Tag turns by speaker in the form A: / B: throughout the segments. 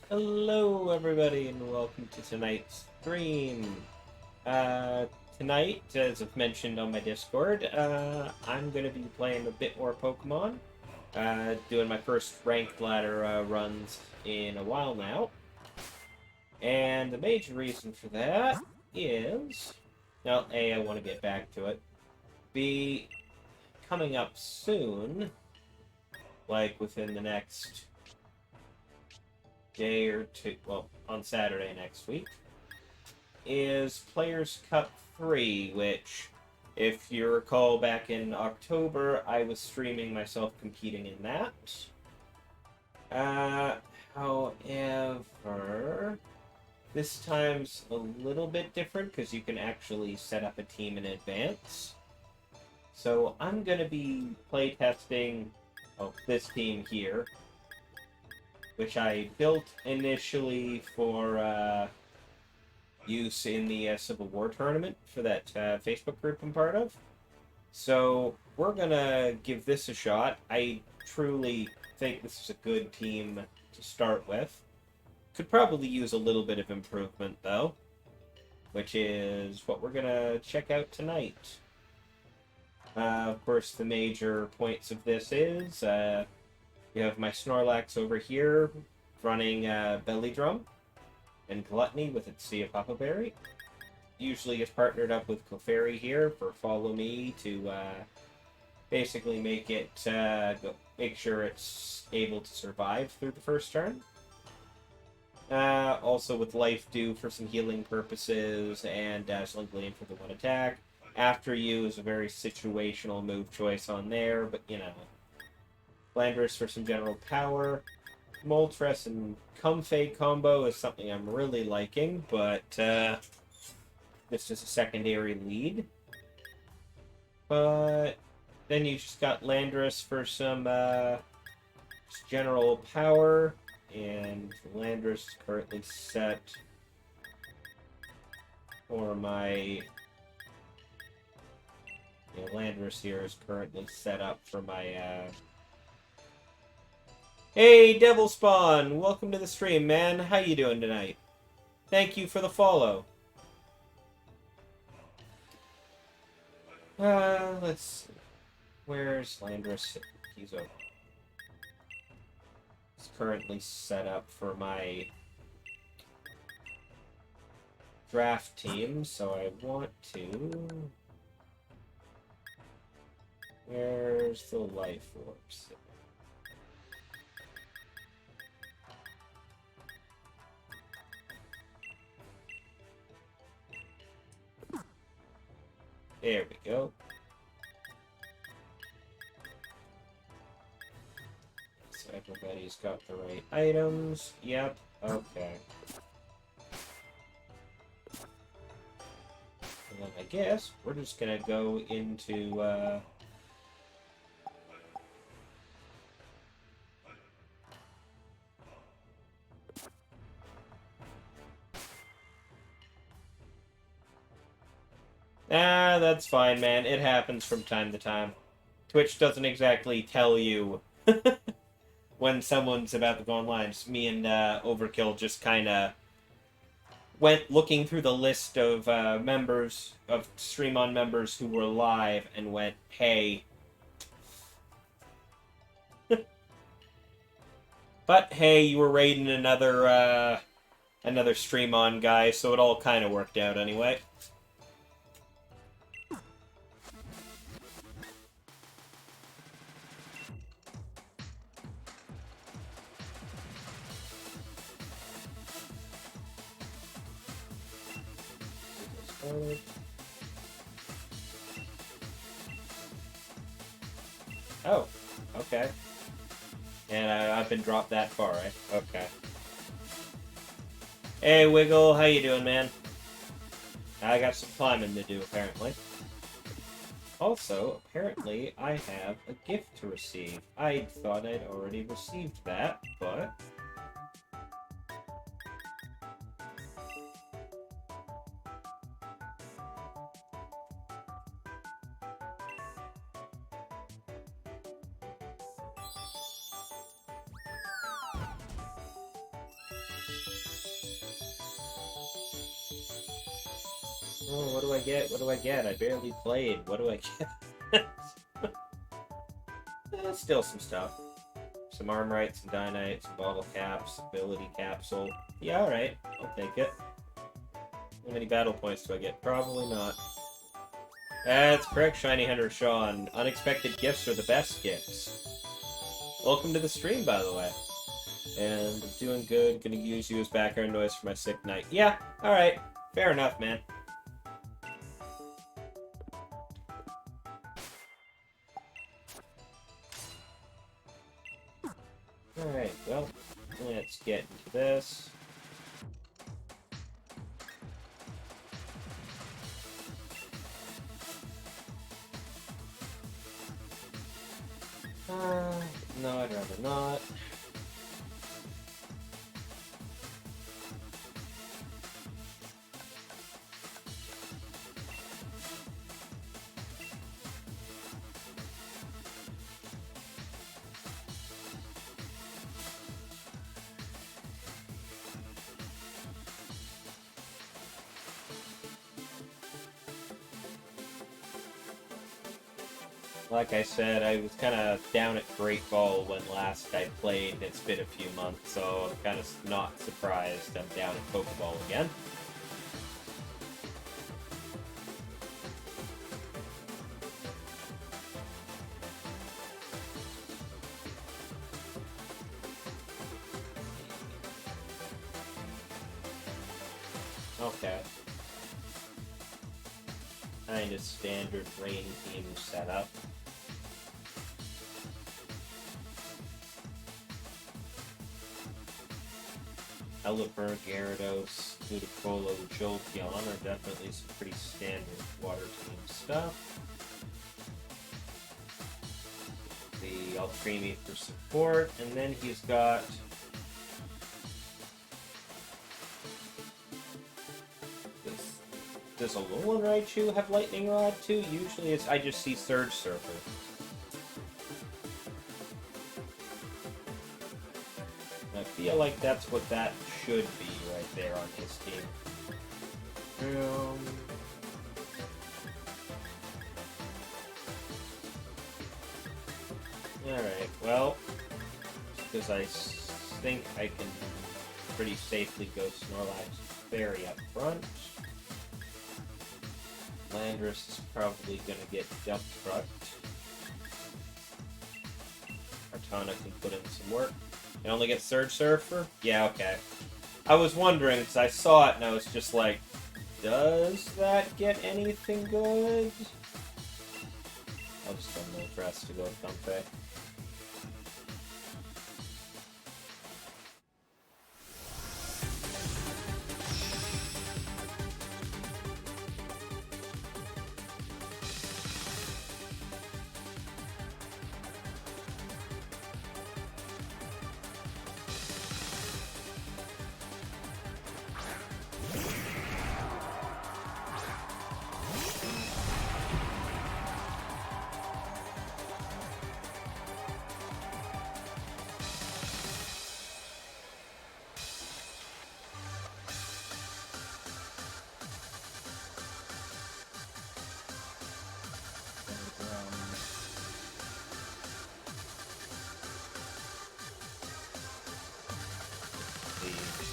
A: Hello, everybody, and welcome to tonight's stream. Uh, Tonight, as I've mentioned on my Discord, I'm going to be playing a bit more Pokemon. Doing my first ranked ladder runs in a while now. And the major reason for that is, well, A, I want to get back to it. B, coming up soon, like within the next day or two, well, on Saturday next week, is Players Cup 3, which, if you recall back in October, I was streaming myself competing in that. Uh, However, this time's a little bit different because you can actually set up a team in advance. So I'm going to be playtesting this team here, which I built initially for use in the Civil War tournament for that Facebook group I'm part of. So we're gonna give this a shot. I truly think this is a good team to start with. Could probably use a little bit of improvement though, which is what we're gonna check out tonight. Of course, the major points of this is you have my Snorlax over here running Belly Drum and Gluttony with its Sea of Papa Berry. Usually is partnered up with Clefairy here for Follow Me to basically make it make sure it's able to survive through the first turn. Also with Life Dew for some healing purposes and Dazzling Gleam for the one attack. After You is a very situational move choice on there, but you know. Landorus for some general power. Moltres and Comfey combo is something I'm really liking, but this is a secondary lead. But then you just got Landorus for some general power, and Landorus is currently set for my... Yeah, Landorus here is currently set up for my... Hey, Devil Spawn! Welcome to the stream, man. How you doing tonight? Thank you for the follow. Let's see. Where's Landorus? He's over. It's currently set up for my draft team, so I want to... Where's the life orbs? There we go. So everybody's got the right items. Yep. Okay. And then I guess we're just gonna go into that's fine, man. It happens from time to time. Twitch doesn't exactly tell you when someone's about to go online. Just me and Overkill just kind of went looking through the list of members, of Stream On members who were live, and went, hey. But hey, you were raiding another Stream On guy, so it all kind of worked out anyway. Oh, okay. And I've been dropped that far, right? Okay. Hey, Wiggle, how you doing, man? I got some climbing to do, apparently. Also, apparently, I have a gift to receive. I thought I'd already received that, but... Oh, what do I get? What do I get? I barely played. What do I get? Still some stuff. Some Armorite, some Dynite, some Bottle Caps, Ability Capsule. Yeah, alright. I'll take it. How many battle points do I get? Probably not. That's correct, Shiny Hunter Sean. Unexpected gifts are the best gifts. Welcome to the stream, by the way. And I'm doing good. Gonna use you as background noise for my sick night. Yeah, alright. Fair enough, man. Alright, well, let's get into this. No, I'd rather not. Like I said, I was kind of down at Great Ball when last I played. It's been a few months, so I'm kind of not surprised I'm down at Pokeball again. Okay. Kind of standard rain team setup. Pelipper, Gyarados, Ludicolo, Jolteon are definitely some pretty standard water team stuff. The Alcremie for support, and then he's got this. Does a Alolan Raichu have Lightning Rod too? Usually I just see Surge Surfer. I feel like that's what that should be right there on his team. Alright, well, because I think I can pretty safely go Snorlax Fairy up front. Landorus is probably going to get Jump Trucked. Artana can put in some work. It only gets Surge Surfer? Yeah, okay. I was wondering, because I saw it and I was just like, does that get anything good? I'll just go no dress to go with Comfey.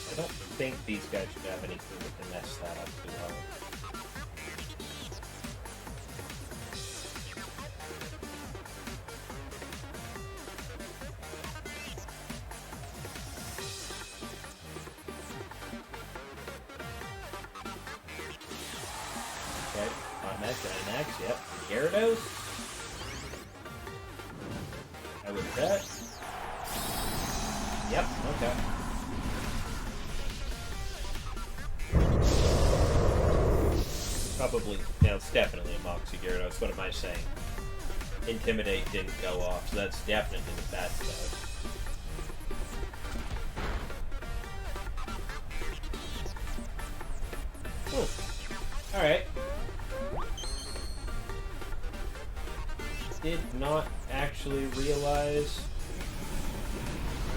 A: I don't think these guys should have anything that can mess that up too well. Okay, Automatic Dynamax, yep. Gyarados. I would bet. Yep, okay. Probably, now it's definitely a Moxie Gyarados. What am I saying? Intimidate didn't go off, so that's definitely what that does. Alright. Did not actually realize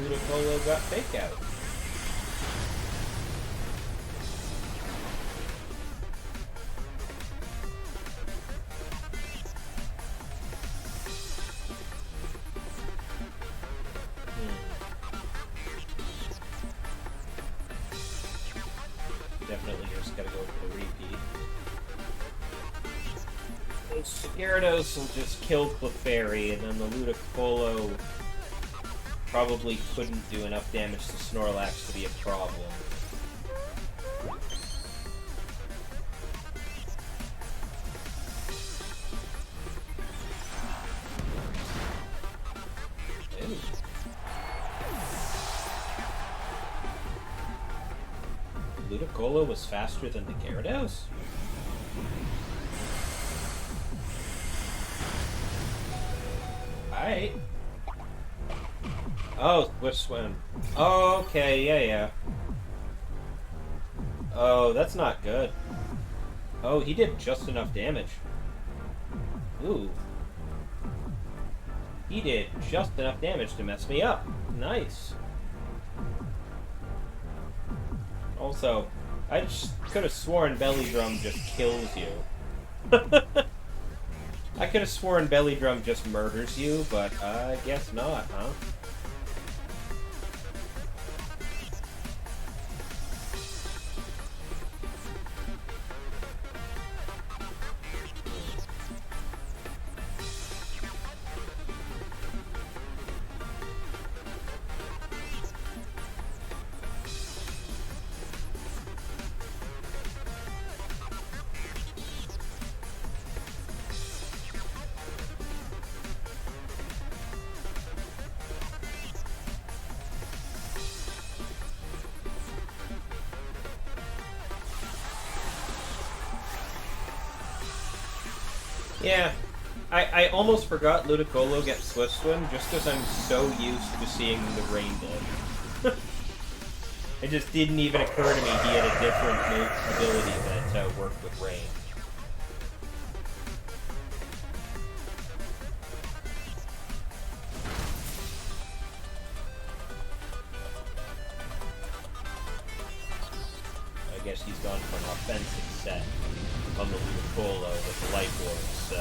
A: Ludicolo got Fake Out. definitely just gotta go for the repeat. Those Gyarados will just kill Clefairy, and then the Ludicolo probably couldn't do enough damage to Snorlax to be a problem. Ooh. Ludicolo was faster than the Gyarados? Alright. Oh, Swift Swim. Oh, okay, yeah. Oh, that's not good. Oh, he did just enough damage. Ooh. He did just enough damage to mess me up. Nice. Also, I just could have sworn Belly Drum just kills you. I could have sworn Belly Drum just murders you, but I guess not, huh? Yeah, I almost forgot Ludicolo gets Swift Swim just because I'm so used to seeing the Rain Dip. It just didn't even occur to me he had a different ability that worked with Rain. I guess he's gone for an offensive set on the Ludicolo with the Life Orb, so...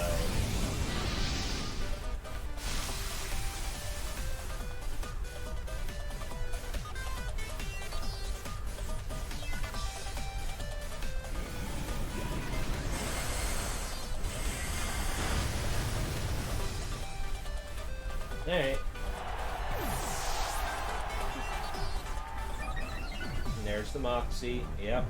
A: Alright. And there's the Moxie, yep.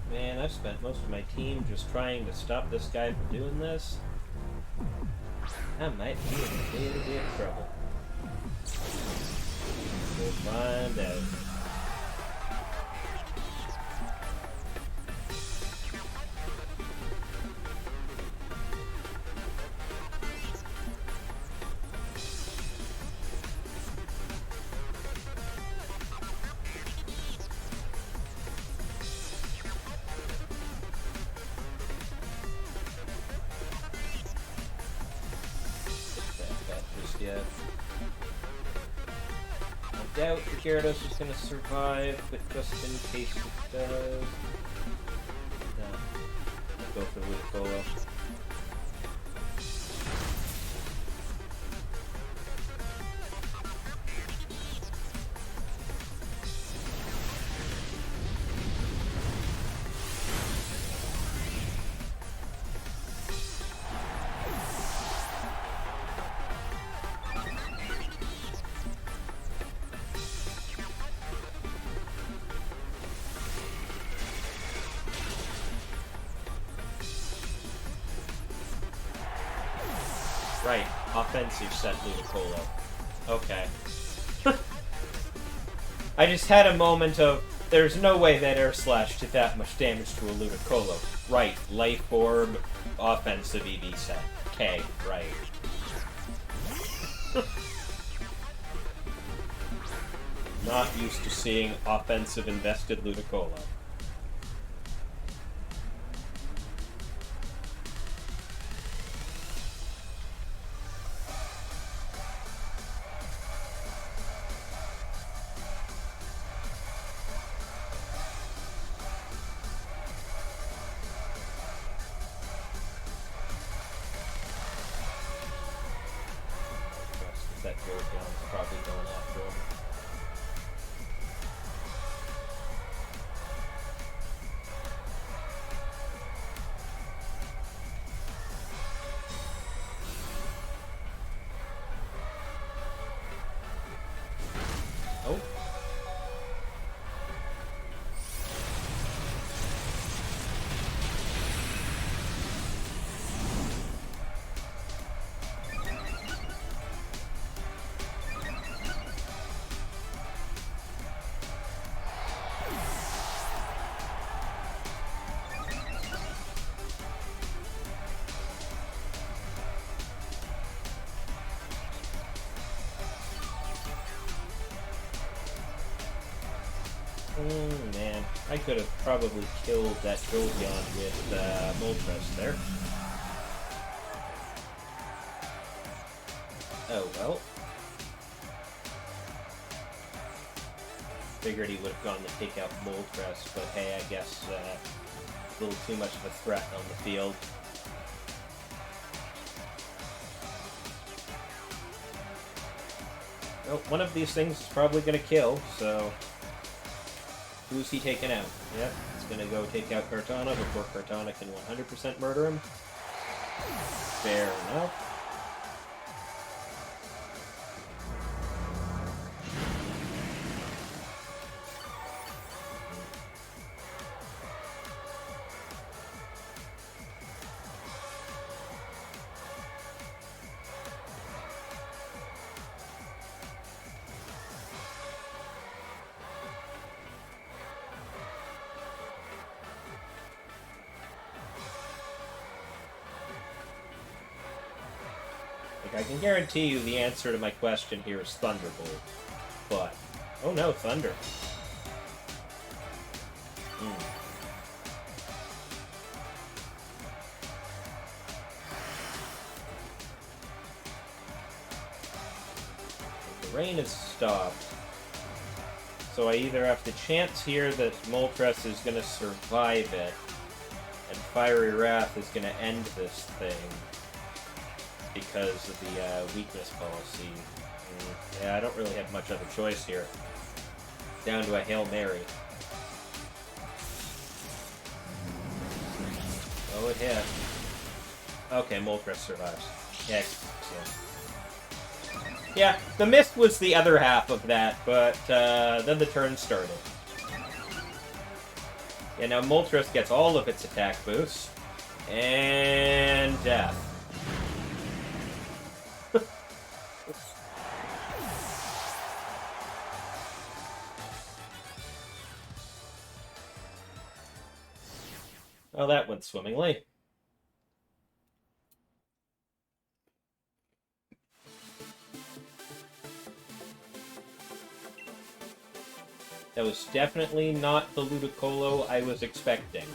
A: Man, I've spent most of my team just trying to stop this guy from doing this. I might be in a little bit of trouble. We'll find out. Yet. I doubt the Gyarados is going to survive, but just in case it does... No. I'll go for the Ludicolo. Right, offensive set Ludicolo. Okay. I just had a moment of, there's no way that Air Slash did that much damage to a Ludicolo. Right, Life Orb, offensive EV set. K, right. Not used to seeing offensive invested Ludicolo. Jolteon's probably going after him. Oh. Man, I could have probably killed that Jolteon with Moltres there. Oh well. Figured he would have gone to take out Moltres, but hey, I guess a little too much of a threat on the field. Oh, one of these things is probably going to kill, so... Who's he taking out? Yep, he's going to go take out Kartana before Kartana can 100% murder him. Fair enough. I can guarantee you the answer to my question here is Thunderbolt. But, oh no, Thunder. The rain has stopped. So I either have to chance here that Moltres is going to survive it, and Fiery Wrath is going to end this thing. Because of the weakness policy. Yeah, I don't really have much other choice here. Down to a Hail Mary. Oh, it hit. Okay, Moltres survives. Excellent. Yeah, the mist was the other half of that, but then the turn started. Yeah, now Moltres gets all of its attack boosts. And death. Oh, that went swimmingly. That was definitely not the Ludicolo I was expecting.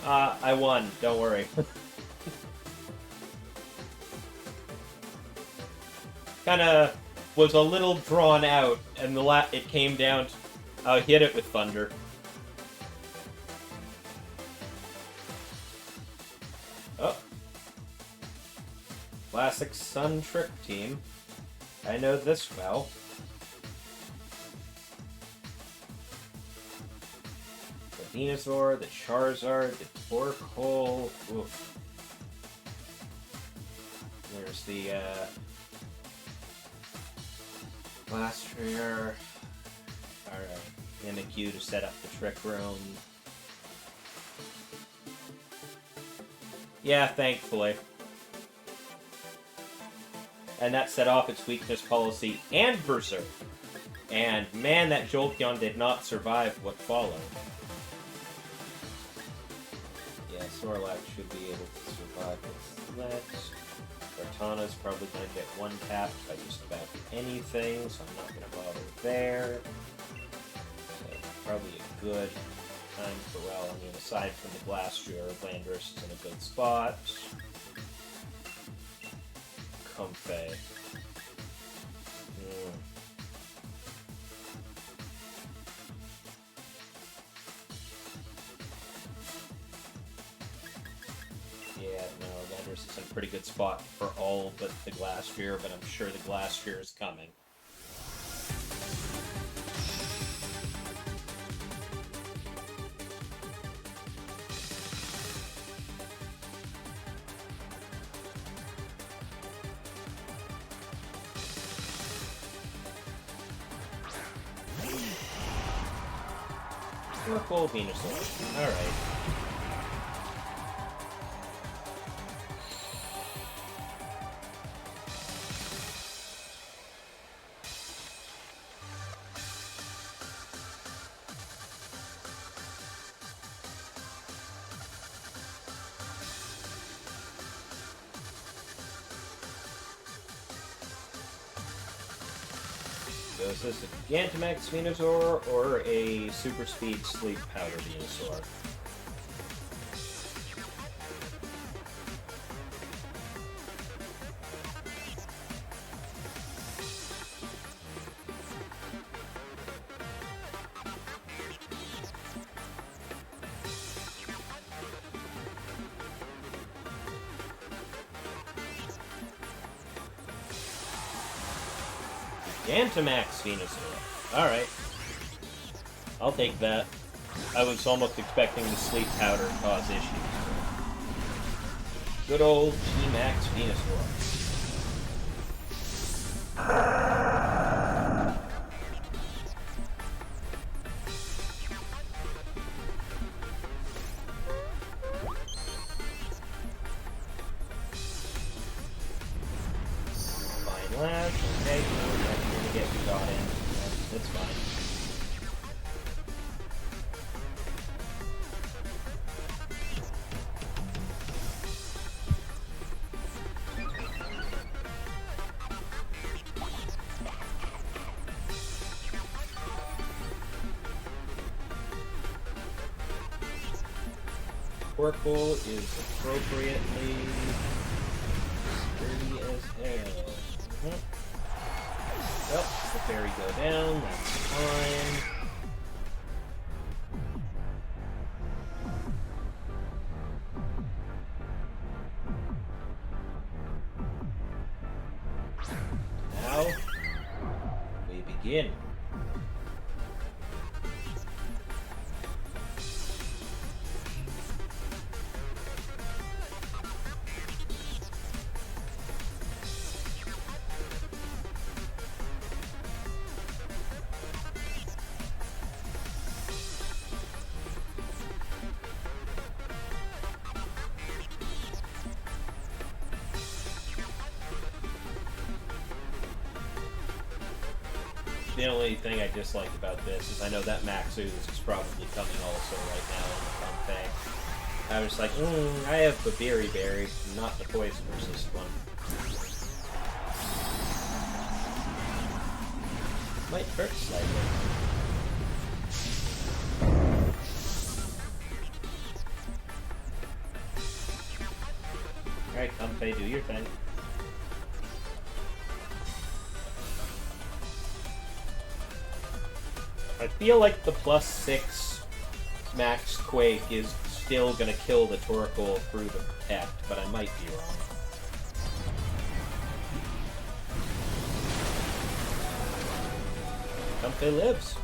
A: I won. Don't worry. Kinda was a little drawn out, and it came down to... I hit it with Thunder. Oh. Classic Sun Trick team. I know this well. The Venusaur, the Charizard, the Torkoal. Oof. There's the, Blastrier. Alright. Mimikyu to set up the Trick Room. Yeah, thankfully. And that set off its weakness policy and Berserk. And man, that Jolteon did not survive what followed. Yeah, Snorlax should be able to survive with that. Kartana's probably going to get one-tapped by just about anything, so I'm not going to bother there. So probably a good time for, well, I mean, aside from the Blastrier, Landorus is in a good spot. Comfey. Yeah, no, Force is in a pretty good spot for all but the Glass Sphere, but I'm sure the Glass Sphere is coming. Full Venusaur. Alright. So is this a Gigantamax Venusaur or a Super Speed Sleep Powder Venusaur? Gigantamax Venusaur. Alright. I'll take that. I was almost expecting the sleep powder to cause issues. Good old G-Max Venusaur. Fine Lash, okay. Get shot in. That's fine. Torkoal is appropriately sturdy as hell. Well, the fairy go down, that's fine. Now, we begin. The only thing I dislike about this is I know that Maxus is probably coming also right now in the fun thing. I was like, I have the Berry Berry, not the Poison Resist one. Might hurt slightly. Alright, Comfey, do your thing. I feel like the +6 Max Quake is still gonna kill the Torkoal through the Protect, but I might be wrong. Comfey lives.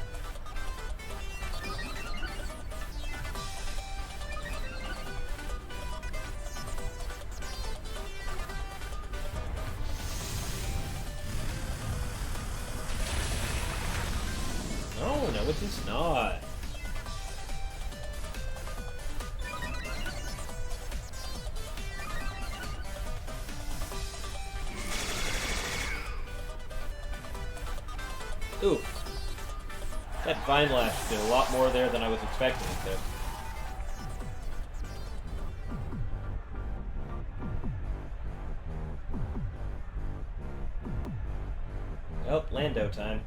A: No, it is not. Ooh. That Vine Lash did a lot more there than I was expecting it to. Oh, Lando time.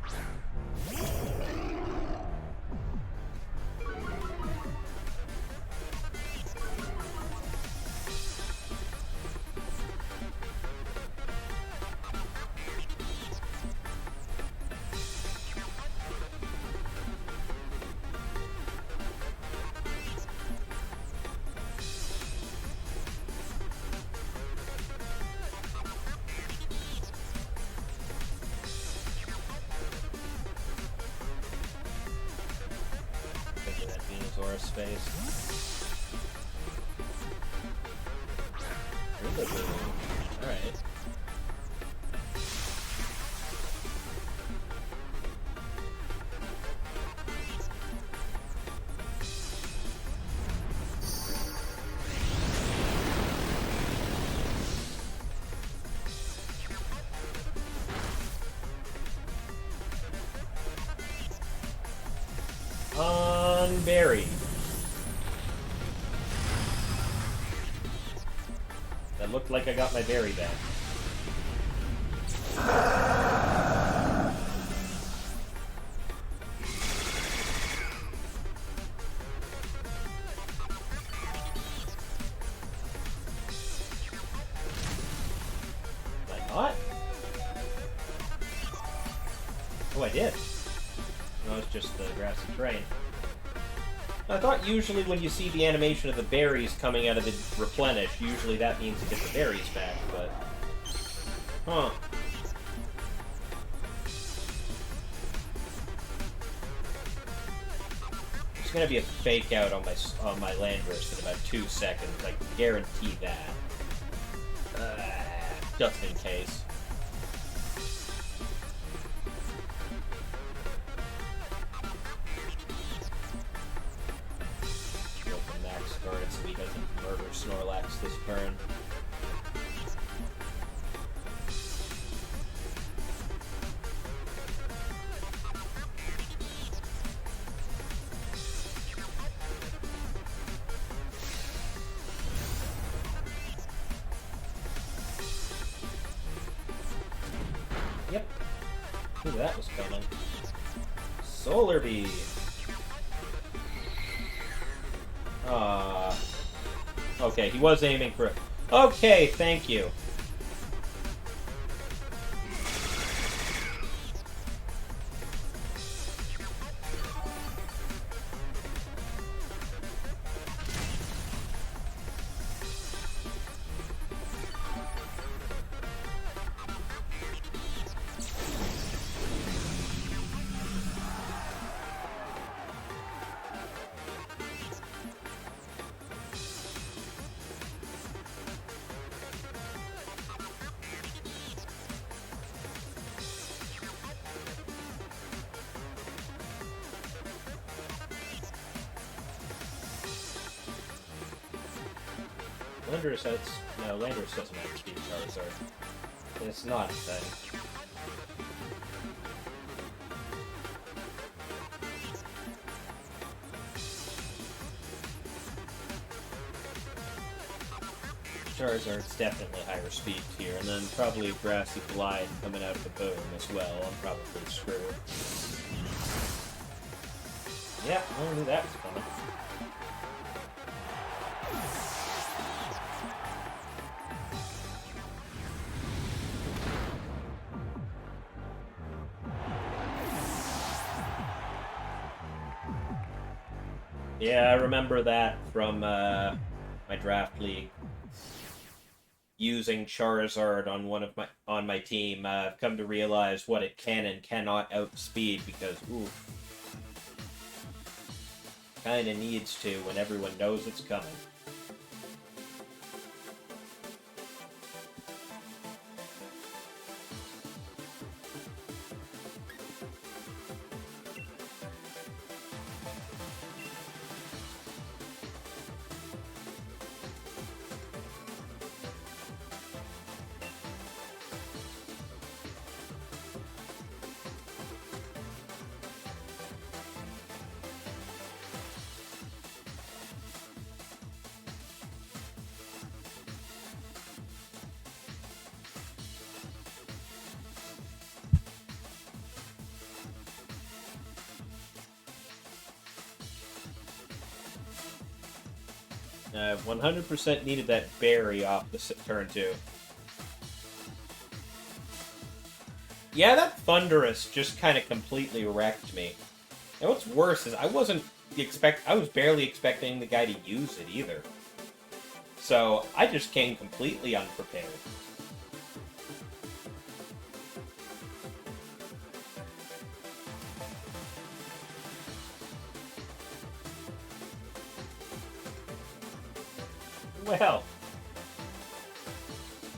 A: Venusaurus face. Alright. Unburied. That looked like I got my berry back. Am I not? Oh, I did. No, it's just the grassy terrain. I thought usually when you see the animation of the berries coming out of the replenish, usually that means you get the berries back, but... Huh. There's gonna be a fake out on my Landorus in about 2 seconds, I can guarantee that. Just in case. So he doesn't murder Snorlax this turn. Yep. Knew that was coming. Solar Bee. Okay, he was aiming for it. Okay, thank you. Landorus doesn't have to speak Charizard. It's not a thing. Charizard's definitely higher speed here, and then probably a Grassy Glide coming out of the boom as well. I'm probably screwed. Yeah, I knew that was coming. Yeah, I remember that from my draft league. Using Charizard on my team, I've come to realize what it can and cannot outspeed because, ooh, kind of needs to when everyone knows it's coming. I 100% needed that berry off the turn 2. Yeah, that Thunderous just kind of completely wrecked me. And what's worse is I was barely expecting the guy to use it either. So I just came completely unprepared. Well,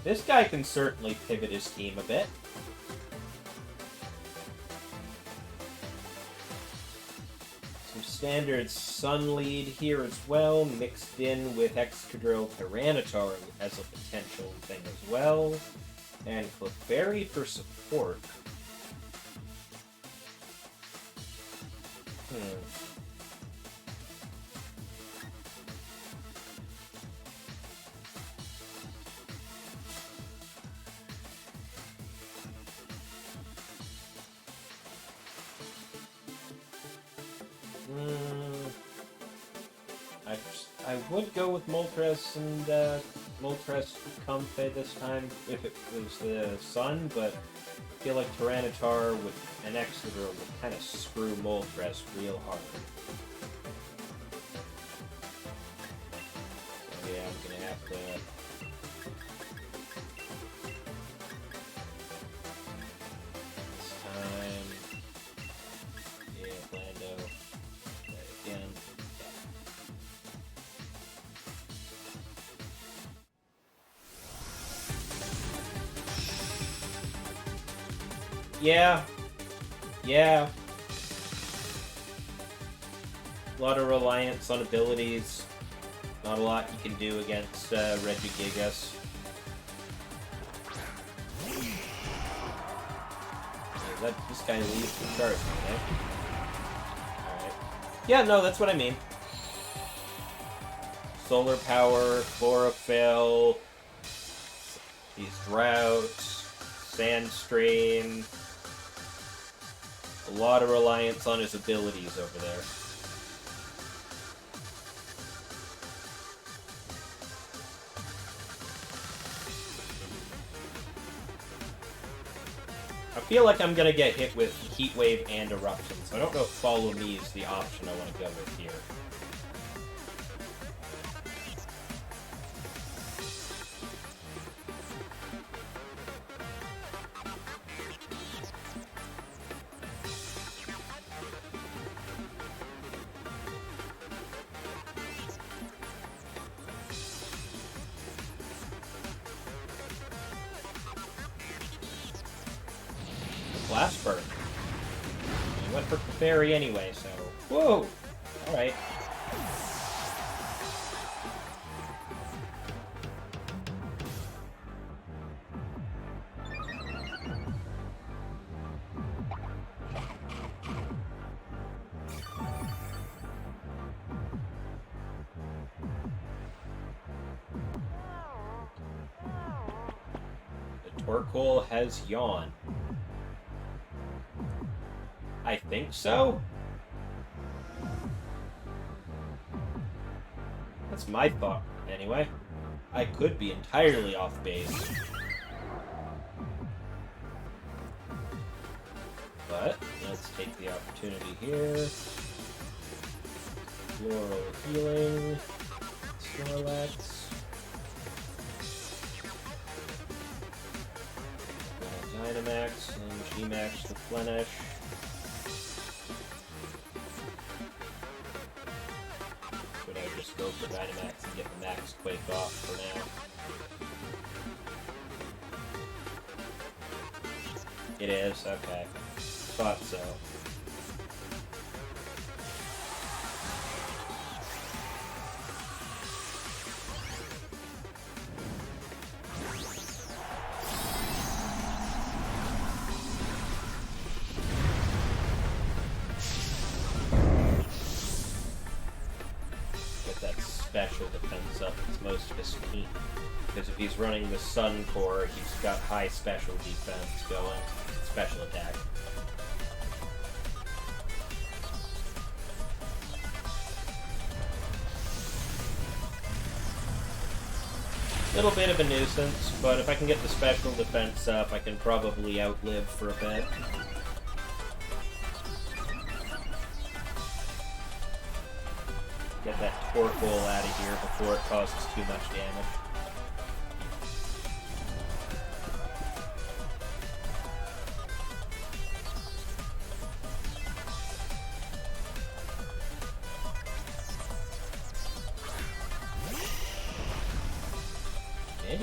A: this guy can certainly pivot his team a bit. Some standard Sun lead here as well, mixed in with Excadrill Tyranitar as a potential thing as well. And Clefairy for support. I would go with Moltres and Moltres Comfey this time if it was the Sun, but I feel like Tyranitar with an Excadrill would kind of screw Moltres real hard. So yeah, I'm gonna have to. This time, yeah, Blando. Again. Yeah. A lot of reliance on abilities. Not a lot you can do against Regigigas. Let this guy leave the chart, okay? Alright. Yeah, no, that's what I mean. Solar Power, Chlorophyll, these Droughts, Sandstream. A lot of reliance on his abilities over there. I feel like I'm gonna get hit with Heat Wave and Eruption, so I don't know if Follow Me is the option I want to go with here. Blast Burn. I went for Clefairy anyway, so... Whoa! Alright. The Torkoal has Yawn. I think so? That's my thought, anyway. I could be entirely off base. But, let's take the opportunity here. Floral Healing. Snorlax. Dynamax and Gmax to Replenish. Should I just go for Dynamax and get the Max Quake off for now? It is? Okay. Thought so. Special defense up its most of his team. Because if he's running the Sun Core, he's got high special defense going. Special attack. Little bit of a nuisance, but if I can get the special defense up, I can probably outlive for a bit. Get that Torkoal out of here before it causes too much damage.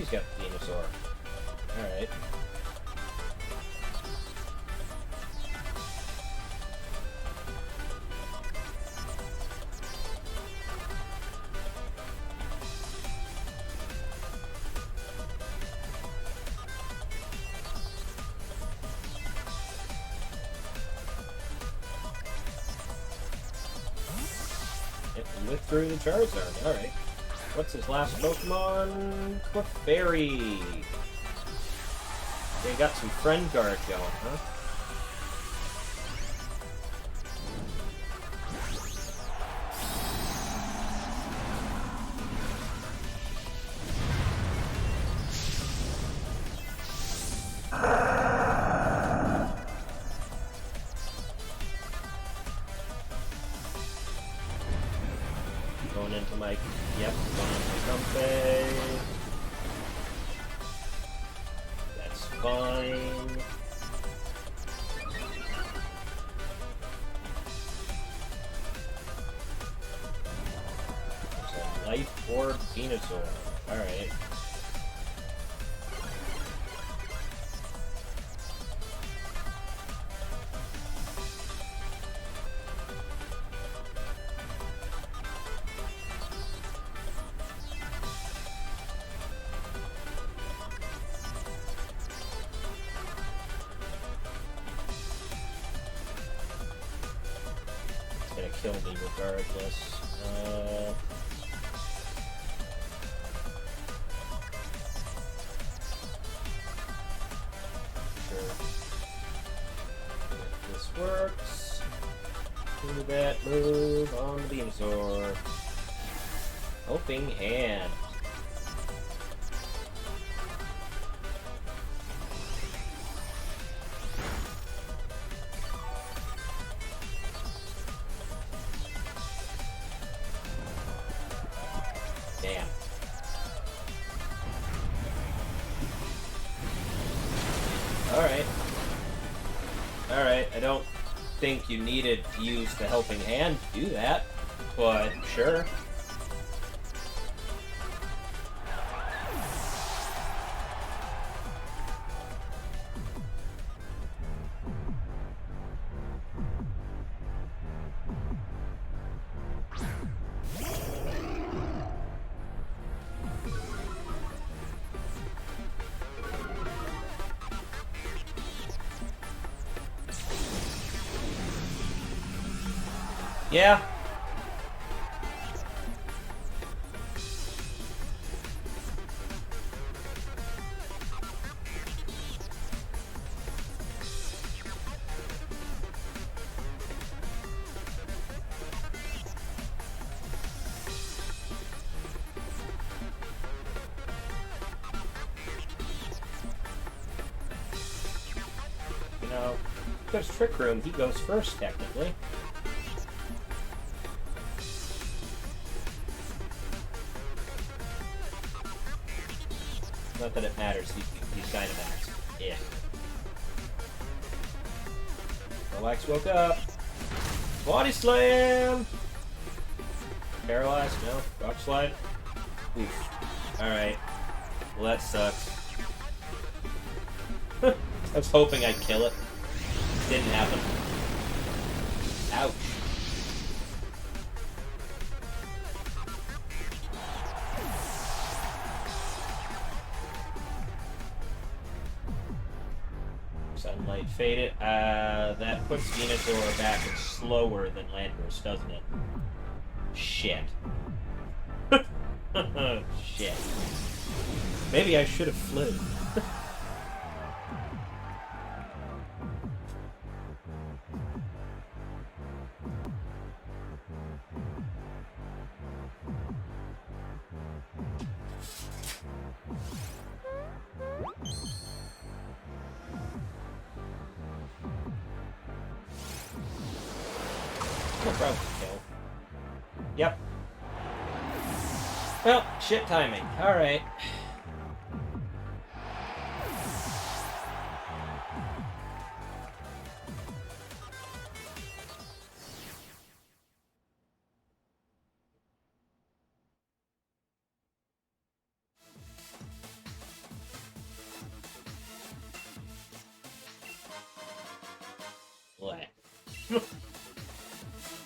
A: he's got the Venusaur. Alright. It withdrew the Charizard. Alright. What's his last Pokemon? Clefairy. They got some Friend Guard going, huh? Going into my... Yep, going into Comfey. That's fine. There's a Life Orb Venusaur. Alright. Gonna kill me regardless. Sure. If this works, do that move on the Venusaur. Helping Hand. Damn. Alright. Alright, I don't think you needed to use the Helping Hand to do that, but sure. Yeah. You know, there's Trick Room. He goes first, technically. Not that it matters, he's kind of max. Yeah. Relax, woke up. Body Slam! Paralyzed? No. Rock Slide? Oof. Alright. Well, that sucks. I was hoping I'd kill it. Didn't happen. Ouch. Sunlight faded. That puts Venusaur back slower than Landorus, doesn't it? Shit. Shit. Maybe I should have flew. No problem, kill. Yep. Well, shit timing. Alright.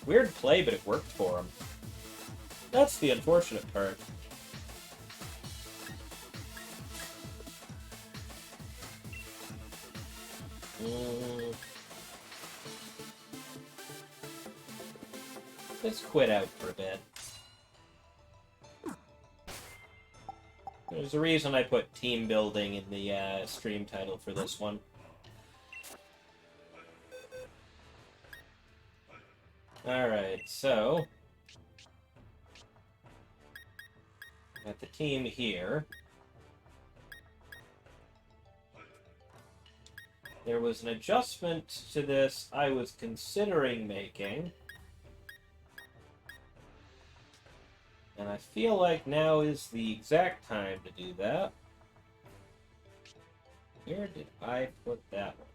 A: Weird play, but it worked for him. That's the unfortunate part. Let's quit out for a bit. There's a reason I put team building in the stream title for this one. Alright, so... got the team here. There was an adjustment to this I was considering making. And I feel like now is the exact time to do that. Where did I put that one?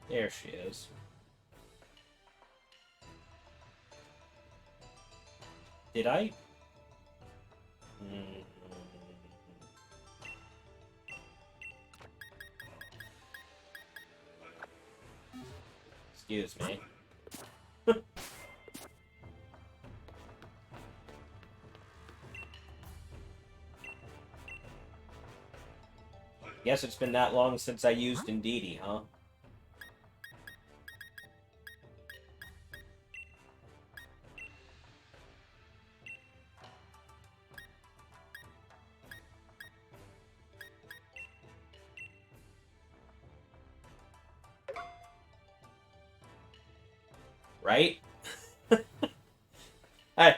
A: There she is. Did I? Excuse me. Guess it's been that long since I used Indeedee, huh? Right?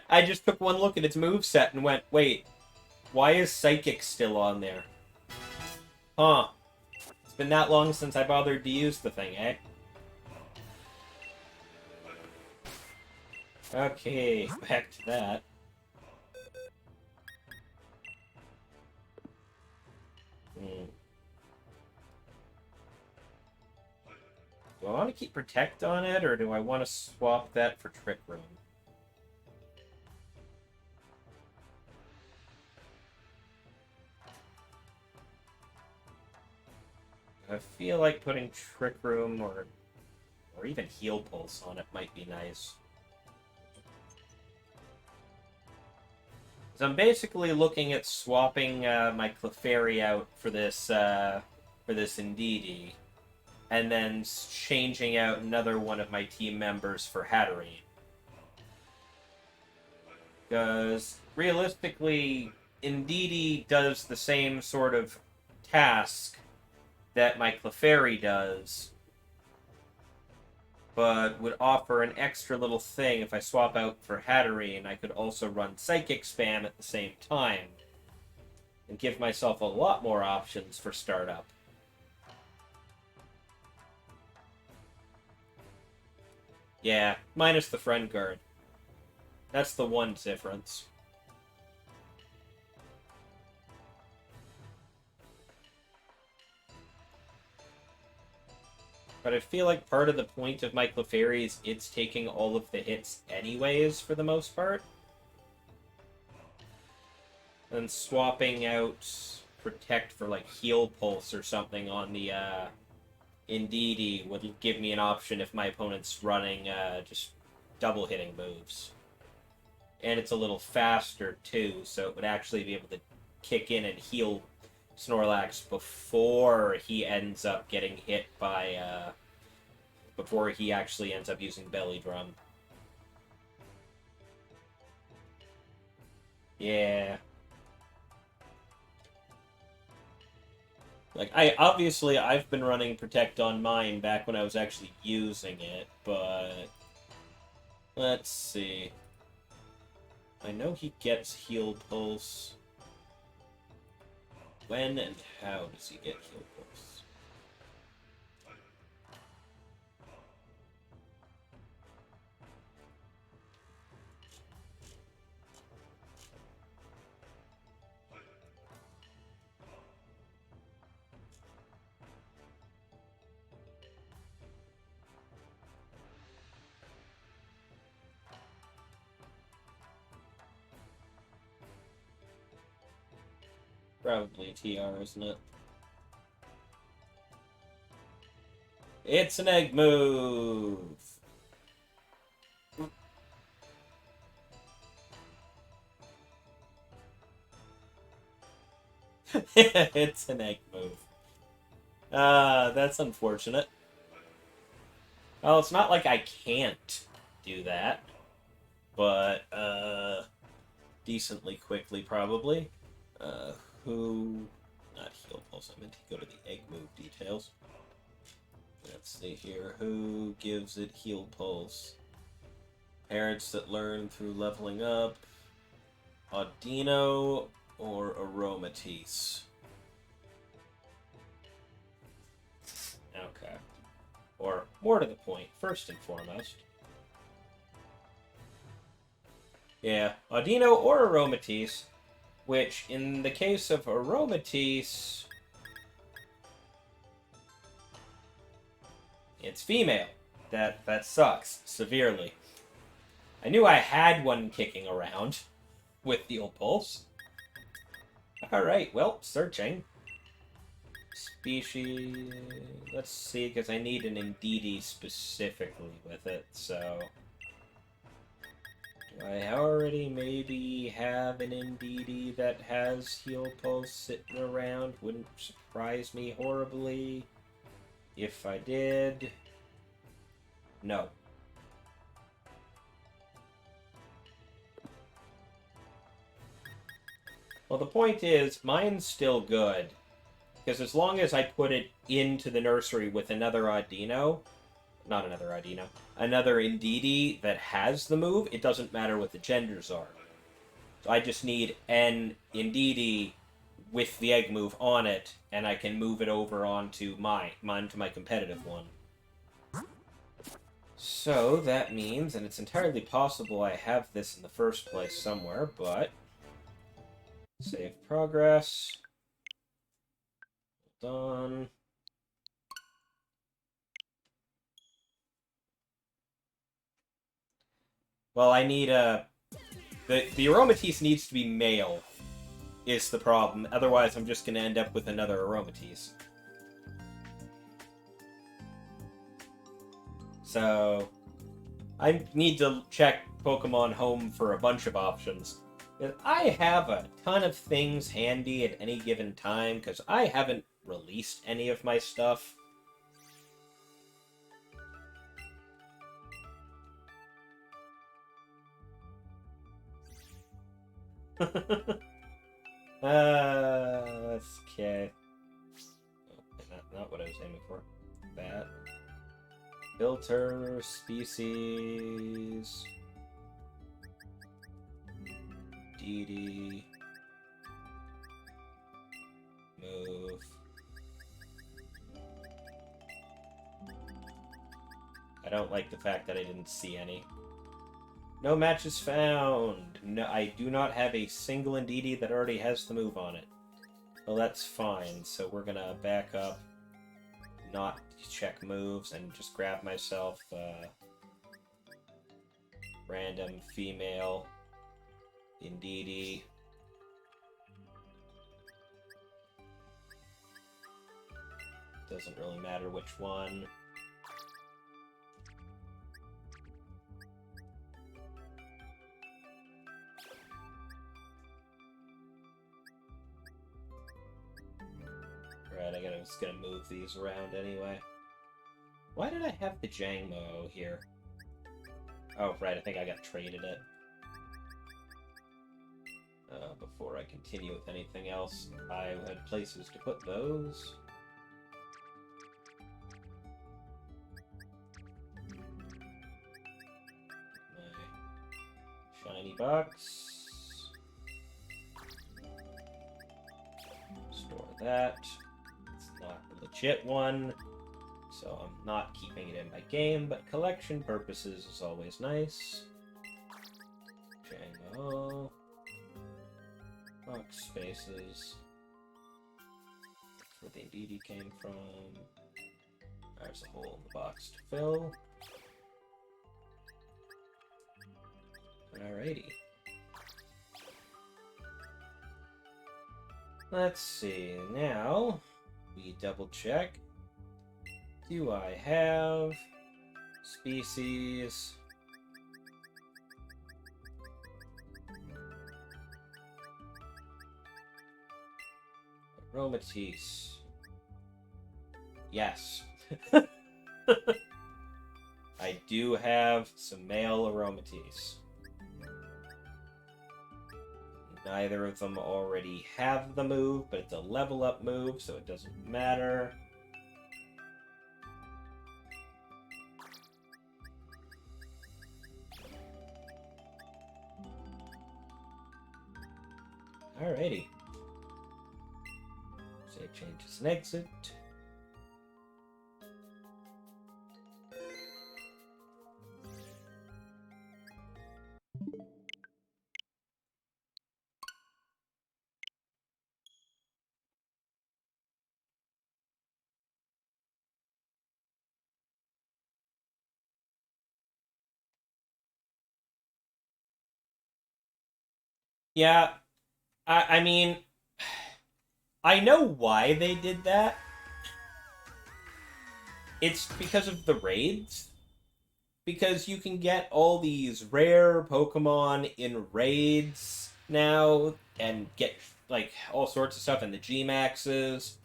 A: I just took one look at its moveset and went, wait, why is Psychic still on there? Huh. It's been that long since I bothered to use the thing, eh? Okay, back to that. Do I want to keep Protect on it, or do I want to swap that for Trick Room? I feel like putting Trick Room or even Heal Pulse on it might be nice. So I'm basically looking at swapping my Clefairy out for this Indeedee, and then changing out another one of my team members for Hatterene. Because realistically, Indeedee does the same sort of task that my Clefairy does, but would offer an extra little thing. If I swap out for Hatterene, I could also run Psychic Spam at the same time, and give myself a lot more options for startup. Yeah, minus the friend guard. That's the one difference. But I feel like part of the point of my Clefairy is it's taking all of the hits anyways, for the most part. And swapping out Protect for, like, Heal Pulse or something on the Indeedee would give me an option if my opponent's running just double-hitting moves. And it's a little faster, too, so it would actually be able to kick in and heal Snorlax before he ends up getting hit by, before he actually ends up using Belly Drum. Yeah. Like, I've been running Protect on mine back when I was actually using it, but... let's see. I know he gets Heal Pulse. When and how does he get Heal Pulse? Probably TR, isn't it? It's an egg move! It's an egg move. That's unfortunate. Well, it's not like I can't do that, but, decently quickly, probably. Uh, who... Not heal pulse, I meant to go to the egg move details. Let's see here. Who gives it heal pulse? Parents that learn through leveling up. Audino or Aromatisse? Okay. Or, more to the point, first and foremost. Yeah, Audino or Aromatisse, which, in the case of Aromatisse, it's female. That sucks, severely. I knew I had one kicking around with Heal Pulse. Alright, well, searching. Species... Let's see, because I need an Indeedee specifically with it, so... Do I already maybe have an Indeedee that has Heal Pulse sitting around? Wouldn't surprise me horribly if I did. No. Well, the point is, mine's still good. Because as long as I put it into the nursery with another Audino... Not another Audino. Another Indeedee that has the move, it doesn't matter what the genders are. So I just need an Indeedee with the egg move on it, and I can move it over onto my competitive one. So that means, and it's entirely possible I have this in the first place somewhere, but... Save progress. Hold on. Well, I need a... The Aromatisse needs to be male, is the problem. Otherwise, I'm just going to end up with another Aromatisse. So, I need to check Pokemon Home for a bunch of options. I have a ton of things handy at any given time, because I haven't released any of my stuff. Okay. Oh, not what I was aiming for. That. Filter, species... DD... Move... I don't like the fact that I didn't see any. No matches found! No, I do not have a single Indeedee that already has the move on it. Well, that's fine, so we're gonna back up, not check moves, and just grab myself random female Indeedee. Doesn't really matter which one. Right, I'm just gonna move these around anyway. Why did I have the Jangmo here? Oh, right, I think I got traded it. Before I continue with anything else, I had places to put those. My shiny box. Store that. It's not the legit one, so I'm not keeping it in my game, but collection purposes is always nice. Django. Box spaces. That's where the Indeedee came from. There's a hole in the box to fill. Alrighty. Let's see, now we double check. Do I have species? Aromatisse. Yes. I do have some male aromatisse. Neither of them already have the move, but it's a level up move, so it doesn't matter. Alrighty. Save changes and exit. Yeah, I mean, I know why they did that. It's because of the raids. Because you can get all these rare Pokemon in raids now and get like all sorts of stuff in the G-Maxes.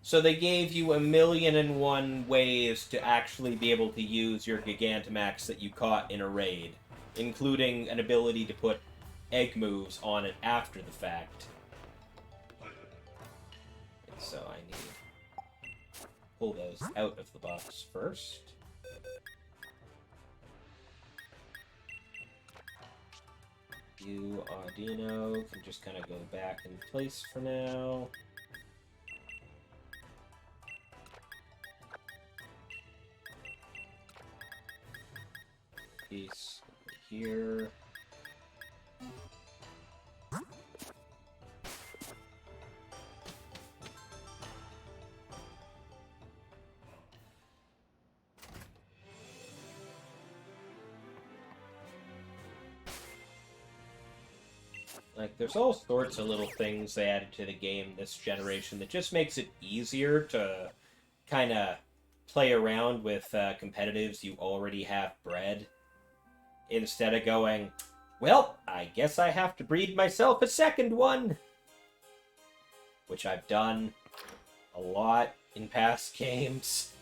A: So they gave you 1,000,001 ways to actually be able to use your Gigantamax that you caught in a raid, including an ability to put egg moves on it after the fact. So I need to pull those out of the box first. You, Audino, can just kind of go back in place for now. Piece over here. Like, there's all sorts of little things they added to the game this generation that just makes it easier to kind of play around with competitives you already have bred. Instead of going, well, I guess I have to breed myself a second one. Which I've done a lot in past games.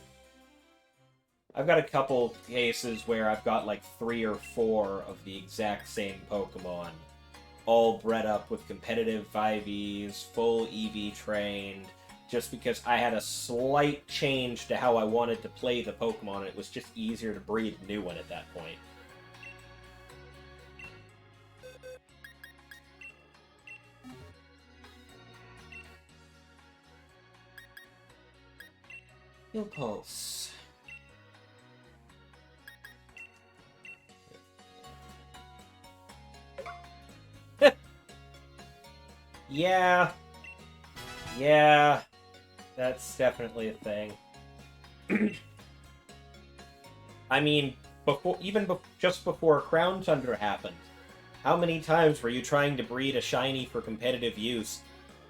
A: I've got a couple cases where I've got like 3 or 4 of the exact same Pokemon, all bred up with competitive 5Es, full EV trained, just because I had a slight change to how I wanted to play the Pokemon. It was just easier to breed a new one at that point. Impulse. Yeah. Yeah. That's definitely a thing. I mean, just before Crown Tundra happened, how many times were you trying to breed a shiny for competitive use,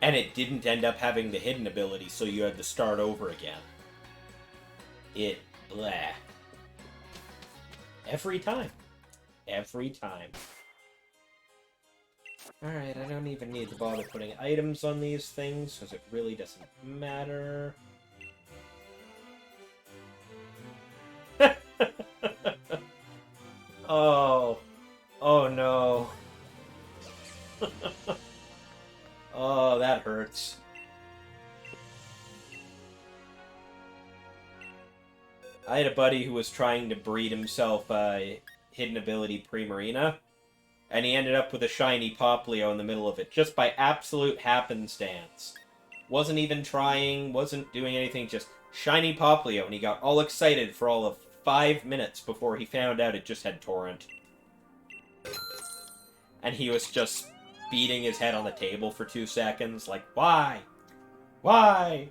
A: and it didn't end up having the hidden ability, so you had to start over again? Blah. Every time. Every time. Alright, I don't even need to bother putting items on these things, because it really doesn't matter. Oh. Oh no. Oh, that hurts. I had a buddy who was trying to breed himself a hidden ability Primarina, and he ended up with a shiny Poplio in the middle of it, just by absolute happenstance. Wasn't even trying, wasn't doing anything, just shiny Poplio, and he got all excited for all of 5 minutes before he found out it just had Torrent. And he was just beating his head on the table for 2 seconds, like, why? Why?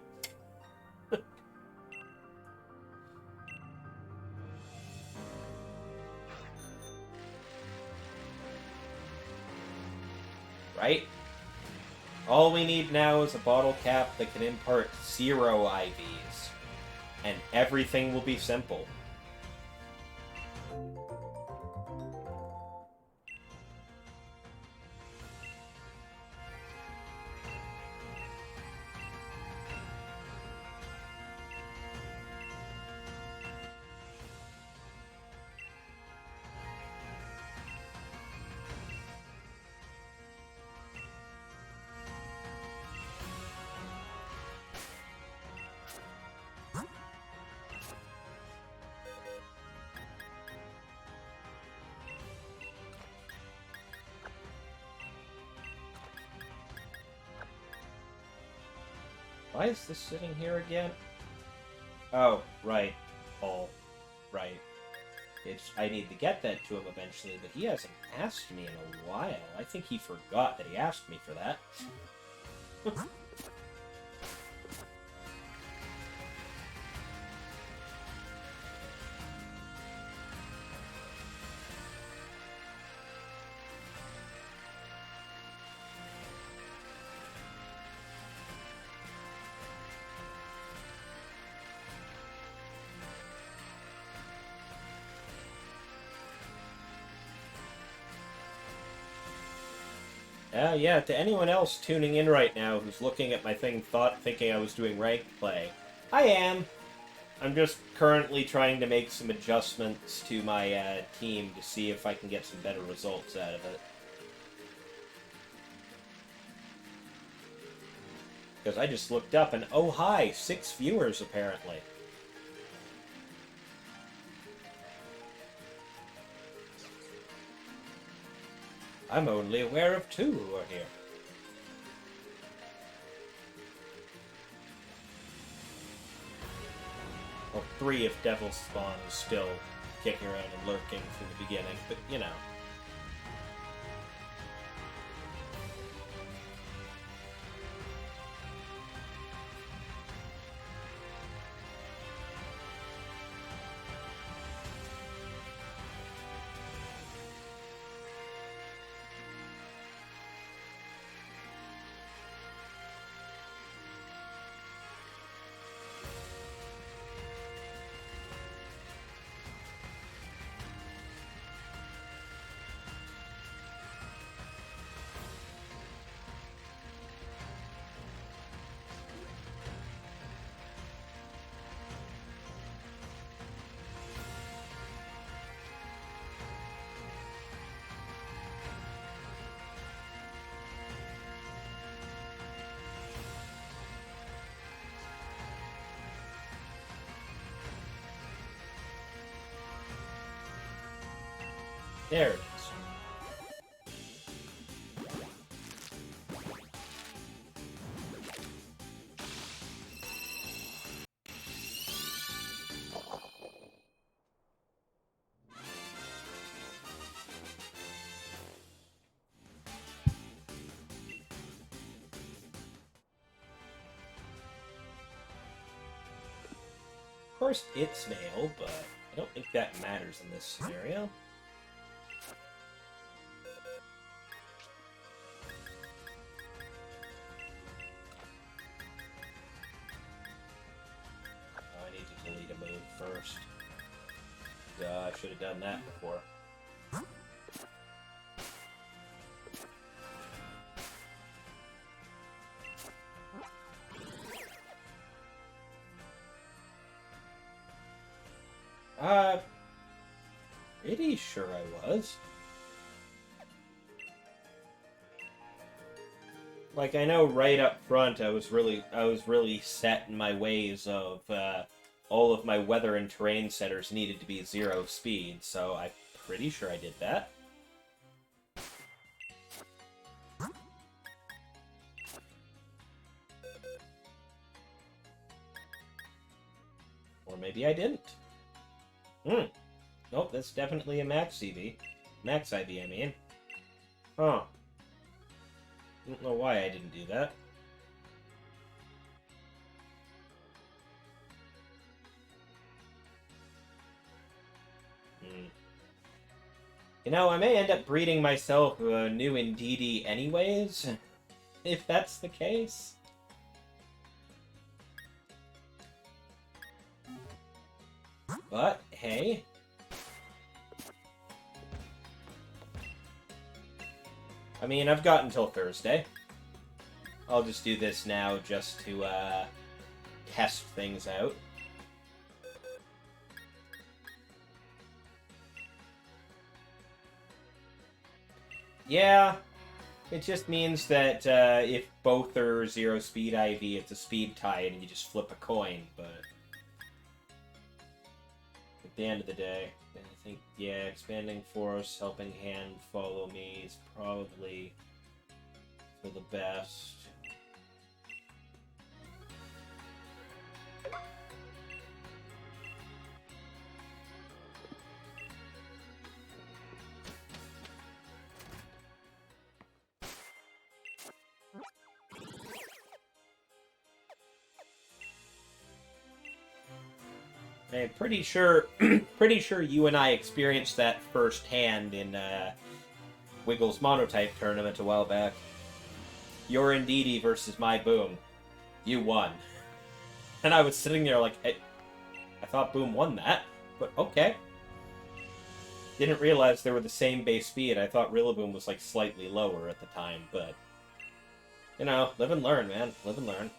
A: Right? All we need now is a bottle cap that can impart 0 IVs. and everything will be simple. Why is this sitting here again? Oh, right. Paul. Right. I need to get that to him eventually, but he hasn't asked me in a while. I think he forgot that he asked me for that. Yeah, to anyone else tuning in right now who's looking at my thing thinking I was doing ranked play, I am. I'm just currently trying to make some adjustments to my team to see if I can get some better results out of it. Because I just looked up and, oh hi, 6 viewers apparently. I'm only aware of 2 who are here. Well, 3 if Devil's Spawn is still kicking around and lurking from the beginning, but you know. There it is. Of course, it's male, but I don't think that matters in this scenario. I need to delete a move first. I should have done that before. Pretty sure I was. Like, I know right up front I was really set in my ways of all of my weather and terrain setters needed to be 0 speed, so I'm pretty sure I did that. Or maybe I didn't. Nope, that's definitely a max IV. Max IV, I mean. Huh. Don't know why I didn't do that. You know, I may end up breeding myself a new Indeedee anyways, if that's the case. But, hey. I mean, I've got until Thursday. I'll just do this now just to, test things out. Yeah, it just means that if both are 0 speed IV, it's a speed tie and you just flip a coin, but at the end of the day, I think, yeah, expanding force, helping hand follow me is probably for the best. I'm pretty sure you and I experienced that firsthand in Wiggles Monotype tournament a while back. Your Indeedee versus my Boom. You won. And I was sitting there like, I thought Boom won that, but okay. Didn't realize they were the same base speed. I thought Rillaboom was like slightly lower at the time, but you know, live and learn, man. Live and learn.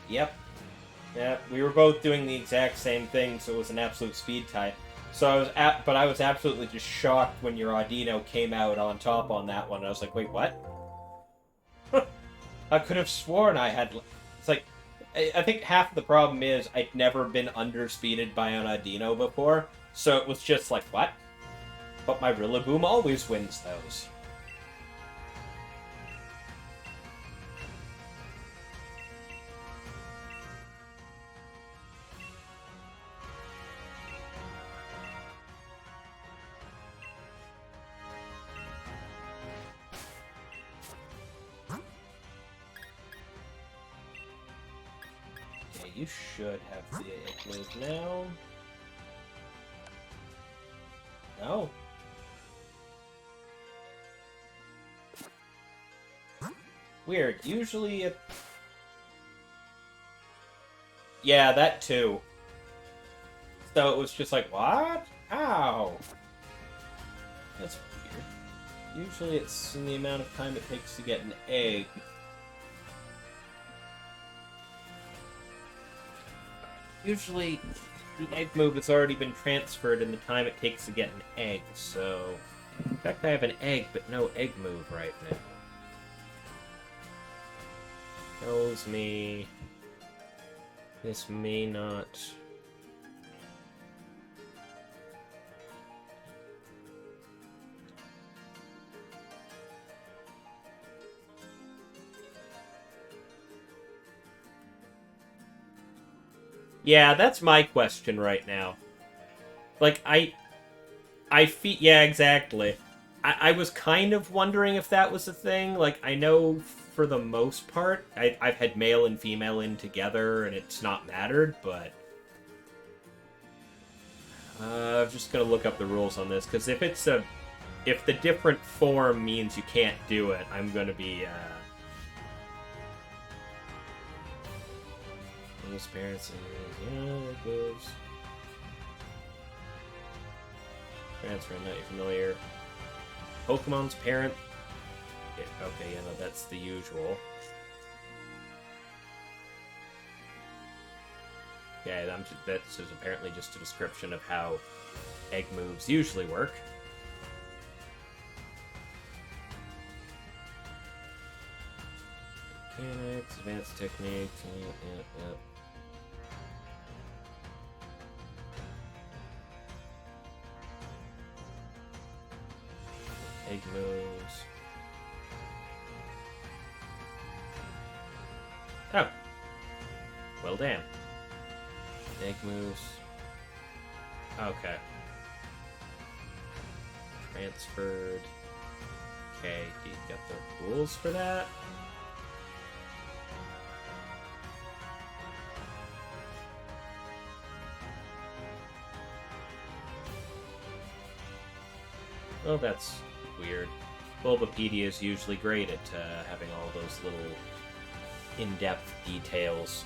A: Yep. Yeah, we were both doing the exact same thing, so it was an absolute speed tie. So I was absolutely just shocked when your Audino came out on top on that one. I was like, wait, what? I could have sworn I had. It's like, I think half of the problem is I'd never been underspeeded by an Audino before, so it was just like, what? But my Rillaboom always wins those. You should have the egg move now. No. Weird. Usually it... Yeah, that too. So it was just like, what? Ow! That's weird. Usually it's in the amount of time it takes to get an egg. Usually, the egg move has already been transferred in the time it takes to get an egg, so... In fact, I have an egg, but no egg move right now. Tells me... this may not... Yeah, that's my question right now. Like, I feel... Yeah, exactly. I was kind of wondering if that was a thing. Like, I know for the most part, I've had male and female in together, and it's not mattered, but... I'm just gonna look up the rules on this, because if it's a... If the different form means you can't do it, I'm gonna be, Those parents... Yeah, there goes. Transfer, I'm not familiar. Pokemon's parent... Yeah, okay, yeah, no, that's the usual. Yeah, that's just apparently just a description of how egg moves usually work. Mechanics, advanced techniques, yeah. Egg moves. Oh. Well, damn. Egg moves. Okay. transferred. Okay, do you get the rules for that? Well, that's weird. Bulbapedia is usually great at having all those little in-depth details.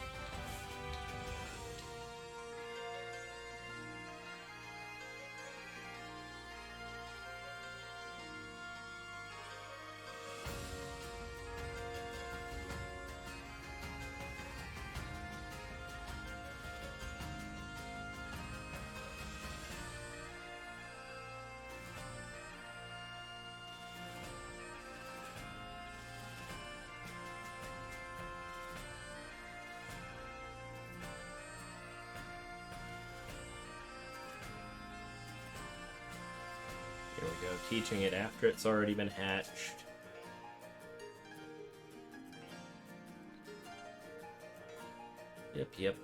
A: Here we go, teaching it after it's already been hatched. Yep.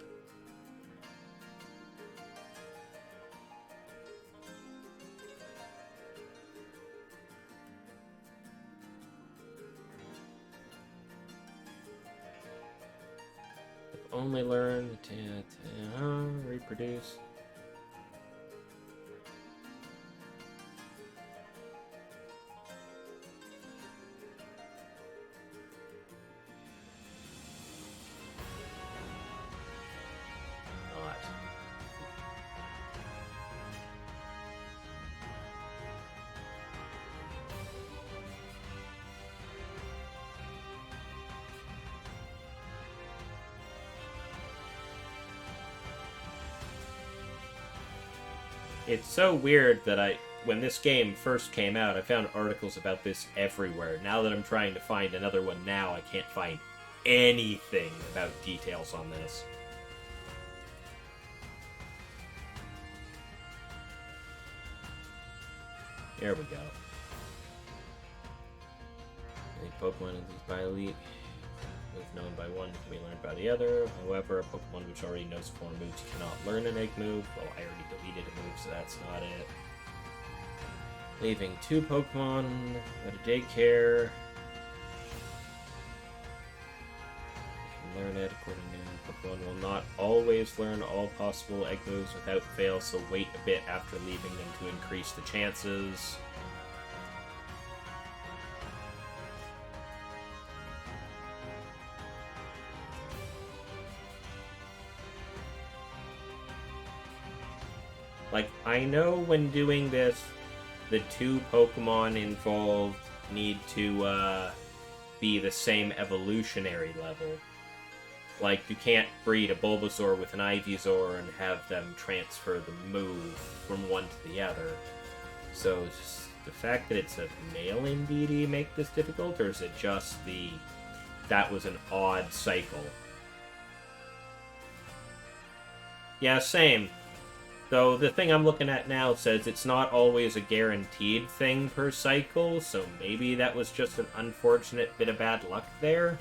A: Only learn to reproduce. It's so weird that when this game first came out, I found articles about this everywhere. Now that I'm trying to find another one now, I can't find anything about details on this. There we go. Any Pokemon in these by Elite move known by one can be learned by the other. However, a Pokemon which already knows 4 moves cannot learn an egg move. Well, I already deleted a move, so that's not it. Leaving 2 Pokemon at a daycare. You can learn it according to Pokemon will not always learn all possible egg moves without fail, so wait a bit after leaving them to increase the chances. Like, I know when doing this, the 2 Pokemon involved need to be the same evolutionary level. Like, you can't breed a Bulbasaur with an Ivysaur and have them transfer the move from one to the other. So, just the fact that it's a male Indeedee make this difficult, or is it just that was an odd cycle? Yeah, same. So the thing I'm looking at now says it's not always a guaranteed thing per cycle, so maybe that was just an unfortunate bit of bad luck there.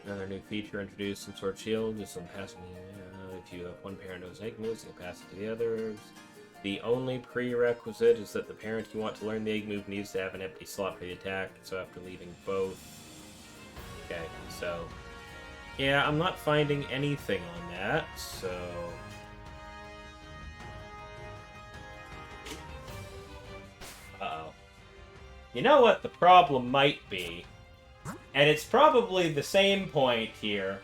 A: Another new feature introduced in Sword Shield is some passing. If you have one parent who has egg moves, you can pass it to the others. The only prerequisite is that the parent you want to learn the egg move needs to have an empty slot for the attack, so after leaving both. Okay, so. Yeah, I'm not finding anything on that, so. Uh-oh. You know what the problem might be? And it's probably the same point here.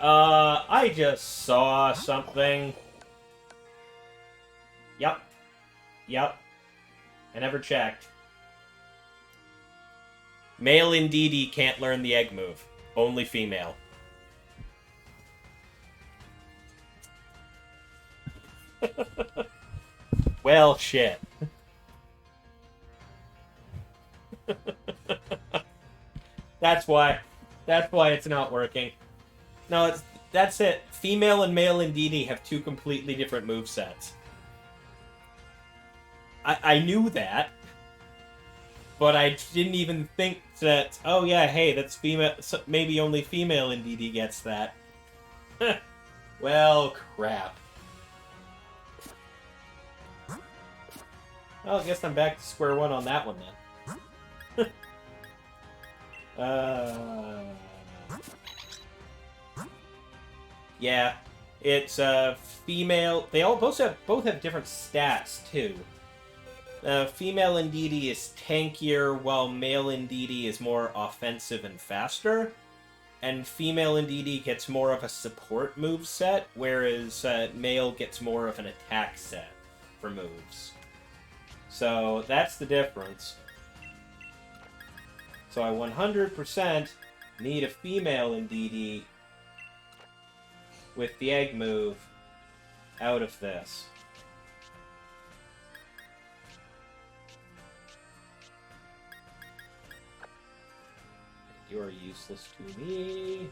A: I just saw something. Yep. I never checked. Male Indeedee can't learn the egg move. Only female. Well, shit. That's why. That's why it's not working. No, that's it. Female and male Indeedee have two completely different movesets. I knew that, but I didn't even think that, oh yeah, hey, that's female, so maybe only female Indeedee gets that. Well, crap. Well, I guess I'm back to square one on that one then. Yeah, it's female. They all both have different stats too. Female Indeedee is tankier, while male Indeedee is more offensive and faster. And female Indeedee gets more of a support move set, whereas male gets more of an attack set for moves. So that's the difference. So I 100% need a female Indeedee with the egg move out of this. You're useless to me.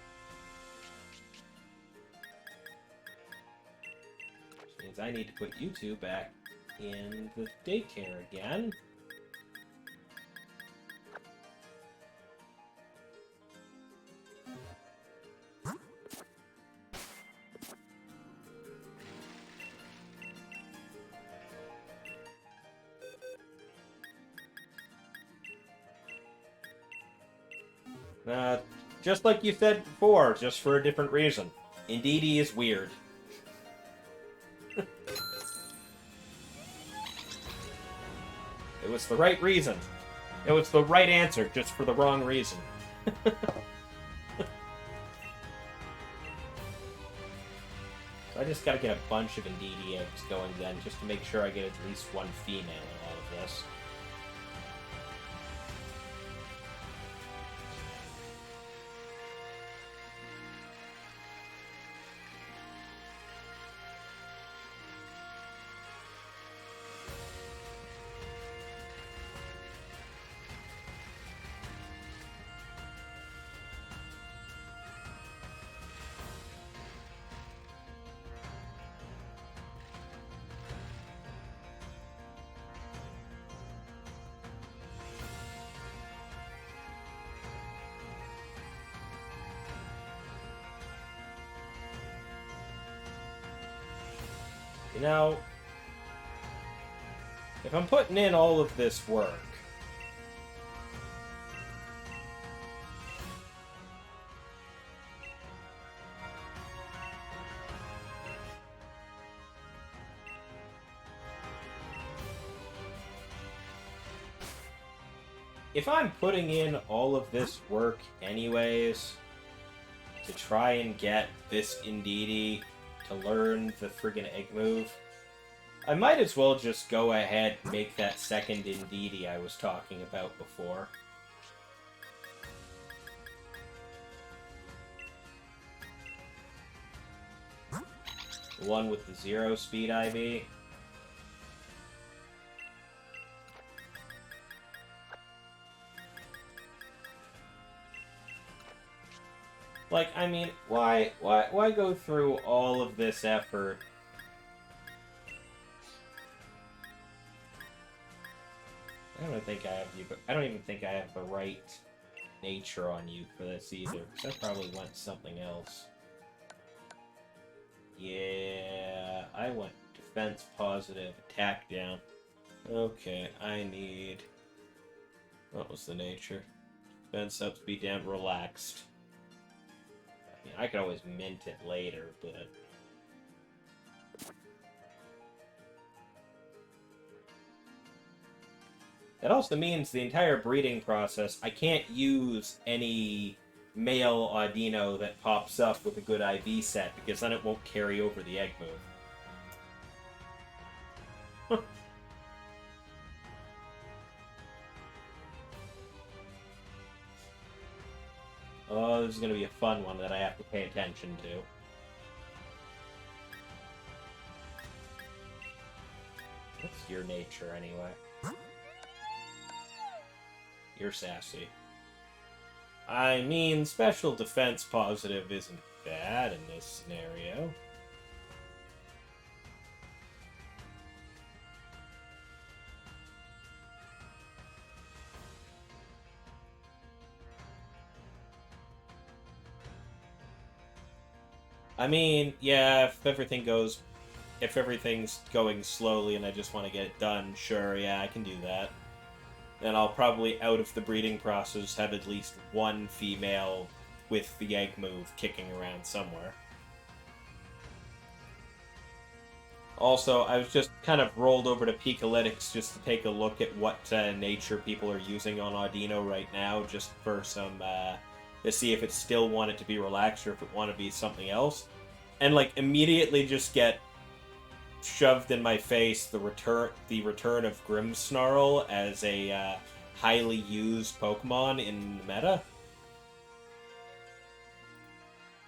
A: Which means I need to put you two back in the daycare again. Just like you said before, just for a different reason. Indeedee is weird. It was the right reason. It was the right answer, just for the wrong reason. So I just gotta get a bunch of Indeedee eggs going then, just to make sure I get at least one female in all of this. You know, if I'm putting in all of this work, if I'm putting in all of this work anyways to try and get this Indeedee to learn the friggin' egg move, I might as well just go ahead and make that second Indeedee I was talking about before. The one with the 0 speed IV. Like, I mean, why go through all of this effort? I don't think I have you, but I don't even think I have the right nature on you for this either, because I probably went something else. Yeah, I went defense positive, attack down. Okay, I need... What was the nature? Defense up, speed down, relaxed. I could always mint it later, but... That also means the entire breeding process, I can't use any male Audino that pops up with a good IV set, because then it won't carry over the egg move. Oh, this is going to be a fun one that I have to pay attention to. What's your nature, anyway? You're sassy. I mean, special defense positive isn't bad in this scenario. I mean, yeah, if everything's going slowly and I just want to get it done, sure, yeah, I can do that. Then I'll probably, out of the breeding process, have at least one female with the egg move kicking around somewhere. Also, I was just kind of rolled over to Peakalytics just to take a look at what nature people are using on Audino right now, just for some, to see if it still wanted to be relaxed or if it wanted to be something else. And, like, immediately just get shoved in my face the return of Grimmsnarl as a highly used Pokemon in the meta.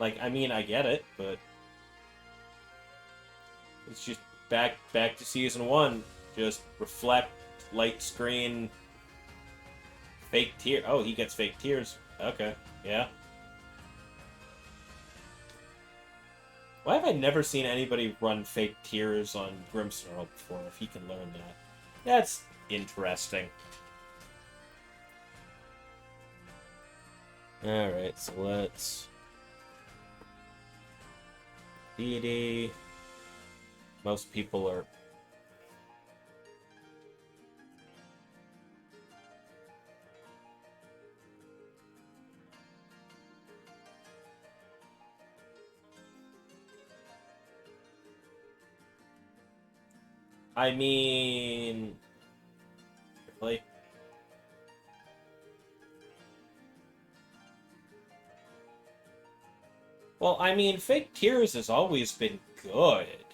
A: Like, I mean, I get it, but it's just back to season one. Just reflect, light screen, fake tear. Oh, he gets fake tears. Okay, yeah. Why have I never seen anybody run fake tears on Grimmsnarl before? If he can learn that, that's interesting. All right, so let's BD. Most people are. I mean, really? Well, I mean, fake tears has always been good.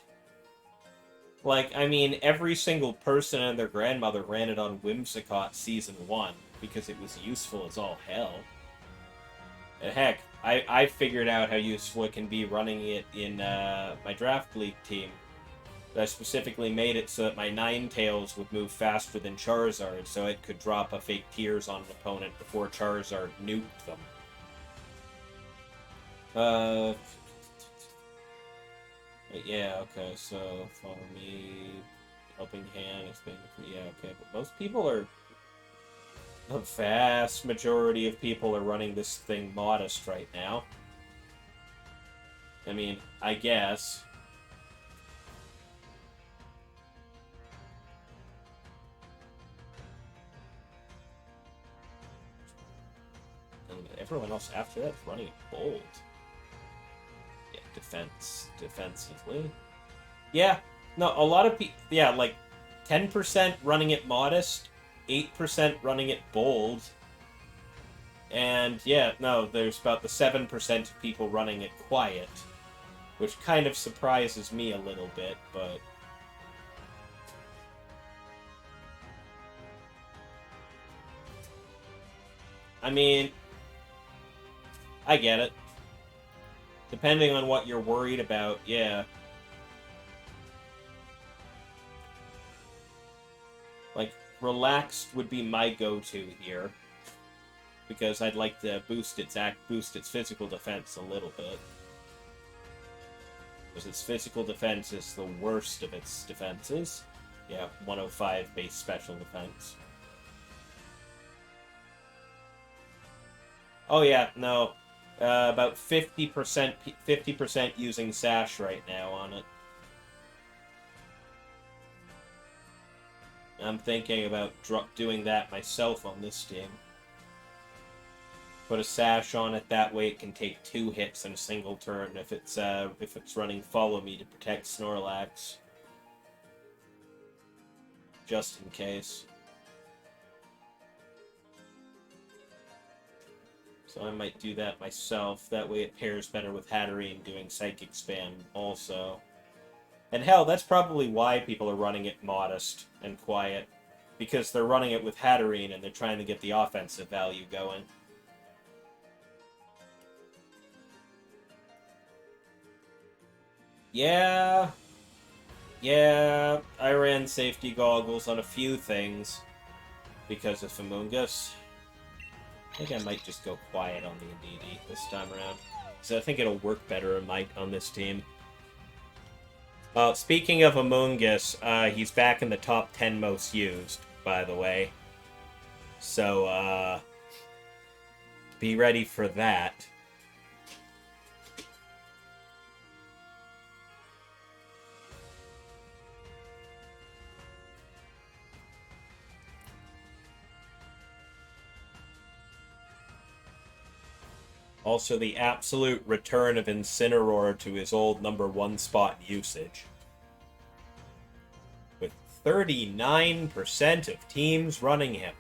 A: Like, I mean, every single person and their grandmother ran it on Whimsicott Season 1 because it was useful as all hell. And heck, I figured out how useful it can be running it in my Draft League team. I specifically made it so that my Ninetales would move faster than Charizard, so it could drop a fake tears on an opponent before Charizard nuked them. But yeah, okay, so follow me, helping hand, explain, yeah, okay, but most people are, the vast majority of people are running this thing modest right now. I mean, I guess. And everyone else after that is running it bold. Yeah, defensively. Yeah, no, a lot of people, yeah, like 10% running it modest, 8% running it bold, and yeah, no, there's about the 7% of people running it quiet, which kind of surprises me a little bit, but I mean, I get it. Depending on what you're worried about, yeah. Like, relaxed would be my go-to here, because I'd like to boost its physical defense a little bit. Because its physical defense is the worst of its defenses. Yeah, 105 base special defense. Oh yeah, no. About 50% using Sash right now on it. I'm thinking about doing that myself on this team. Put a Sash on it, that way it can take 2 hits in a single turn if it's running Follow Me to protect Snorlax. Just in case. So I might do that myself. That way it pairs better with Hatterene doing Psychic Spam also. And hell, that's probably why people are running it modest and quiet. Because they're running it with Hatterene and they're trying to get the offensive value going. Yeah. Yeah, I ran safety goggles on a few things because of Amoonguss. I think I might just go quiet on the Indeedee this time around. So I think it'll work better on this team. Speaking of Among Us, he's back in the top 10 most used, by the way. So, be ready for that. Also, the absolute return of Incineroar to his old #1 spot in usage. With 39% of teams running him.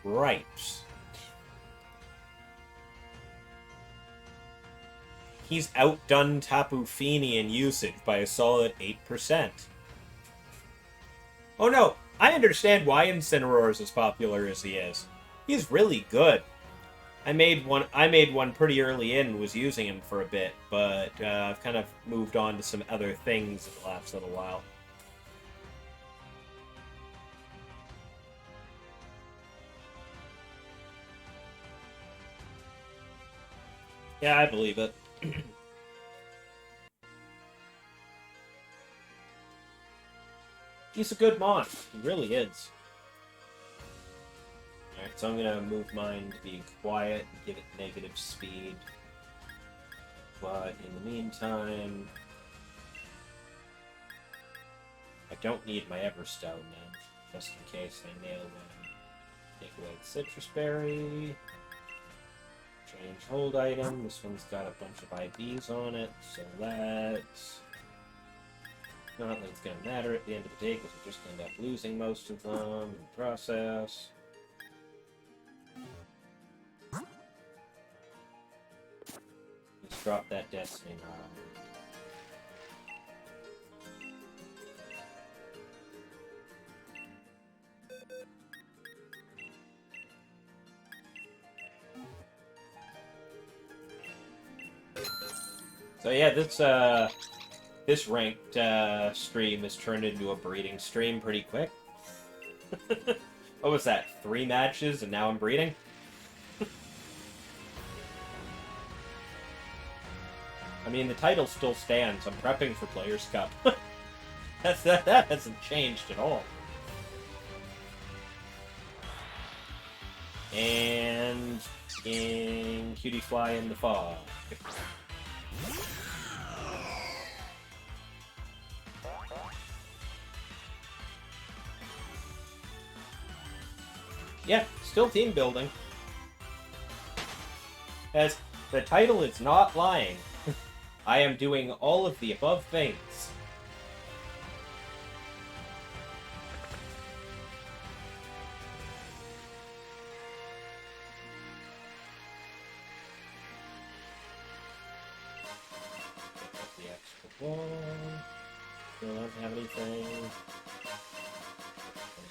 A: Right. He's outdone Tapu Fini in usage by a solid 8%. Oh no, I understand why Incineroar is as popular as he is. He's really good. I made one pretty early in, was using him for a bit, but I've kind of moved on to some other things in the last little while. Yeah, I believe it. He's a good mon. He really is. Alright, so I'm gonna move mine to be quiet and give it negative speed. But in the meantime, I don't need my Everstone now, just in case I nail one. Take away the Citrus Berry. Change hold item. This one's got a bunch of IVs on it, so that's not like it's gonna matter at the end of the day because we're just gonna end up losing most of them in the process. Let's drop that Destiny Knob. So yeah, this ranked stream has turned into a breeding stream pretty quick. What was that? 3 matches and now I'm breeding? I mean, the title still stands. I'm prepping for Players' Cup. That hasn't changed at all. And in Cutie Fly in the Fog. Yeah, still team building. As the title is not lying. I am doing all of the above things. The extra ball. Don't have anything.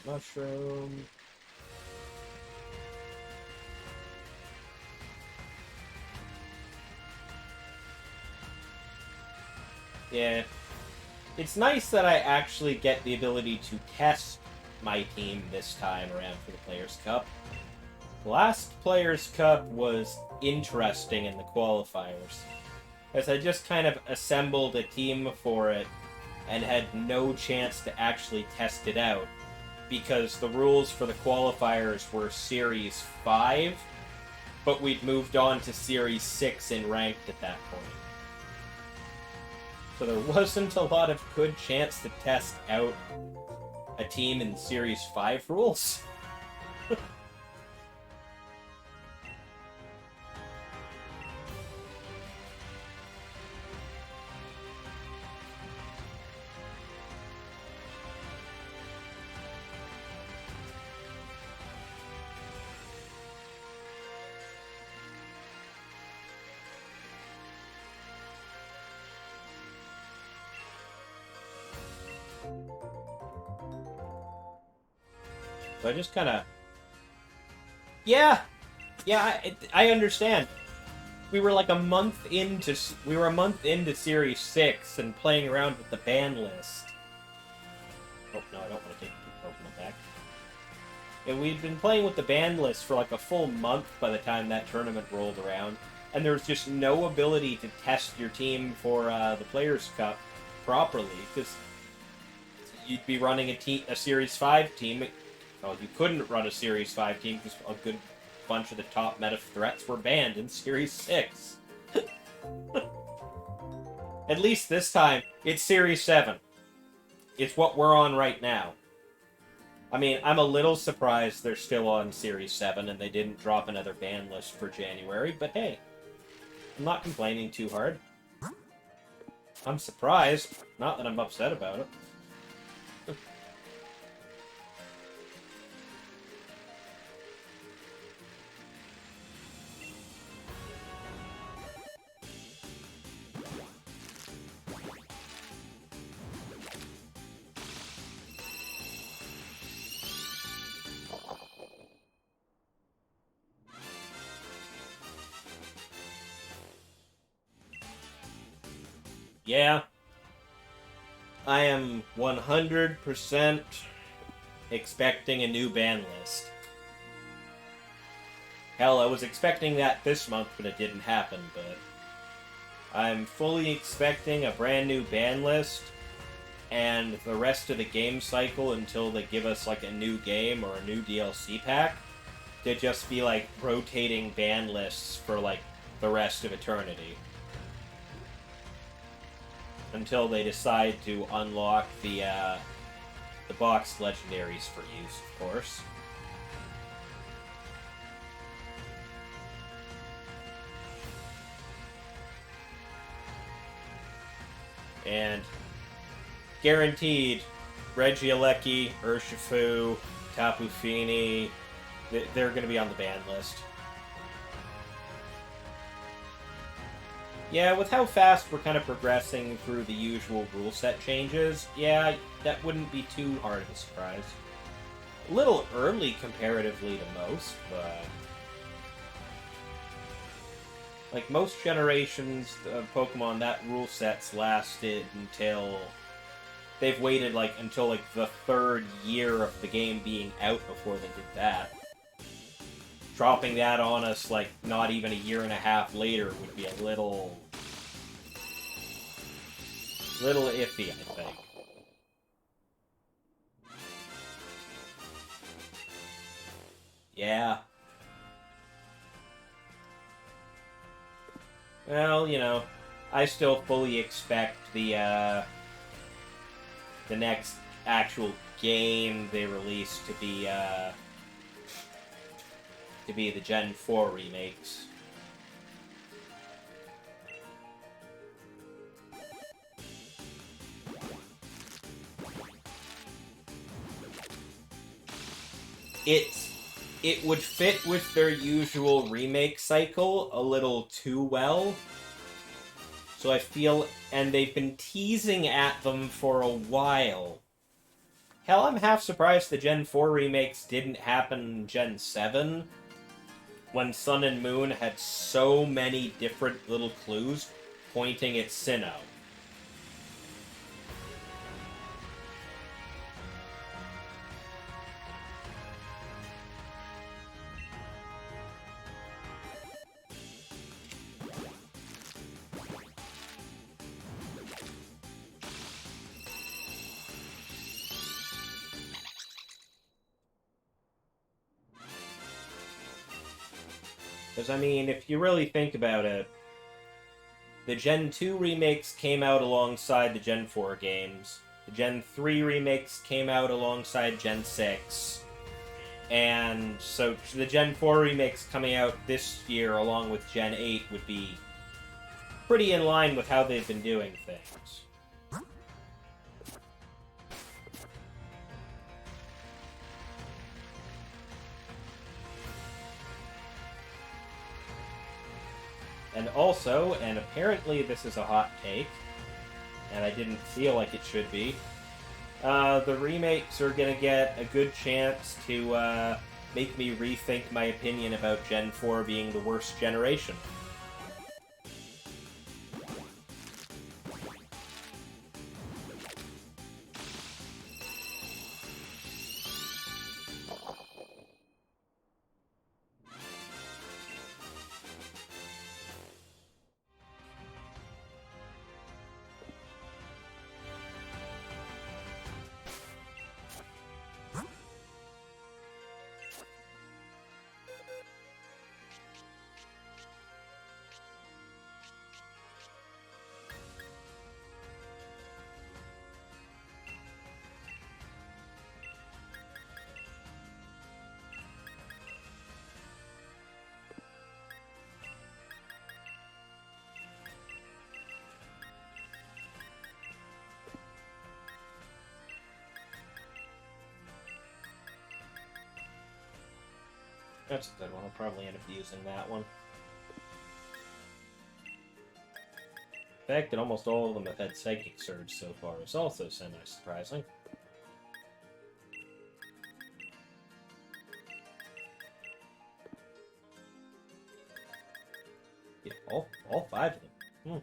A: Mushroom. Yeah. It's nice that I actually get the ability to test my team this time around for the Players' Cup. Last Players' Cup was interesting in the qualifiers, as I just kind of assembled a team for it and had no chance to actually test it out, because the rules for the qualifiers were Series 5, but we'd moved on to Series 6 in Ranked at that point. So there wasn't a lot of good chance to test out a team in Series 5 rules. So I just kind of... Yeah, I understand. We were like a month into Series 6 and playing around with the ban list. Oh, no, I don't want to take the Pokemon back. And we'd been playing with the ban list for like a full month by the time that tournament rolled around, and there was just no ability to test your team for the Players' Cup properly, because you'd be running a Series 5 team. Well, you couldn't run a Series 5 team because a good bunch of the top meta threats were banned in Series 6. At least this time, it's Series 7. It's what we're on right now. I mean, I'm a little surprised they're still on Series 7 and they didn't drop another ban list for January, but hey, I'm not complaining too hard. I'm surprised, not that I'm upset about it. Yeah, I am 100% expecting a new ban list. Hell, I was expecting that this month, but it didn't happen, but I'm fully expecting a brand new ban list and the rest of the game cycle until they give us like a new game or a new DLC pack to just be like rotating ban lists for like the rest of eternity. Until they decide to unlock the boxed legendaries for use, of course. And guaranteed, Regieleki, Urshifu, Tapu Fini, they're going to be on the ban list. Yeah, with how fast we're kind of progressing through the usual rule set changes, yeah, that wouldn't be too hard of a surprise. A little early comparatively to most, but... like, most generations of Pokemon, that rule set's lasted until... they've waited, like, until, like, the third year of the game being out before they did that. Dropping that on us, like, not even a year and a half later would be a little iffy, I think. Yeah. Well, you know, I still fully expect the next actual game they release to be the Gen 4 remakes. It would fit with their usual remake cycle a little too well. So I feel, and they've been teasing at them for a while. Hell, I'm half surprised the Gen 4 remakes didn't happen in Gen 7, when Sun and Moon had so many different little clues pointing at Sinnoh. Because, I mean, if you really think about it, the Gen 2 remakes came out alongside the Gen 4 games. The Gen 3 remakes came out alongside Gen 6. And so the Gen 4 remakes coming out this year along with Gen 8 would be pretty in line with how they've been doing things. And also, and apparently this is a hot take, and I didn't feel like it should be, the remakes are going to get a good chance to make me rethink my opinion about Gen 4 being the worst generation. That's a good one. I'll probably end up using that one. The fact that almost all of them have had Psychic Surge so far is also semi-surprising. Yeah, all 5 of them. Hmm.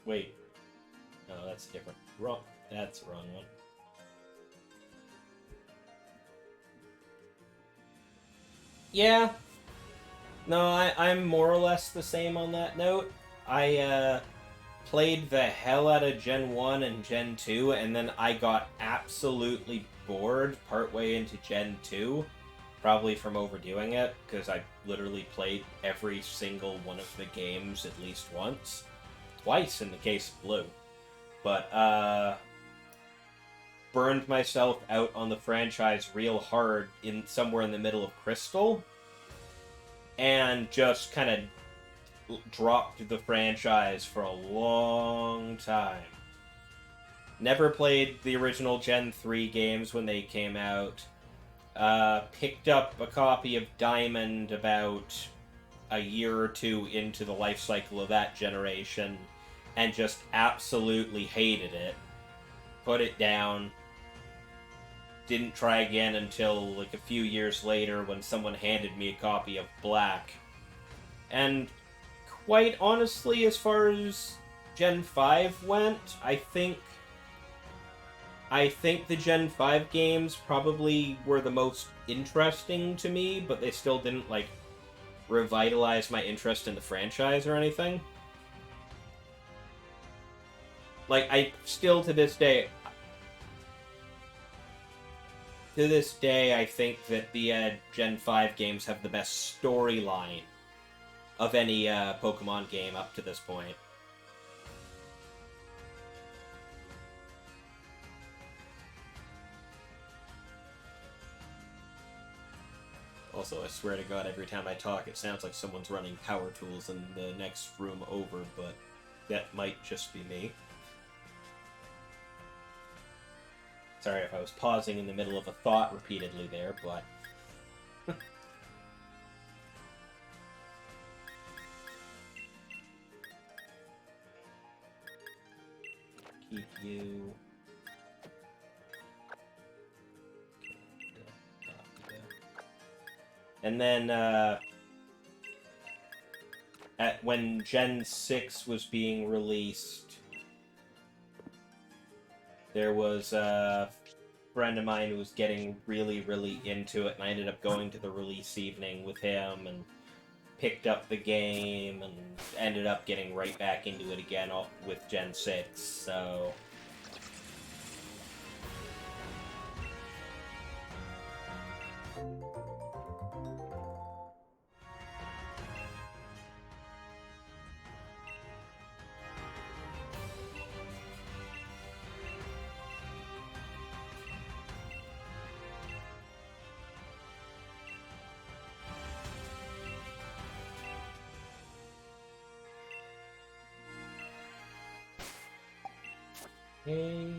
A: Wait. No, that's different. Wrong. That's the wrong one. Yeah. No, I'm more or less the same on that note. I played the hell out of Gen 1 and Gen 2, and then I got absolutely bored partway into Gen 2. Probably from overdoing it, because I literally played every single one of the games at least once. Twice in the case of Blue. But, burned myself out on the franchise real hard somewhere in the middle of Crystal, and just kind of dropped the franchise for a long time. Never played the original Gen 3 games when they came out. Picked up a copy of Diamond about a year or two into the life cycle of that generation, and just absolutely hated it. Put it down. Didn't try again until like a few years later when someone handed me a copy of Black. And quite honestly, as far as Gen 5 went, I think the Gen 5 games probably were the most interesting to me, but they still didn't, like, revitalize my interest in the franchise or anything. Like, I still, to this day, I think that the Gen 5 games have the best storyline of any Pokemon game up to this point. Also, I swear to God, every time I talk, it sounds like someone's running power tools in the next room over, but that might just be me. Sorry if I was pausing in the middle of a thought repeatedly there, but... Keep you... And then, when Gen 6 was being released, there was a friend of mine who was getting really, really into it, and I ended up going to the release evening with him, and picked up the game, and ended up getting right back into it again with Gen 6, so... Okay.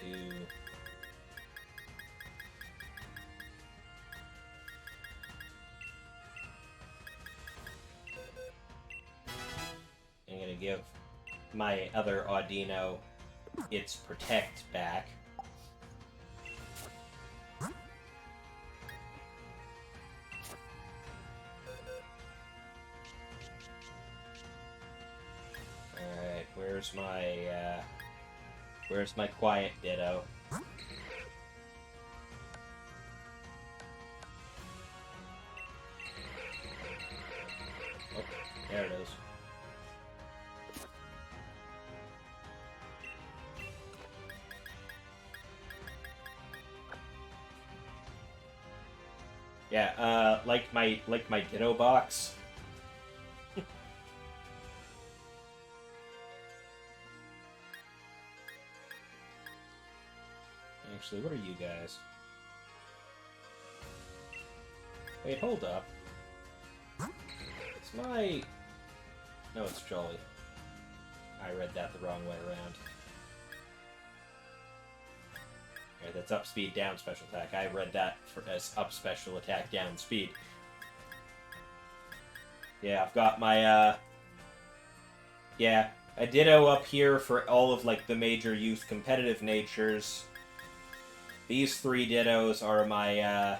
A: 2. I'm gonna give my other Audino its Protect back. Alright, where's my Quiet Ditto? Oh, there it is. Yeah, like my Ditto box. Actually, what are you guys? Wait, hold up. It's my... No, it's Jolly. I read that the wrong way around. Alright, that's up speed, down special attack. I read that as up special attack, down speed. Yeah, I've got my, yeah, a Ditto up here for all of, like, the major youth competitive natures. These 3 Dittos are my,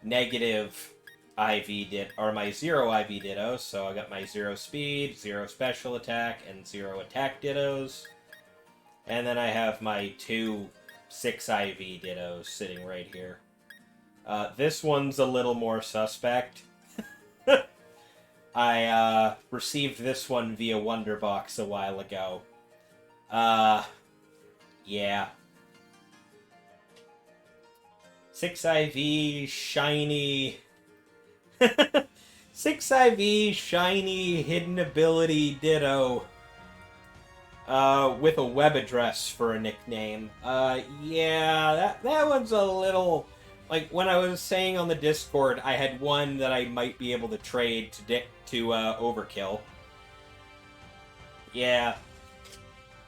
A: negative IV are my 0 IV Dittos, so I got my 0 speed, 0 special attack, and 0 attack Dittos. And then I have my 2 6 IV Dittos sitting right here. This one's a little more suspect. I received this one via Wonderbox a while ago. Yeah. 6 IV, shiny... 6 IV, shiny, hidden ability Ditto. With a web address for a nickname. Yeah, that one's a little... Like, when I was saying on the Discord, I had one that I might be able to trade to Overkill. Yeah.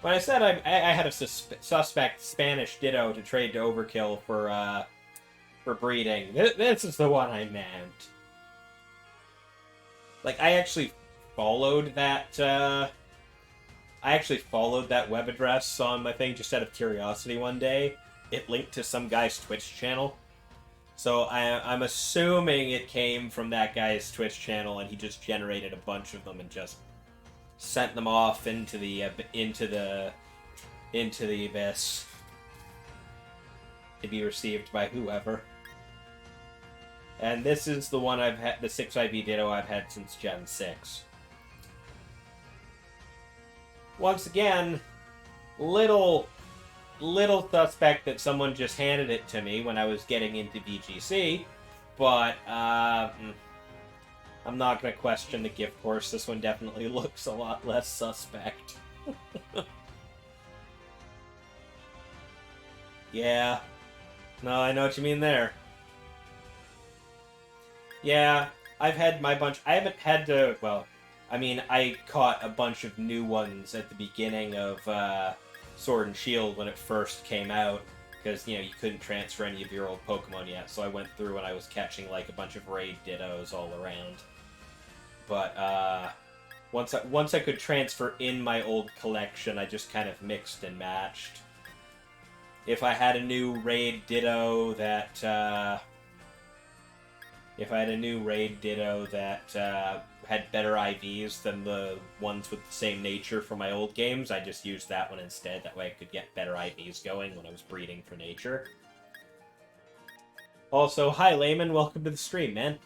A: When I said I had a suspect Spanish Ditto to trade to Overkill for breeding, this is the one I meant. Like, I actually followed that web address on my thing just out of curiosity one day. It linked to some guy's Twitch channel. So I'm assuming it came from that guy's Twitch channel, and he just generated a bunch of them and just sent them off into the abyss to be received by whoever. And this is the one I've had, the 6 IV Ditto I've had since Gen 6. Once again, little suspect that someone just handed it to me when I was getting into VGC, but I'm not going to question the gift horse. This one definitely looks a lot less suspect. Yeah. No, I know what you mean there. Yeah, I've had my bunch... I haven't had to... Well, I mean, I caught a bunch of new ones at the beginning of Sword and Shield when it first came out, because, you know, you couldn't transfer any of your old Pokemon yet, so I went through and I was catching, like, a bunch of Raid Dittos all around. But, once I could transfer in my old collection, I just kind of mixed and matched. If I had a new Raid Ditto that, had better IVs than the ones with the same nature from my old games, I just used that one instead. That way I could get better IVs going when I was breeding for nature. Also, hi Layman, welcome to the stream, man.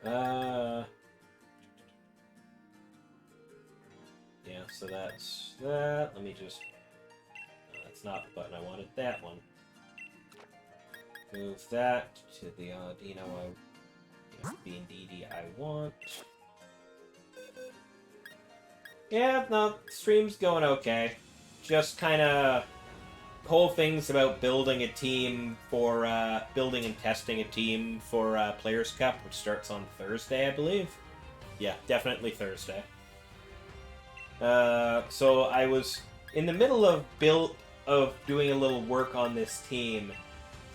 A: Yeah, so that's that. Let me just... No, that's not the button I wanted. That one. Move that to the Audino B&DD I want. Yeah, no, stream's going okay. Just kind of... whole thing's about building a team for, building and testing a team for Players' Cup, which starts on Thursday, I believe. Yeah, definitely Thursday. So I was in the middle of doing a little work on this team,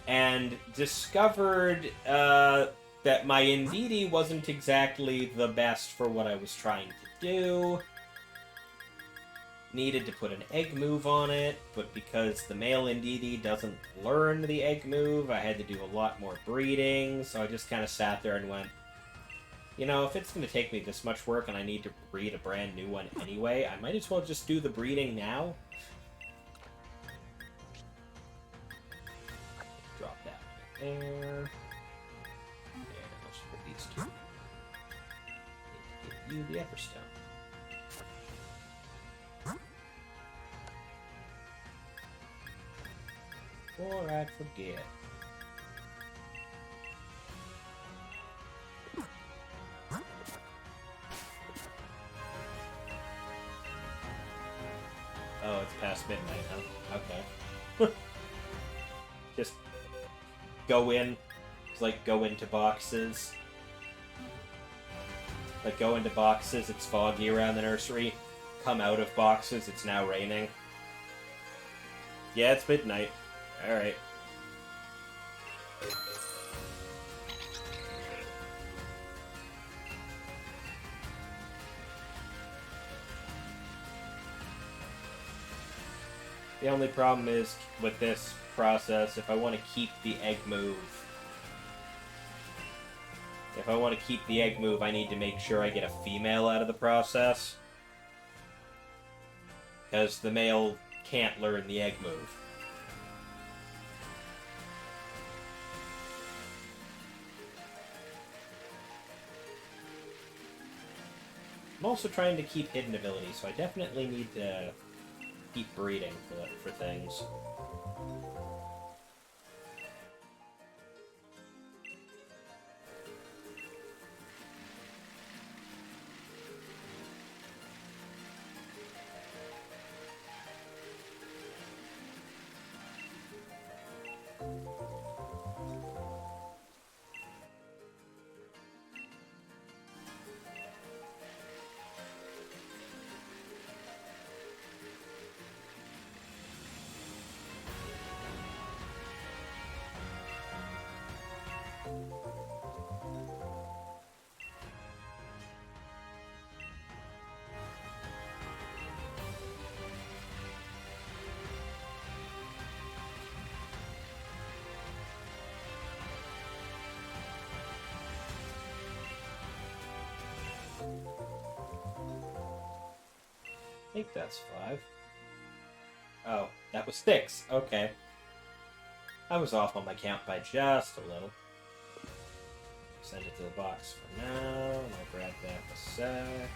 A: and discovered that my Indeedee wasn't exactly the best for what I was trying to do. Needed to put an egg move on it, but because the male Indeedee doesn't learn the egg move, I had to do a lot more breeding, so I just kind of sat there and went, you know, if it's going to take me this much work and I need to breed a brand new one anyway, I might as well just do the breeding now. Drop that right there. And I'll just put these two. Give you the Everstone. Or I'd forget. Oh, it's past midnight, huh? Okay. Just go in, It's like go into boxes. Like go into boxes, it's foggy around the nursery. Come out of boxes, it's now raining. Yeah, it's midnight. Alright. The only problem is with this process, if I want to keep the egg move, I need to make sure I get a female out of the process. Because the male can't learn the egg move. I'm also trying to keep hidden abilities, so I definitely need to keep breeding for things. I think that's 5. Oh, that was 6. Okay. I was off on my count by just a little. Send it to the box for now, and I'll grab that in a sec.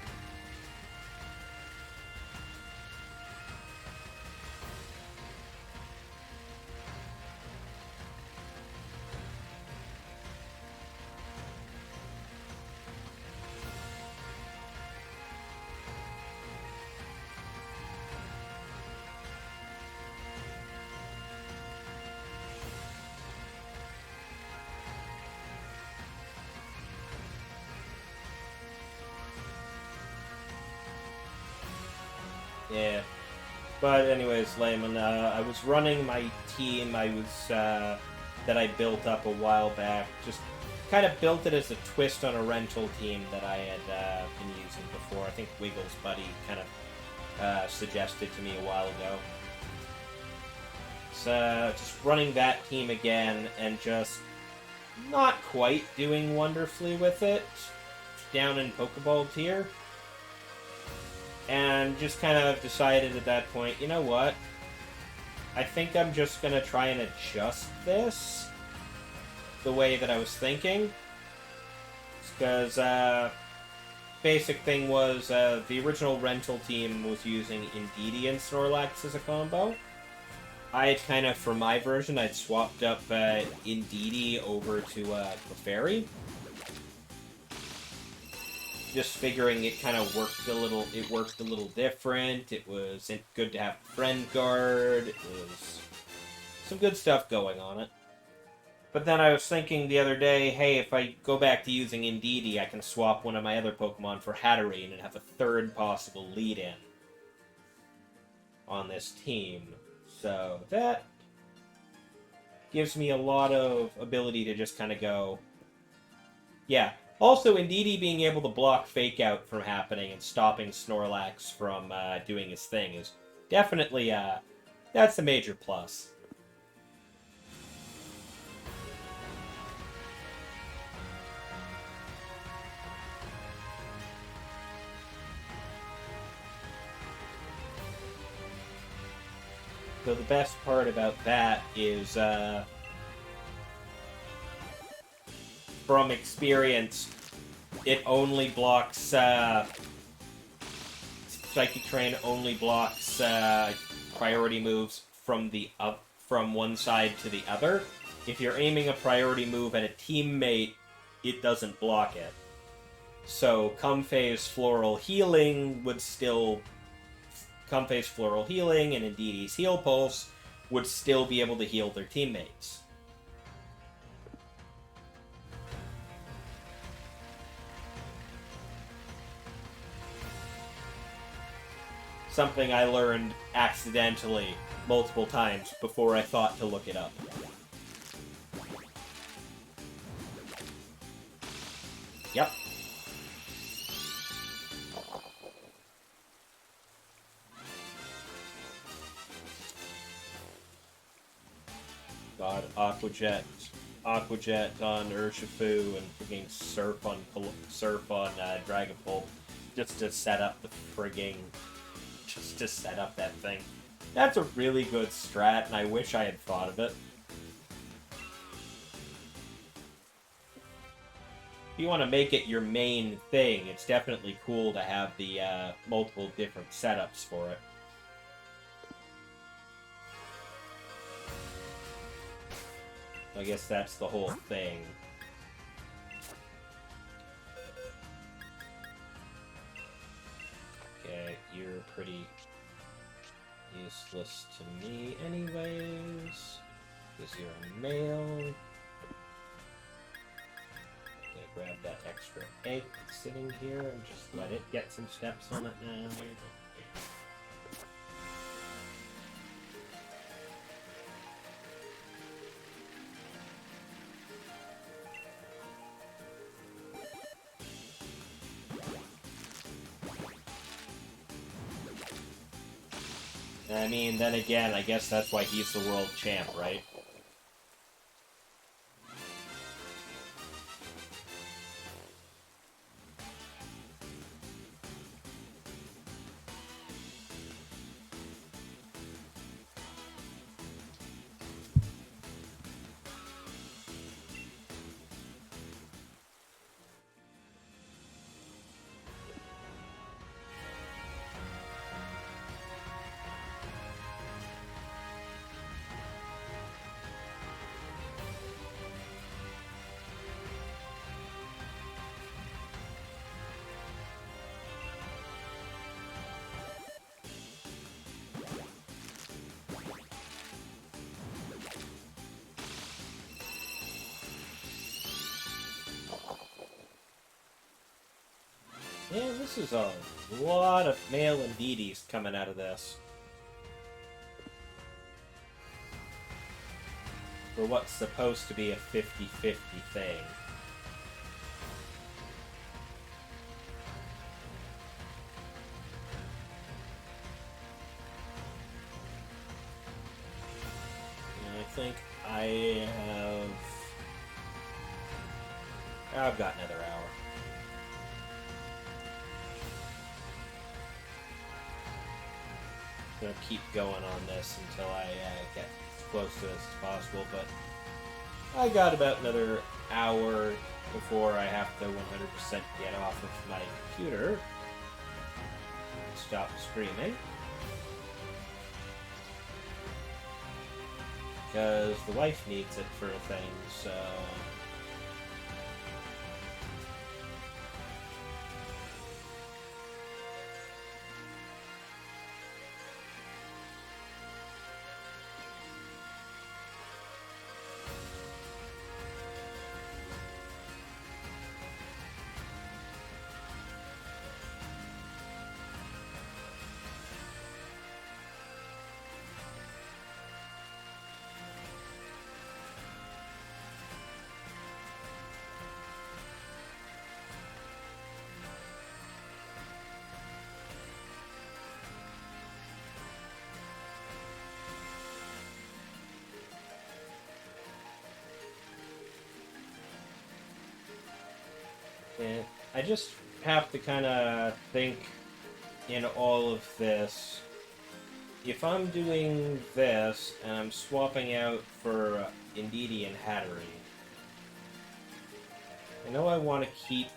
A: Yeah. But anyways, Layman, I was running my team that I built up a while back. Just kind of built it as a twist on a rental team that I had been using before. I think Wiggles Buddy kind of suggested to me a while ago. So just running that team again and just not quite doing wonderfully with it. Down in Pokeball tier. And just kind of decided at that point, you know what? I think I'm just going to try and adjust this the way that I was thinking. Because basic thing was the original rental team was using Indeedee and Snorlax as a combo. I had kind of, for my version, I'd swapped up Indeedee over to Clefairy. Just figuring it kind of worked a little different. It was good to have Friend Guard. It was some good stuff going on it. But then I was thinking the other day, hey, if I go back to using Indeedee, I can swap one of my other Pokemon for Hatterene and have a third possible lead-in on this team. So that gives me a lot of ability to just kind of go, yeah. Also, Indeedee being able to block Fake Out from happening and stopping Snorlax from doing his thing is definitely, that's a major plus. So the best part about that is, from experience, it only blocks, Psychic Train only blocks priority moves from from one side to the other. If you're aiming a priority move at a teammate, it doesn't block it. So Comfey's Floral Healing and Indeedee's Heal Pulse would still be able to heal their teammates. something I learned accidentally multiple times before I thought to look it up. Yep. God, Aquajet on Urshifu and freaking Surf on Dragonbolt just to set up that thing. That's a really good strat, and I wish I had thought of it. If you want to make it your main thing, it's definitely cool to have the multiple different setups for it. I guess that's the whole thing. Okay, you're pretty useless to me anyways, because you're a male. Okay, grab that extra egg that's sitting here and just let it get some steps on it now. I mean, then again, I guess that's why he's the world champ, right? Yeah, this is a lot of male Indeedis coming out of this. For what's supposed to be a 50-50 thing. And I think I've got another hour. Gonna keep going on this until I get as close to this as possible, but I got about another hour before I have to 100% get off of my computer. Stop screaming. Because the wife needs it for a thing, so... And I just have to kind of think in all of this. If I'm doing this and I'm swapping out for Indeedee and Hattery, I know I want to keep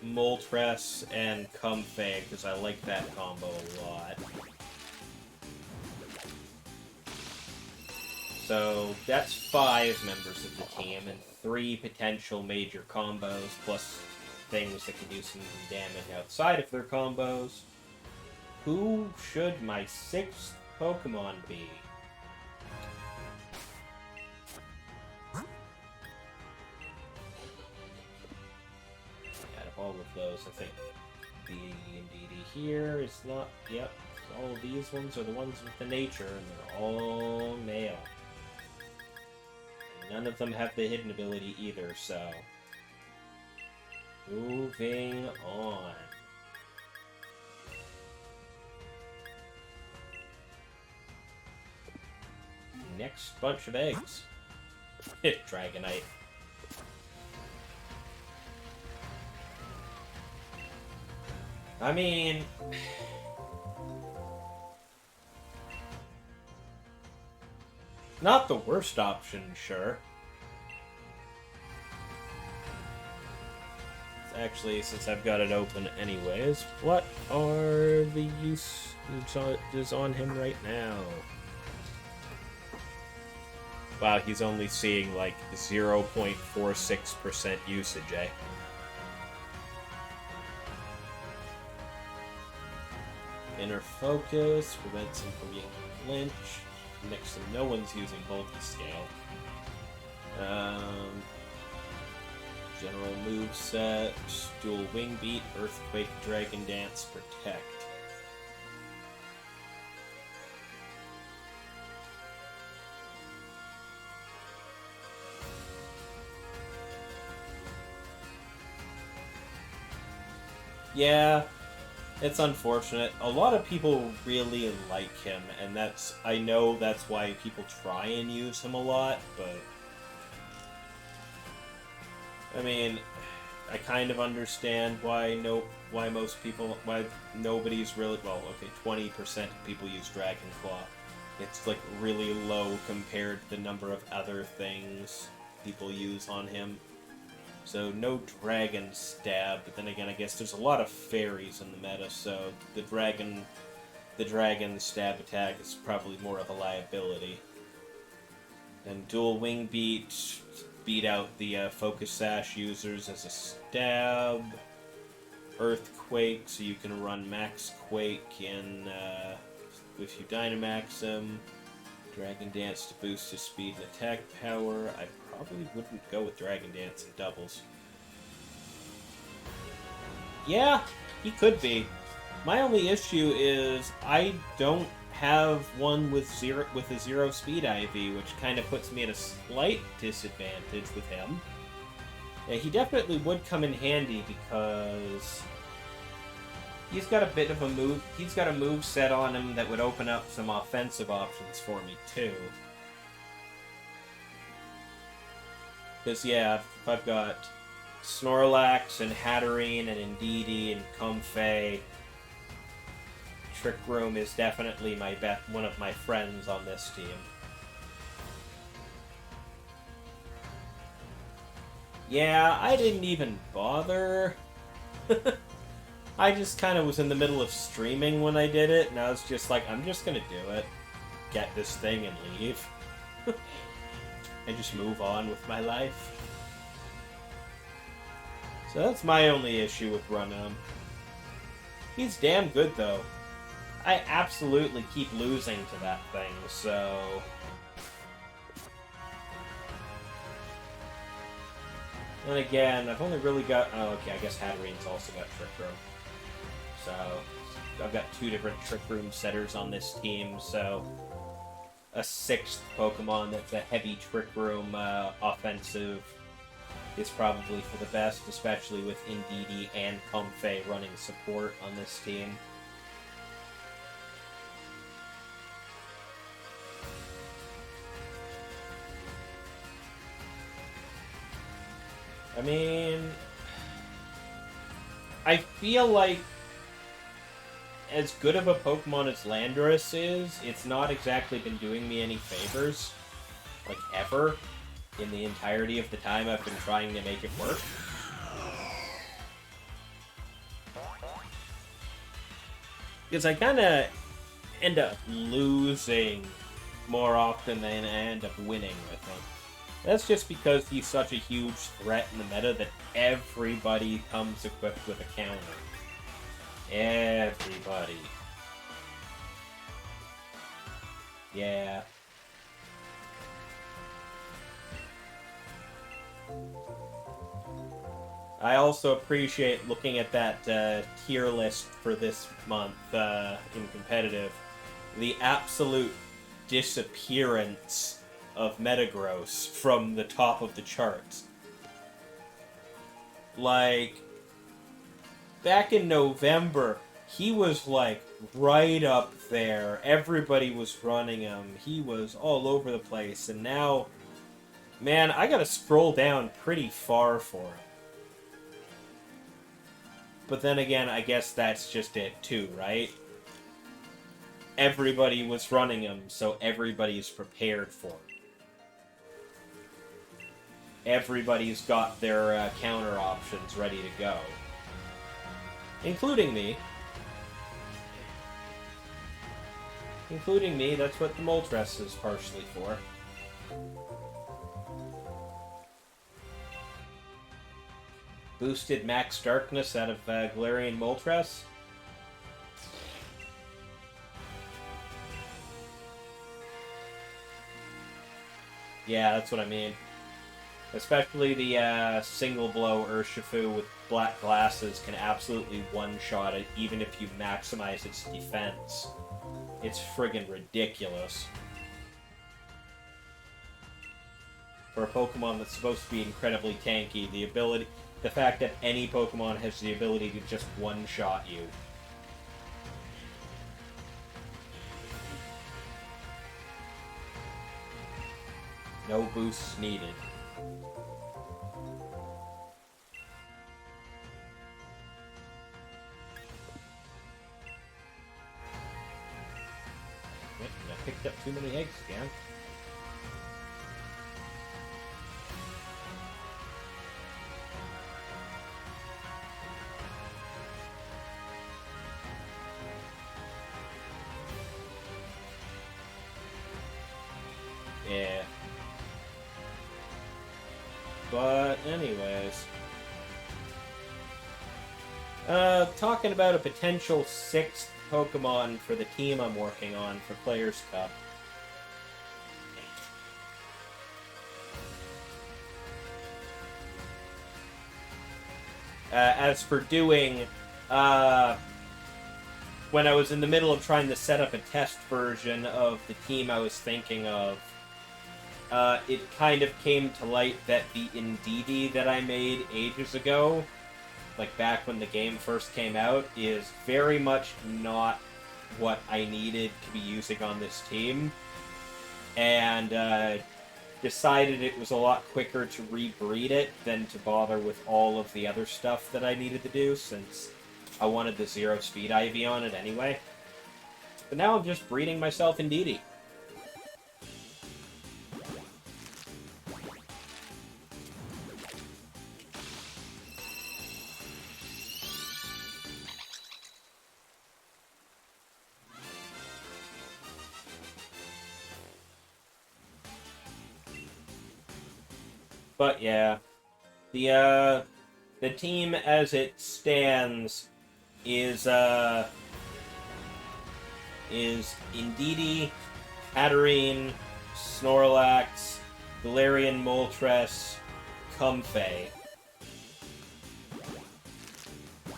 A: Moltres and Comfey because I like that combo a lot. So that's 5 members of the team and 3 potential major combos plus things that can do some damage outside of their combos. Who should my 6th Pokemon be? Out of all of those, I think the Indeedee here is not... Yep, All of these ones are the ones with the nature, and they're all male. None of them have the hidden ability either, so... Moving on. Next bunch of eggs. Dragonite. I mean... Not the worst option, sure. Actually, since I've got it open anyways, what are the usages on him right now? Wow, he's only seeing like 0.46% usage, eh? Inner focus prevents him from being flinch. Next to no one's using bulky scale. General moveset, dual wing beat, earthquake, dragon dance, protect. Yeah, it's unfortunate. A lot of people really like him, and I know that's why people try and use him a lot, but... I mean, I kind of understand why nobody's really... Well, okay, 20% of people use Dragon Claw. It's, like, really low compared to the number of other things people use on him. So, no Dragon Stab, but then again, I guess there's a lot of fairies in the meta, so the Dragon Stab attack is probably more of a liability. And Dual Wing beat out the Focus Sash users as a stab. Earthquake, so you can run Max Quake in if you Dynamax him. Dragon Dance to boost his speed and attack power. I probably wouldn't go with Dragon Dance in doubles. Yeah, he could be. My only issue is I don't have one with a 0 speed IV, which kind of puts me at a slight disadvantage with him. Yeah, he definitely would come in handy because he's got a bit of a move. He's got a move set on him that would open up some offensive options for me too. Because yeah, if I've got Snorlax and Hatterene and Indeedee and Comfey, Trick Room is definitely one of my friends on this team. Yeah, I didn't even bother. I just kind of was in the middle of streaming when I did it, and I was just like, I'm just gonna do it. Get this thing and leave. And just move on with my life. So that's my only issue with Runham. He's damn good, though. I absolutely keep losing to that thing, so... And again, I've only really got... Oh, okay, I guess Hatterene's also got Trick Room. So, I've got 2 different Trick Room setters on this team, so... A 6th Pokemon that's a heavy Trick Room offensive is probably for the best, especially with Indeedee and Comfey running support on this team. I mean, I feel like as good of a Pokemon as Landorus is, it's not exactly been doing me any favors, like ever, in the entirety of the time I've been trying to make it work. Because I kind of end up losing more often than I end up winning with him. That's just because he's such a huge threat in the meta that everybody comes equipped with a counter. Everybody. Yeah. I also appreciate looking at that tier list for this month in competitive. The absolute disappearance of Metagross from the top of the charts. Like, back in November, he was like right up there. Everybody was running him. He was all over the place. And now, man, I gotta scroll down pretty far for him. But then again, I guess that's just it too, right? Everybody was running him, so everybody's prepared for it. Everybody's got their counter options ready to go. Including me. Including me, that's what the Moltres is partially for. Boosted Max Darkness out of Galarian Moltres. Yeah, that's what I mean. Especially the single blow Urshifu with black glasses can absolutely one-shot it, even if you maximize its defense. It's friggin' ridiculous. For a Pokemon that's supposed to be incredibly tanky, the fact that any Pokemon has the ability to just one-shot you. No boosts needed. I picked up too many eggs again. Yeah. But anyways. Talking about a potential 6th Pokemon for the team I'm working on for Players' Cup. As for doing, when I was in the middle of trying to set up a test version of the team I was thinking of, it kind of came to light that the Indeedee that I made ages ago, like back when the game first came out, is very much not what I needed to be using on this team. And decided it was a lot quicker to rebreed it than to bother with all of the other stuff that I needed to do, since I wanted the 0 speed IV on it anyway. But now I'm just breeding myself Indeedee. But yeah, the team as it stands is Indeedee, Hatterene, Snorlax, Galarian Moltres, Comfey,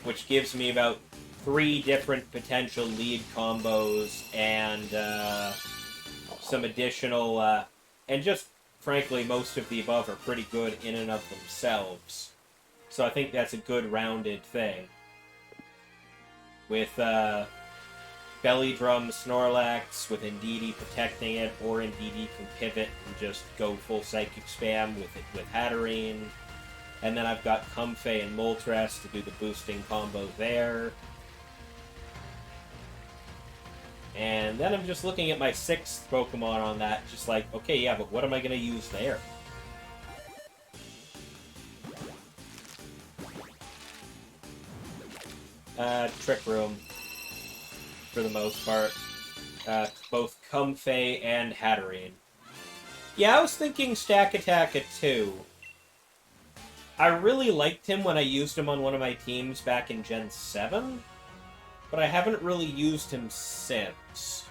A: which gives me about 3 different potential lead combos and some additional and just frankly, most of the above are pretty good in and of themselves. So I think that's a good rounded thing. With Belly Drum Snorlax, with Indeedee protecting it, or Indeedee can pivot and just go full Psychic Spam with Hatterene. And then I've got Comfey and Moltres to do the boosting combo there. And then I'm just looking at my 6th Pokemon on that, just like, okay, yeah, but what am I going to use there? Trick Room, for the most part. Both Comfey and Hatterene. Yeah, I was thinking Stack Attack at 2. I really liked him when I used him on one of my teams back in Gen 7. But I haven't really used him since.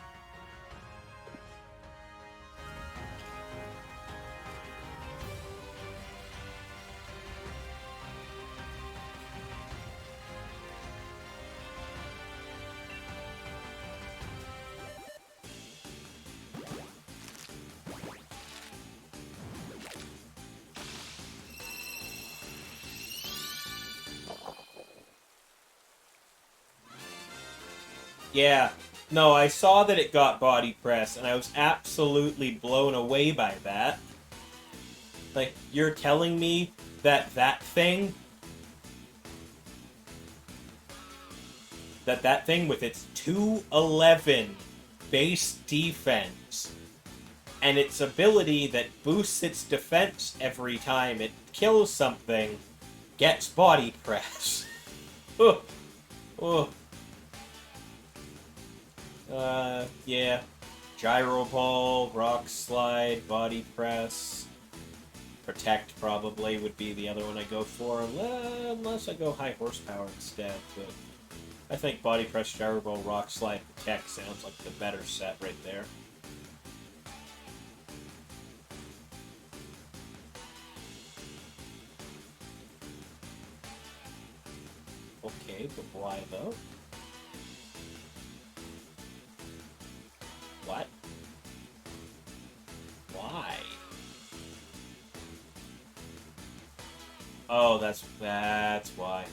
A: Yeah. No, I saw that it got body press, and I was absolutely blown away by that. Like, you're telling me that that thing with its 211 base defense and its ability that boosts its defense every time it kills something gets body press. Ugh. Ugh. Yeah. Gyro Ball, Rock Slide, Body Press. Protect probably would be the other one I go for, unless I go High Horsepower instead, but I think Body Press, Gyro Ball, Rock Slide, Protect sounds like the better set right there. Okay, but why though? What? Why? Oh, that's why.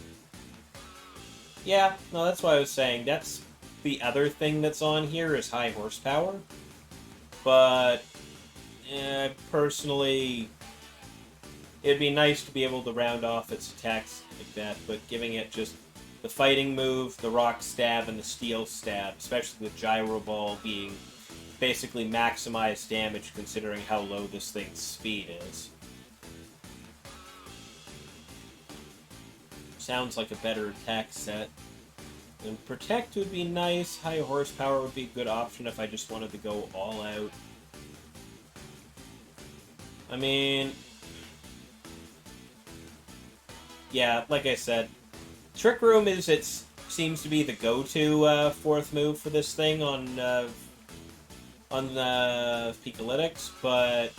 A: Yeah, no, that's why I was saying. That's the other thing that's on here is High Horsepower. But, personally, it'd be nice to be able to round off its attacks like that, but giving it just the fighting move, the rock stab, and the steel stab, especially with Gyro Ball being basically maximized damage considering how low this thing's speed is. Sounds like a better attack set. And Protect would be nice. High Horsepower would be a good option if I just wanted to go all out. I mean, yeah, like I said, Trick Room seems to be the go-to fourth move for this thing on Pikalytics, but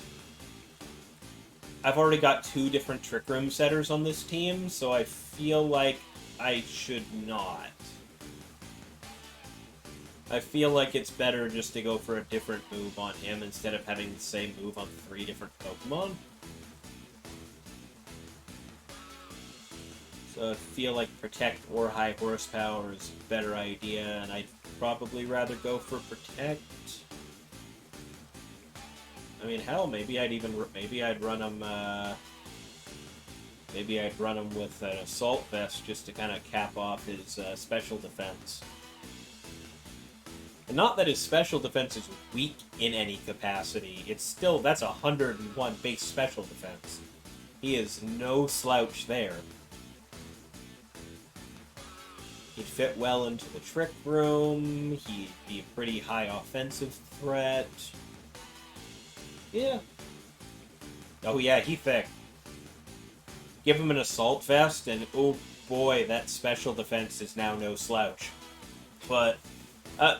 A: I've already got 2 different Trick Room setters on this team, so I feel like I should not. I feel like it's better just to go for a different move on him instead of having the same move on 3 different Pokemon. So I feel like Protect or High Horsepower is a better idea, and I'd probably rather go for Protect. I mean, hell, maybe I'd run him. Maybe I'd run him with an Assault Vest just to kind of cap off his special defense. And not that his special defense is weak in any capacity. It's still, that's 101 base special defense. He is no slouch there. He'd fit well into the Trick Room. He'd be a pretty high offensive threat. Yeah. Oh yeah, he thick. Give him an Assault Vest, and oh boy, that special defense is now no slouch. But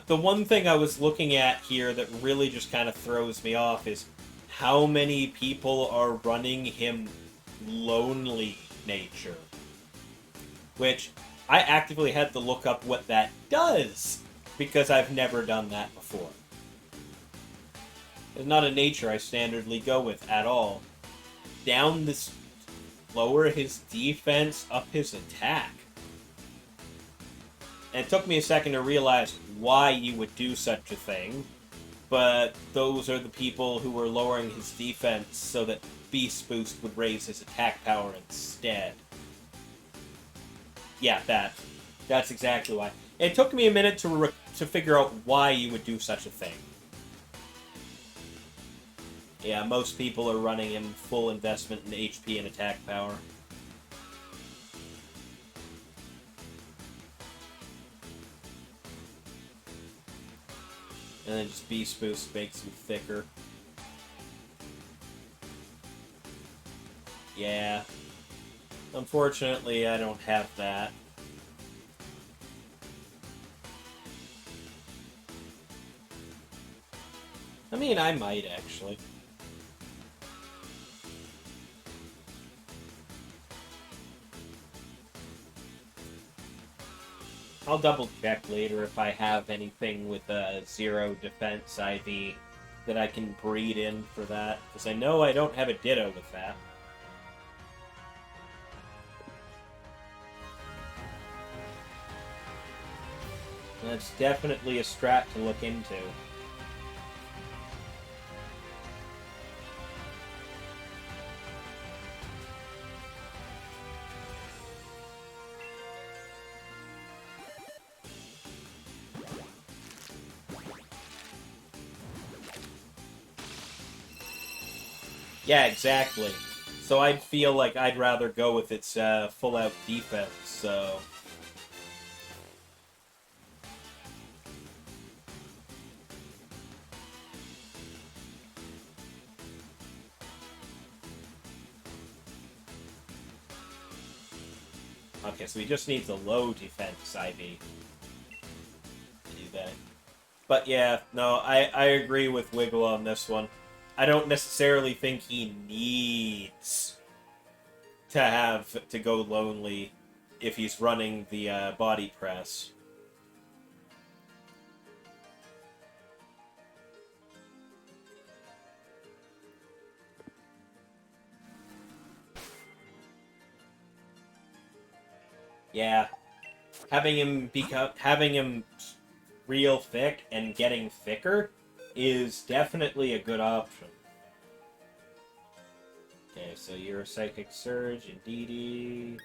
A: the one thing I was looking at here that really just kind of throws me off is how many people are running him Lonely Nature. Which, I actively had to look up what that does, because I've never done that before. It's not a nature I standardly go with at all. Down this... lower his defense, up his attack. And it took me a second to realize why you would do such a thing, but those are the people who were lowering his defense so that Beast Boost would raise his attack power instead. Yeah, that's exactly why. It took me a minute to figure out why you would do such a thing. Yeah, most people are running him full investment in HP and attack power. And then just Beast Boost makes him thicker. Yeah. Unfortunately, I don't have that. I mean, I might, actually. I'll double check later if I have anything with a 0 defense IV that I can breed in for that, because I know I don't have a Ditto with that. That's definitely a strat to look into. Yeah, exactly. So I'd feel like I'd rather go with its full-out defense, so... Okay, so he just needs a low defense IV to do that. But yeah, no, I agree with Wiggle on this one. I don't necessarily think he needs to go lonely if he's running the body press. Yeah, having him real thick and getting thicker is definitely a good option. Okay, so you're a Psychic Surge, indeedy.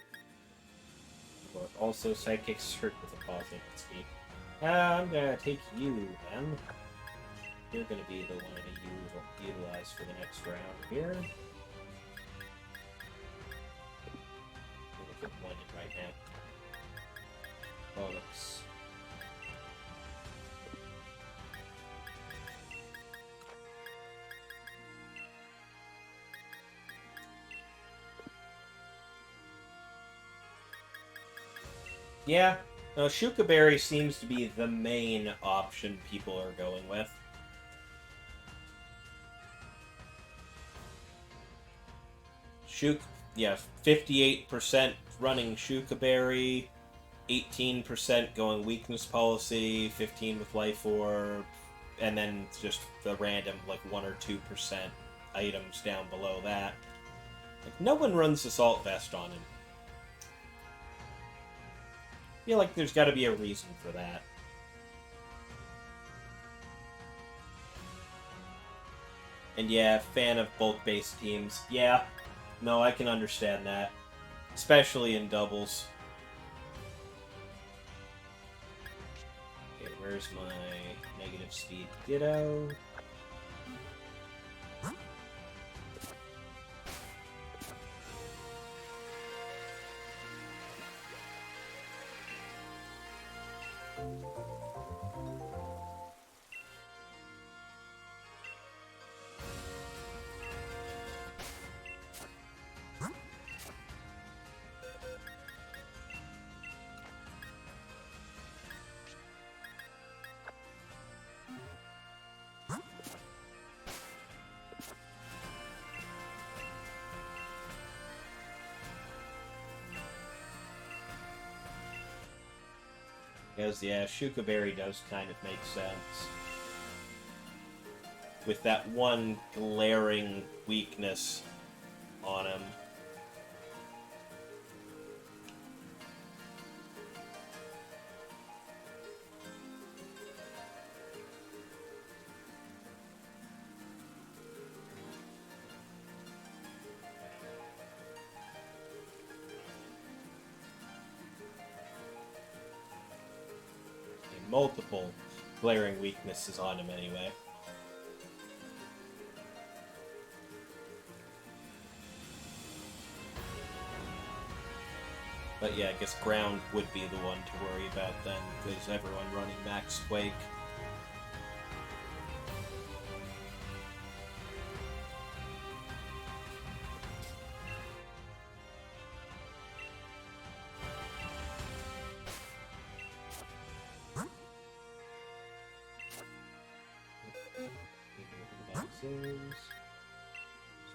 A: Also Psychic Surge with a pausing speed. I'm gonna take you, then. You're gonna be the one to utilize for the next round here. Look at one right now. Bonus. Yeah, no, Shuka Berry seems to be the main option people are going with. Yeah, 58% running Shuka Berry, 18% going Weakness Policy, 15 with Life Orb, and then just the random, like, 1 or 2% items down below that. Like, no one runs Assault Vest on him. I feel like there's got to be a reason for that. And yeah, fan of bulk-based teams. Yeah, no, I can understand that. Especially in doubles. Okay, where's my negative speed Ditto? Because, yeah, Shuka Berry does kind of make sense. With that one glaring weakness on him. Multiple glaring weaknesses on him anyway. But yeah, I guess ground would be the one to worry about then, because everyone running Max Quake.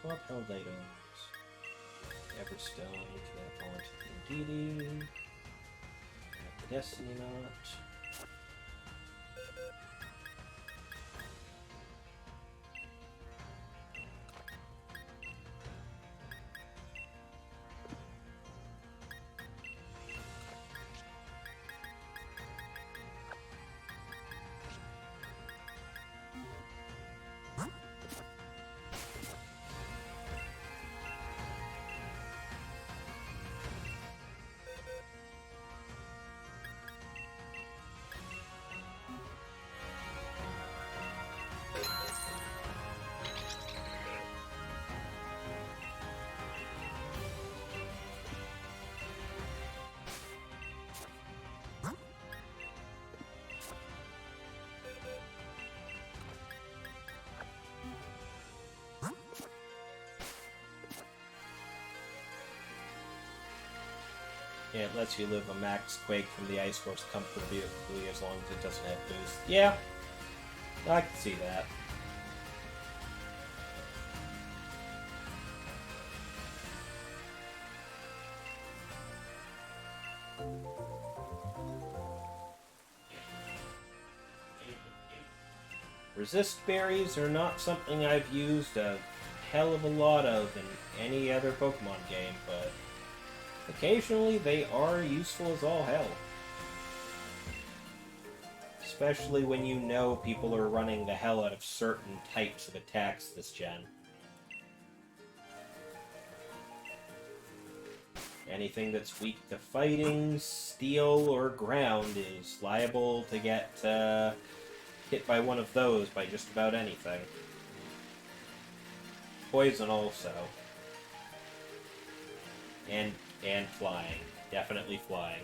A: Swap held items. Everstone, fall into the Indeedee. The Destiny Knot. It lets you live a max quake from the Ice Force comfortably as long as it doesn't have boost. Yeah, I can see that. Resist berries are not something I've used a hell of a lot of in any other Pokemon game, but occasionally they are useful as all hell. Especially when you know people are running the hell out of certain types of attacks this gen. Anything that's weak to fighting, steel, or ground is liable to get hit by one of those by just about anything. Poison also. And flying. Definitely flying.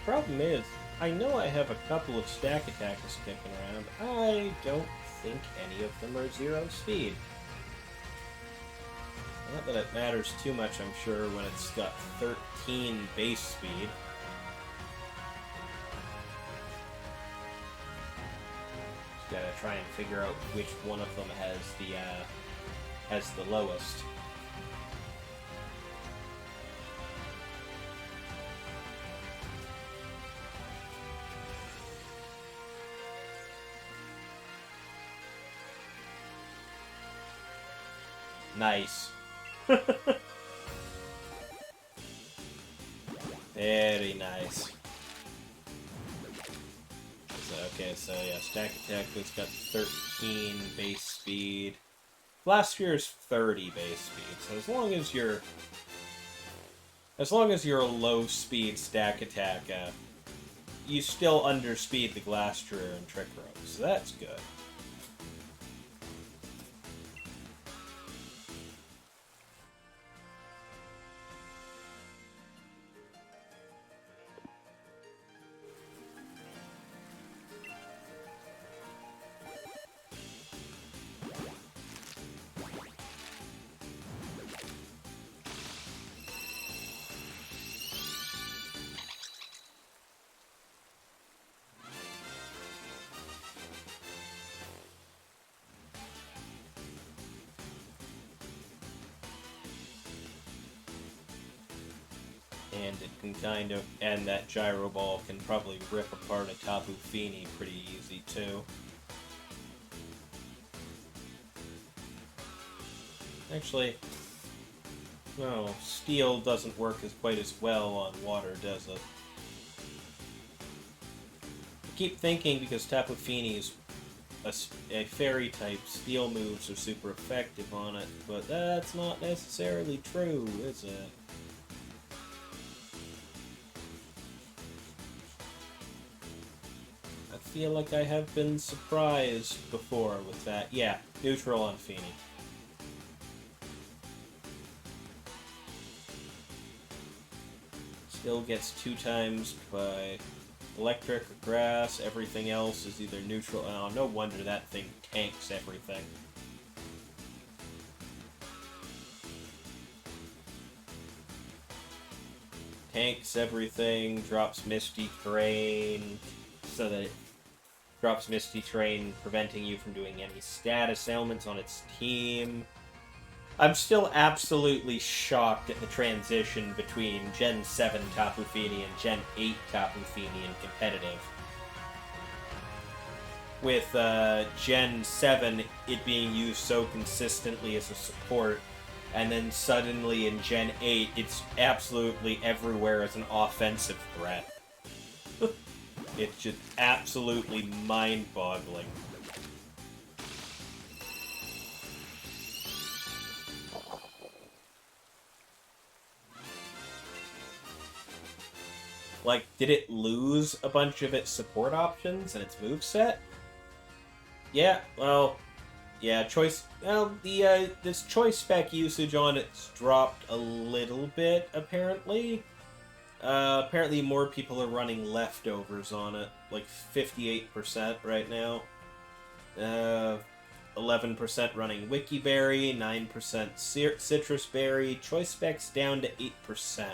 A: Problem is, I know I have a couple of stack attackers kicking around. I don't think any of them are 0 speed. Not that it matters too much, I'm sure, when it's got 13 base speed. Just gotta try and figure out which one of them has the lowest. Nice. Very nice. So yeah, Stack Attack has got 13 base speed. Blast Sphere is 30 base speed, so as long as you're a low speed Stack Attack, you still underspeed the Glastrier and Trick Room, so that's good. And it can and that Gyro Ball can probably rip apart a Tapu Fini pretty easy too. Actually, no, Steel doesn't work quite as well on water, does it? I keep thinking because Tapu Fini is a fairy type, Steel moves are super effective on it, but that's not necessarily true, is it? I feel like I have been surprised before with that. Yeah, neutral on Fini. Still gets 2 times by electric or grass. Everything else is either neutral. Oh, no wonder that thing tanks everything. Tanks everything, drops Misty Terrain, so that Drops Misty Train, preventing you from doing any status ailments on its team. I'm still absolutely shocked at the transition between Gen 7 Tapu Fini and Gen 8 Tapu Fini in competitive. With Gen 7, it being used so consistently as a support, and then suddenly in Gen 8, it's absolutely everywhere as an offensive threat. It's just absolutely mind-boggling. Like, did it lose a bunch of its support options and its moveset? Yeah, well, yeah, this choice spec usage on it's dropped a little bit, apparently. Apparently more people are running leftovers on it, like 58% right now. 11% running Wikiberry, 9% Citrus Berry, choice specs down to 8%.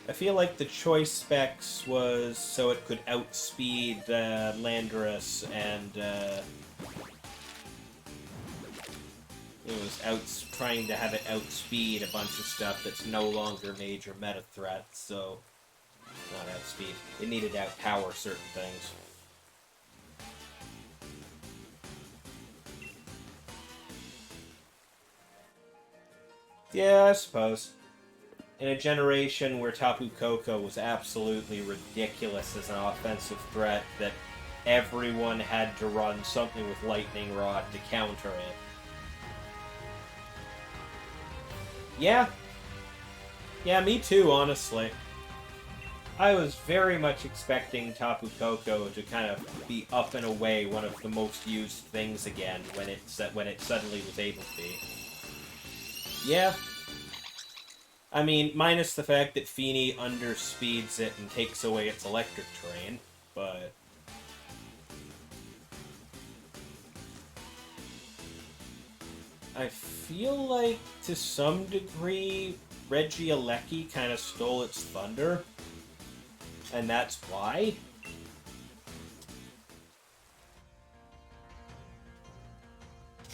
A: I feel like the choice specs was so it could outspeed Landorus, and it was trying to have it outspeed a bunch of stuff that's no longer major meta threats, so not outspeed. It needed to outpower certain things. Yeah, I suppose. In a generation where Tapu Koko was absolutely ridiculous as an offensive threat, that everyone had to run something with Lightning Rod to counter it. Yeah. Yeah, me too, honestly. I was very much expecting Tapu Koko to kind of be up and away one of the most used things again when it suddenly was able to be. Yeah. I mean, minus the fact that Fini underspeeds it and takes away its electric terrain, but... I feel like, to some degree, Regieleki kind of stole its thunder. And that's why.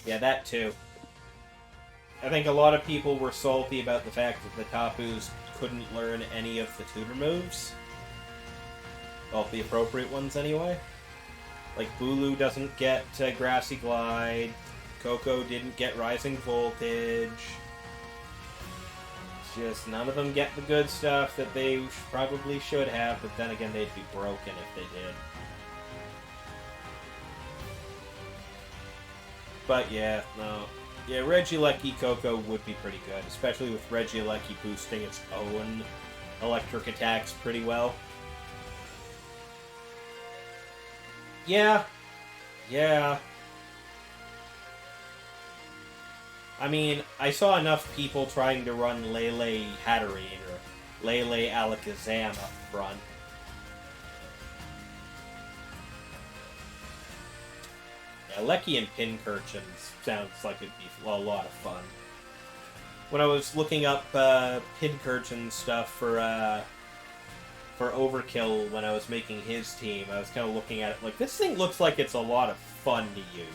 A: Yeah, that too. I think a lot of people were salty about the fact that the Tapus couldn't learn any of the tutor moves. Well, the appropriate ones anyway. Like, Bulu doesn't get Grassy Glide, Koko didn't get Rising Voltage. It's just, none of them get the good stuff that they probably should have, but then again, they'd be broken if they did. But yeah, no. Yeah, Regieleki Koko would be pretty good, especially with Regieleki boosting its own electric attacks pretty well. Yeah. Yeah. I mean, I saw enough people trying to run Lele Hatterene or Lele Alakazam up front. Yeah, Lecky and Pincurchins sounds like it'd be a lot of fun. When I was looking up Pincurchin stuff for Overkill when I was making his team, I was kind of looking at it like, this thing looks like it's a lot of fun to use.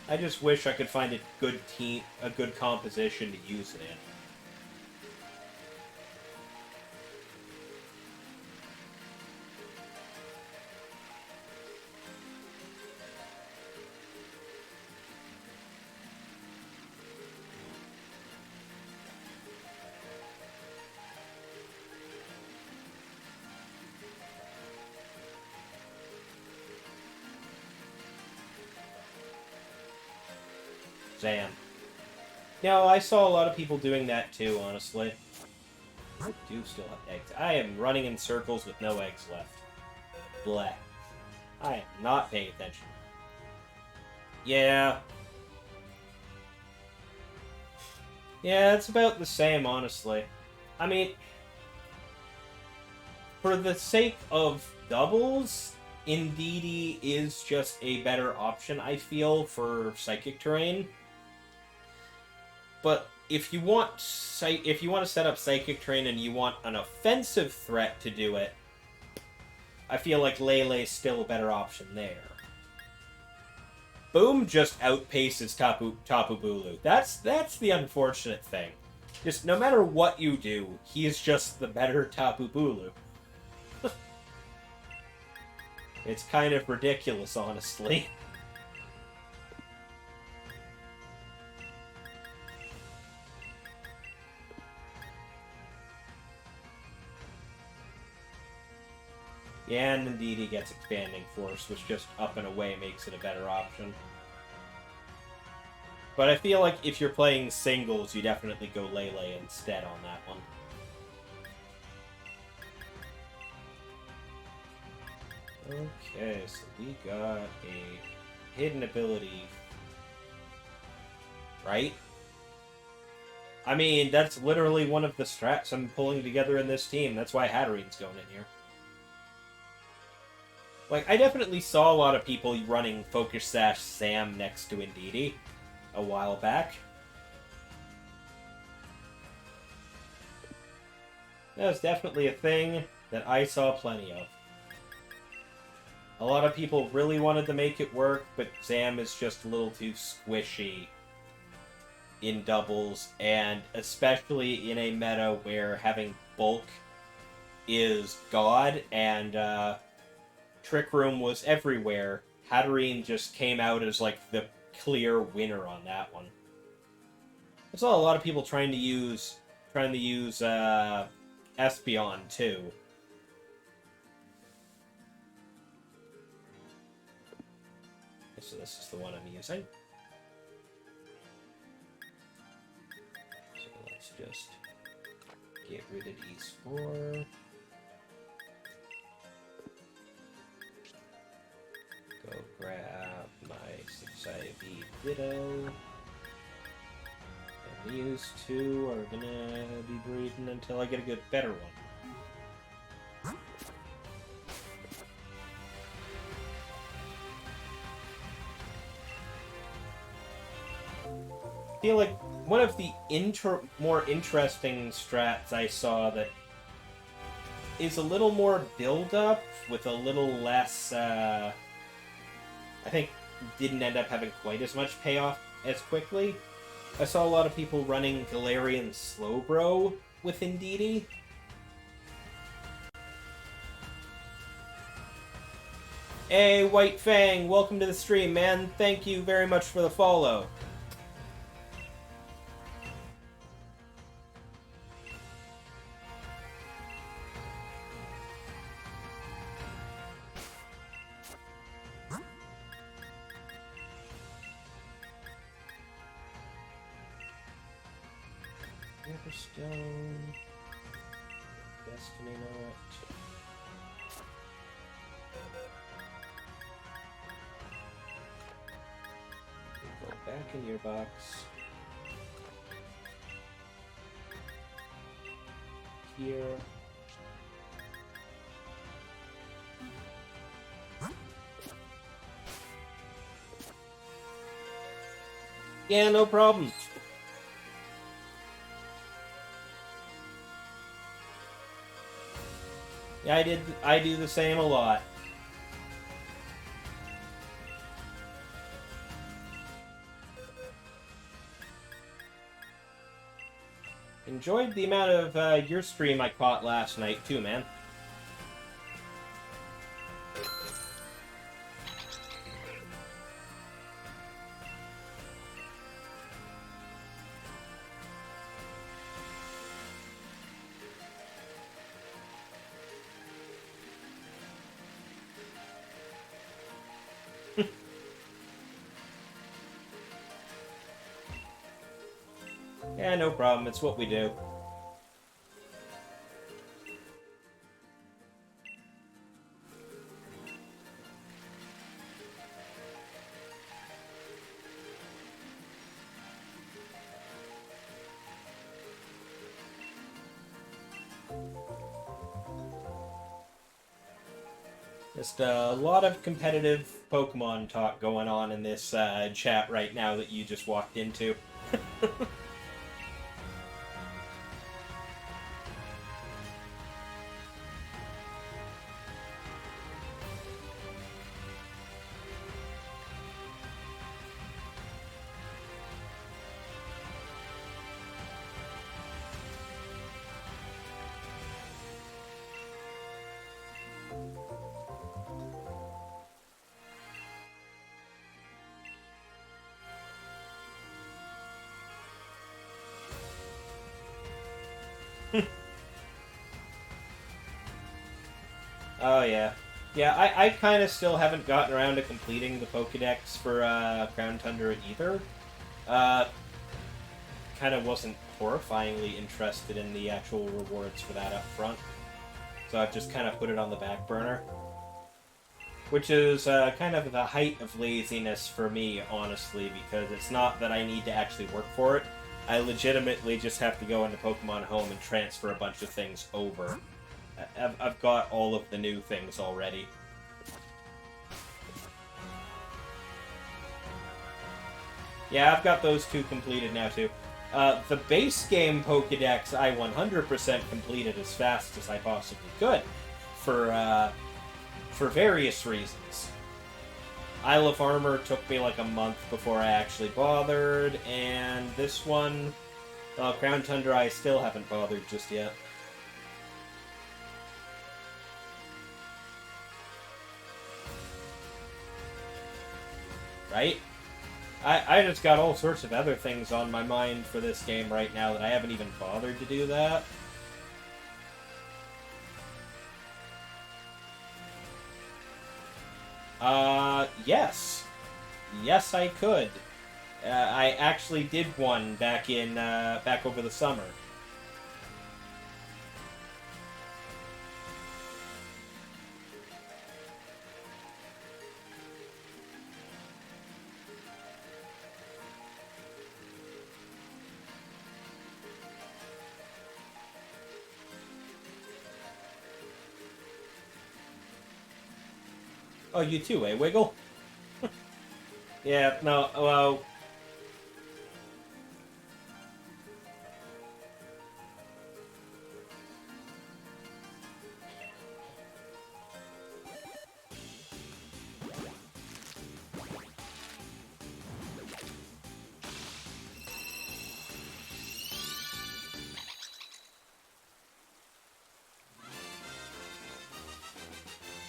A: I just wish I could find a good composition to use it in. Zan. No, I saw a lot of people doing that too, honestly. I do still have eggs. I am running in circles with no eggs left. Bleh. I am not paying attention. Yeah. Yeah, it's about the same, honestly. I mean, for the sake of doubles, Indeedee is just a better option, I feel, for Psychic Terrain. But if you want to set up Psychic Terrain and you want an offensive threat to do it, I feel like Lele's still a better option there. Boom just outpaces Tapu Bulu. That's the unfortunate thing. Just no matter what you do, he is just the better Tapu Bulu. It's kind of ridiculous, honestly. Yeah, and indeed he gets Expanding Force, which just up and away makes it a better option. But I feel like if you're playing singles, you definitely go Lele instead on that one. Okay, so we got a hidden ability. Right? I mean, that's literally one of the strats I'm pulling together in this team. That's why Hatterene's going in here. Like, I definitely saw a lot of people running Focus Sash Sam next to Indeedee a while back. That was definitely a thing that I saw plenty of. A lot of people really wanted to make it work, but Sam is just a little too squishy in doubles, and especially in a meta where having bulk is god, and Trick Room was everywhere. Hatterene just came out as like the clear winner on that one. I saw a lot of people trying to use Espeon too. So this is the one I'm using. So let's just get rid of these 4. Go grab my 6IV Ditto. And these 2 are gonna be breeding until I get a better one. I feel like one of the more interesting strats I saw that is a little more build-up with a little less, I think didn't end up having quite as much payoff as quickly. I saw a lot of people running Galarian Slowbro with Indeedee. Hey, White Fang, welcome to the stream, man. Thank you very much for the follow. Stone, Destiny Knot. Go back in your box. Here. Yeah, no problem. Yeah, I do the same a lot. Enjoyed the amount of your stream I caught last night too, man. Yeah, no problem. It's what we do. Just a lot of competitive Pokemon talk going on in this chat right now that you just walked into. Oh, yeah. Yeah, I kind of still haven't gotten around to completing the Pokedex for Crown Tundra either. Uh, kind of wasn't horrifyingly interested in the actual rewards for that up front. So I've just kind of put it on the back burner. Which is kind of the height of laziness for me, honestly, because it's not that I need to actually work for it. I legitimately just have to go into Pokemon Home and transfer a bunch of things over. I've got all of the new things already. Yeah, I've got those two completed now, too. The base game Pokedex I 100% completed as fast as I possibly could. For various reasons. Isle of Armor took me like a month before I actually bothered, and this one, Crown Tundra, I still haven't bothered just yet. Right? I just got all sorts of other things on my mind for this game right now that I haven't even bothered to do that. Yes. Yes, I could. I actually did one back over the summer. Oh, you too, eh, Wiggle? Yeah, no, well...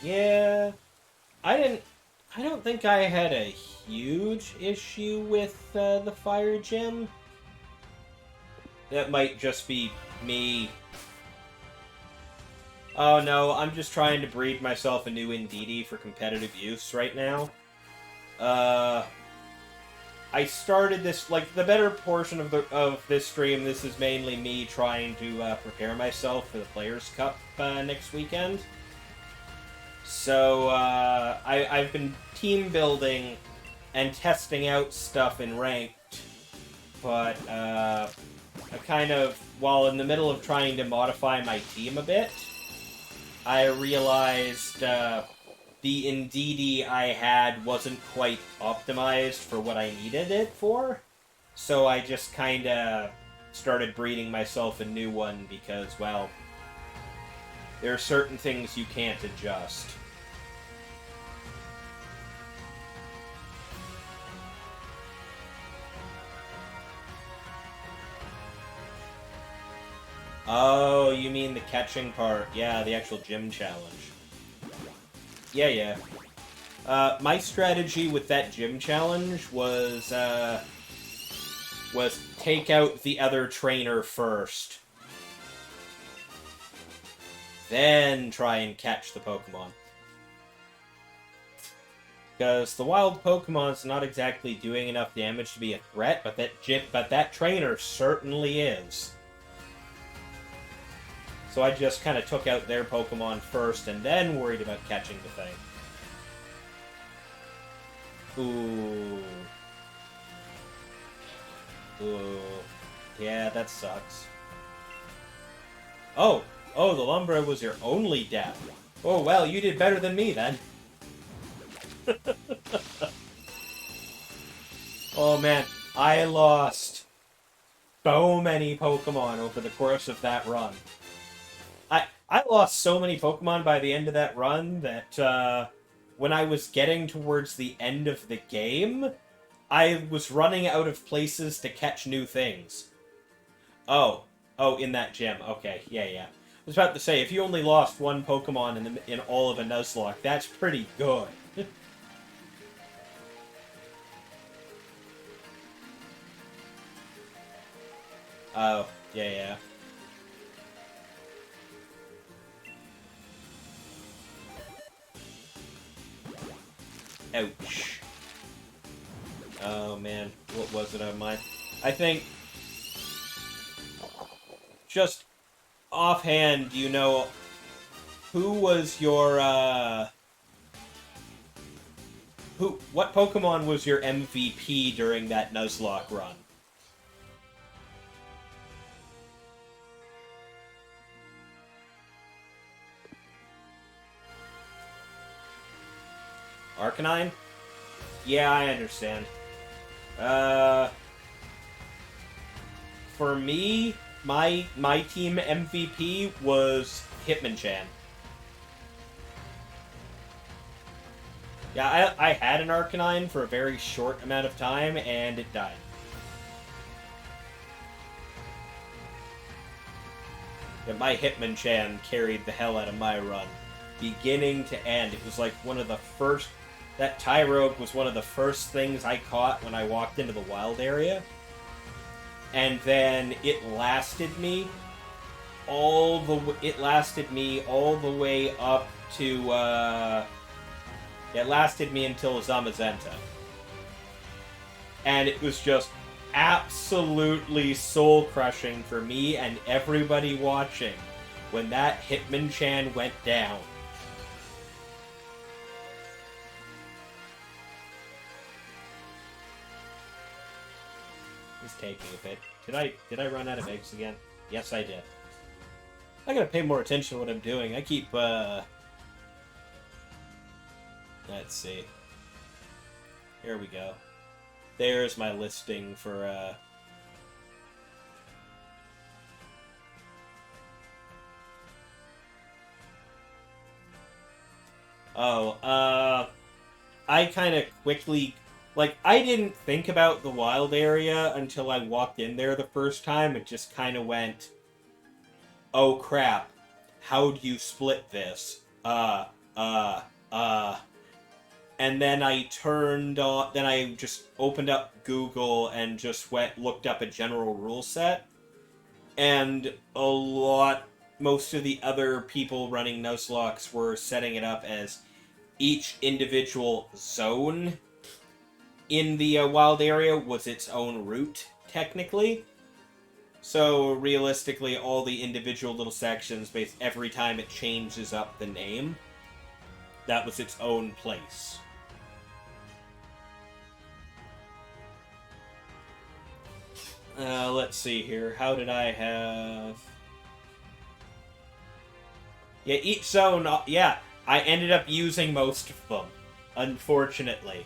A: Yeah... I don't think I had a huge issue with the fire gym. That might just be me. Oh no, I'm just trying to breed myself a new Indeedee for competitive use right now. I started this, like, the better portion of this stream, this is mainly me trying to prepare myself for the Players' Cup next weekend. So, I've been team building and testing out stuff in Ranked, but, I kind of, while in the middle of trying to modify my team a bit, I realized, the Indeedee I had wasn't quite optimized for what I needed it for, so I just kinda started breeding myself a new one because, well, there are certain things you can't adjust. Oh, you mean the catching part. Yeah, the actual gym challenge. Yeah. My strategy with that gym challenge was take out the other trainer first. Then try and catch the Pokemon. Because the wild Pokemon's not exactly doing enough damage to be a threat, but that trainer certainly is. So I just kind of took out their Pokemon first, and then worried about catching the thing. Ooh. Yeah, that sucks. Oh, the Lumbra was your only death. Oh, well, you did better than me, then. Oh, man, I lost so many Pokemon over the course of that run. I lost so many Pokemon by the end of that run that, when I was getting towards the end of the game, I was running out of places to catch new things. Oh, in that gym. Okay, yeah. I was about to say, if you only lost one Pokemon in all of a Nuzlocke, that's pretty good. Oh, yeah. Ouch. Oh, man. What was it on mine? I think... Just offhand, you know... Who was your, What Pokemon was your MVP during that Nuzlocke run? Arcanine? Yeah, I understand. For me, my team MVP was Hitmonchan. Yeah, I had an Arcanine for a very short amount of time, and it died. Yeah, my Hitmonchan carried the hell out of my run. Beginning to end. It was like one of the first... That Tyrogue was one of the first things I caught when I walked into the wild area. And then it lasted me all the way up to, it lasted me until Zamazenta. And it was just absolutely soul-crushing for me and everybody watching when that Hitmonchan went down. It's taking a bit. Did I run out of eggs again? Yes, I did. I gotta pay more attention to what I'm doing. I keep, let's see. Here we go. There's my listing for, I kind of quickly... Like, I didn't think about the wild area until I walked in there the first time. It just kind of went, oh crap, how do you split this? And then I then I just opened up Google and just looked up a general rule set. And most of the other people running Nuzlocke were setting it up as each individual zone in the wild area was its own route, technically. So, realistically, all the individual little sections, every time it changes up the name, that was its own place. Let's see here. How did I have... Yeah, each zone... Yeah, I ended up using most of them, unfortunately.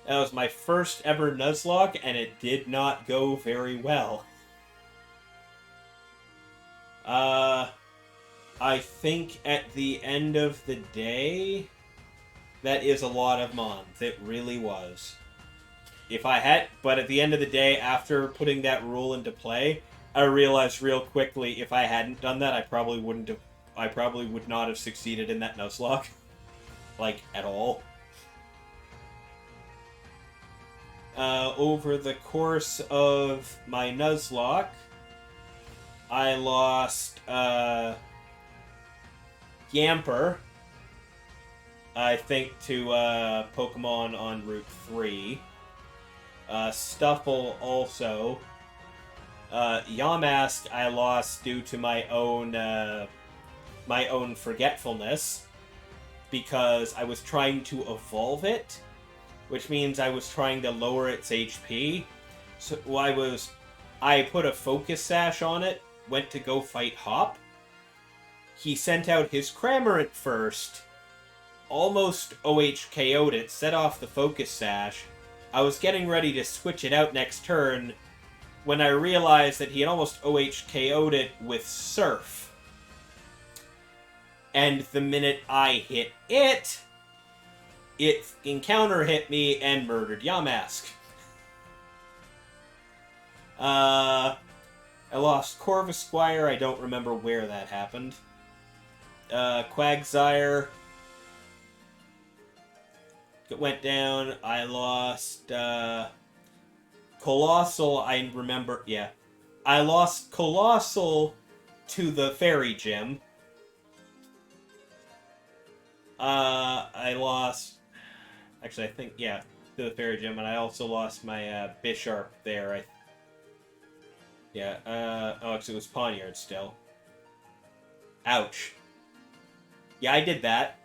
A: That was my first ever Nuzlocke, and it did not go very well. I think at the end of the day, that is a lot of mons. It really was. But at the end of the day, after putting that rule into play, I realized real quickly if I hadn't done that, I probably would not have succeeded in that Nuzlocke. Like, at all. Over the course of my Nuzlocke, I lost, Yamper, I think, to, Pokemon on Route 3. Stuffle also. Yamask I lost due to my own forgetfulness, because I was trying to evolve it, which means I was trying to lower its HP. So I put a focus sash on it, went to go fight Hop. He sent out his Cramorant first, almost OHKO'd it, set off the focus sash. I was getting ready to switch it out next turn when I realized that he had almost OHKO'd it with Surf. And the minute I hit it Encounter hit me and murdered Yamask. I lost Corvisquire. I don't remember where that happened. Quagsire went down. I lost Colossal. I remember. Yeah, I lost Colossal to the Fairy Gym. Actually, I think, yeah, to the Fairy Gym, and I also lost my Bisharp there. Oh, actually, it was Poniard still. Ouch. Yeah, I did that.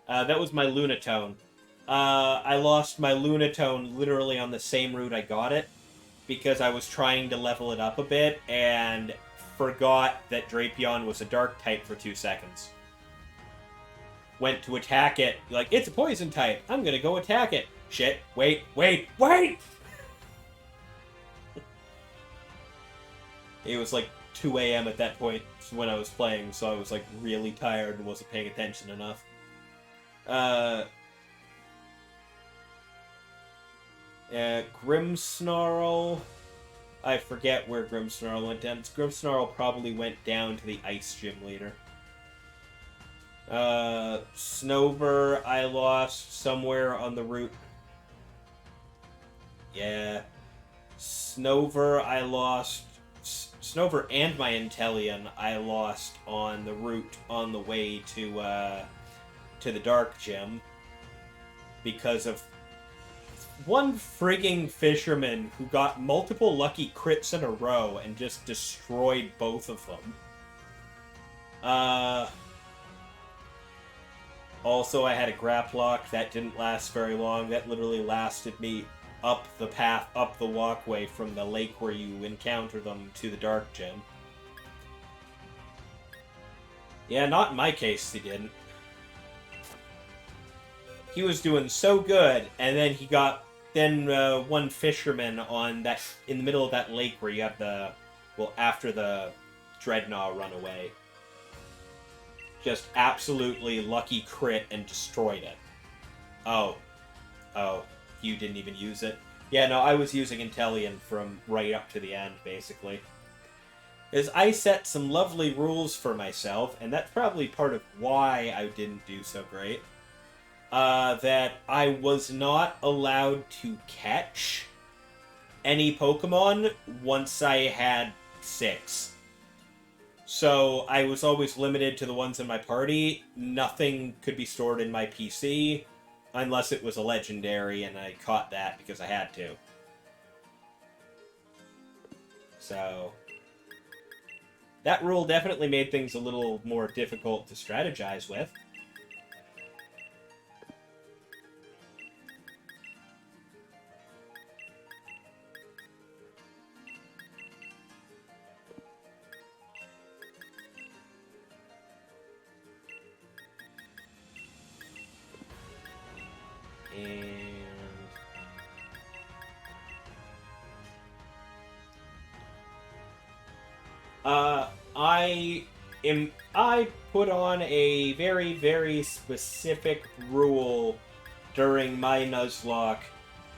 A: That was my Lunatone. I lost my Lunatone literally on the same route I got it, because I was trying to level it up a bit, and forgot that Drapion was a Dark type for 2 seconds. Went to attack it, like, it's a Poison type, I'm gonna go attack it. Shit, wait! It was like 2 a.m. at that point when I was playing, so I was like really tired and wasn't paying attention enough. Grimmsnarl. I forget where Grimmsnarl went down. Grimmsnarl probably went down to the Ice Gym leader. Snover, I lost somewhere on the route. Yeah. Snover, I lost. Snover and my Inteleon, I lost on the route on the way to the Dark Gym. Because of one frigging fisherman who got multiple lucky crits in a row and just destroyed both of them. Also, I had a Graplock. That didn't last very long. That literally lasted me up the path, up the walkway from the lake where you encounter them to the Dark Gym. Yeah, not in my case, he didn't. He was doing so good, and then he got... Then one fisherman on that... In the middle of that lake where you have the... Well, after the Dreadnought run away. Just absolutely lucky crit and destroyed it. Oh. You didn't even use it? Yeah, no, I was using Inteleon from right up to the end, basically. Is I set some lovely rules for myself, and that's probably part of why I didn't do so great. That I was not allowed to catch any Pokemon once I had 6. So I was always limited to the ones in my party. Nothing could be stored in my PC unless it was a legendary, and I caught that because I had to. So that rule definitely made things a little more difficult to strategize with. I put on a very, very specific rule during my Nuzlocke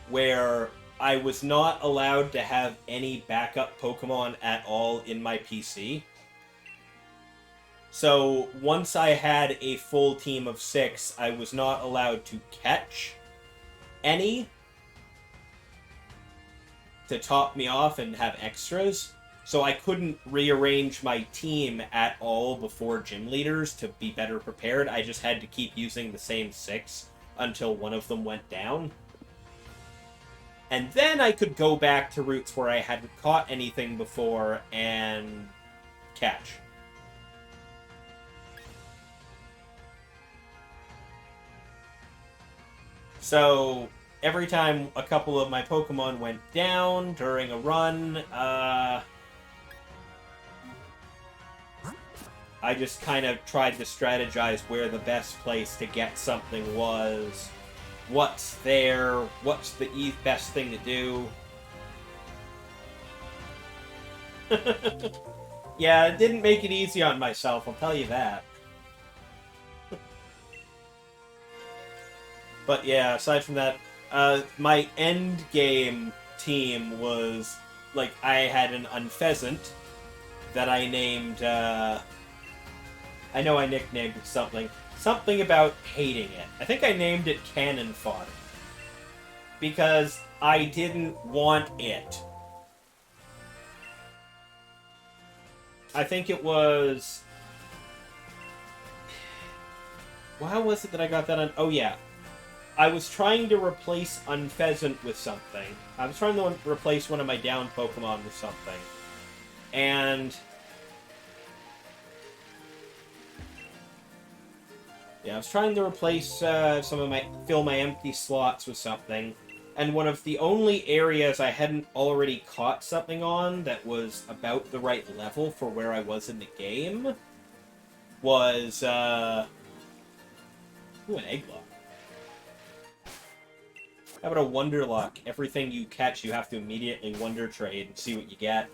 A: where I was not allowed to have any backup Pokemon at all in my PC. So once I had a full team of 6, I was not allowed to catch any to top me off and have extras. So I couldn't rearrange my team at all before gym leaders to be better prepared. I just had to keep using the same 6 until one of them went down. And then I could go back to routes where I hadn't caught anything before and catch. So every time a couple of my Pokemon went down during a run, I just kind of tried to strategize where the best place to get something was, what's there, what's the best thing to do. Yeah, it didn't make it easy on myself, I'll tell you that. But yeah, aside from that, my end game team was, like, I had an Unpheasant that I named, I know I nicknamed it something. Something about hating it. I think I named it Cannon Fodder. Because I didn't want it. I think it was... How was it that I got that on... Oh, yeah. I was trying to replace Unpheasant with something. I was trying to replace one of my down Pokemon with something. And... yeah, I was trying to replace fill my empty slots with something. And one of the only areas I hadn't already caught something on that was about the right level for where I was in the game was, ooh, an Egglock. How about a Wonderlock? Everything you catch, you have to immediately Wonder Trade and see what you get.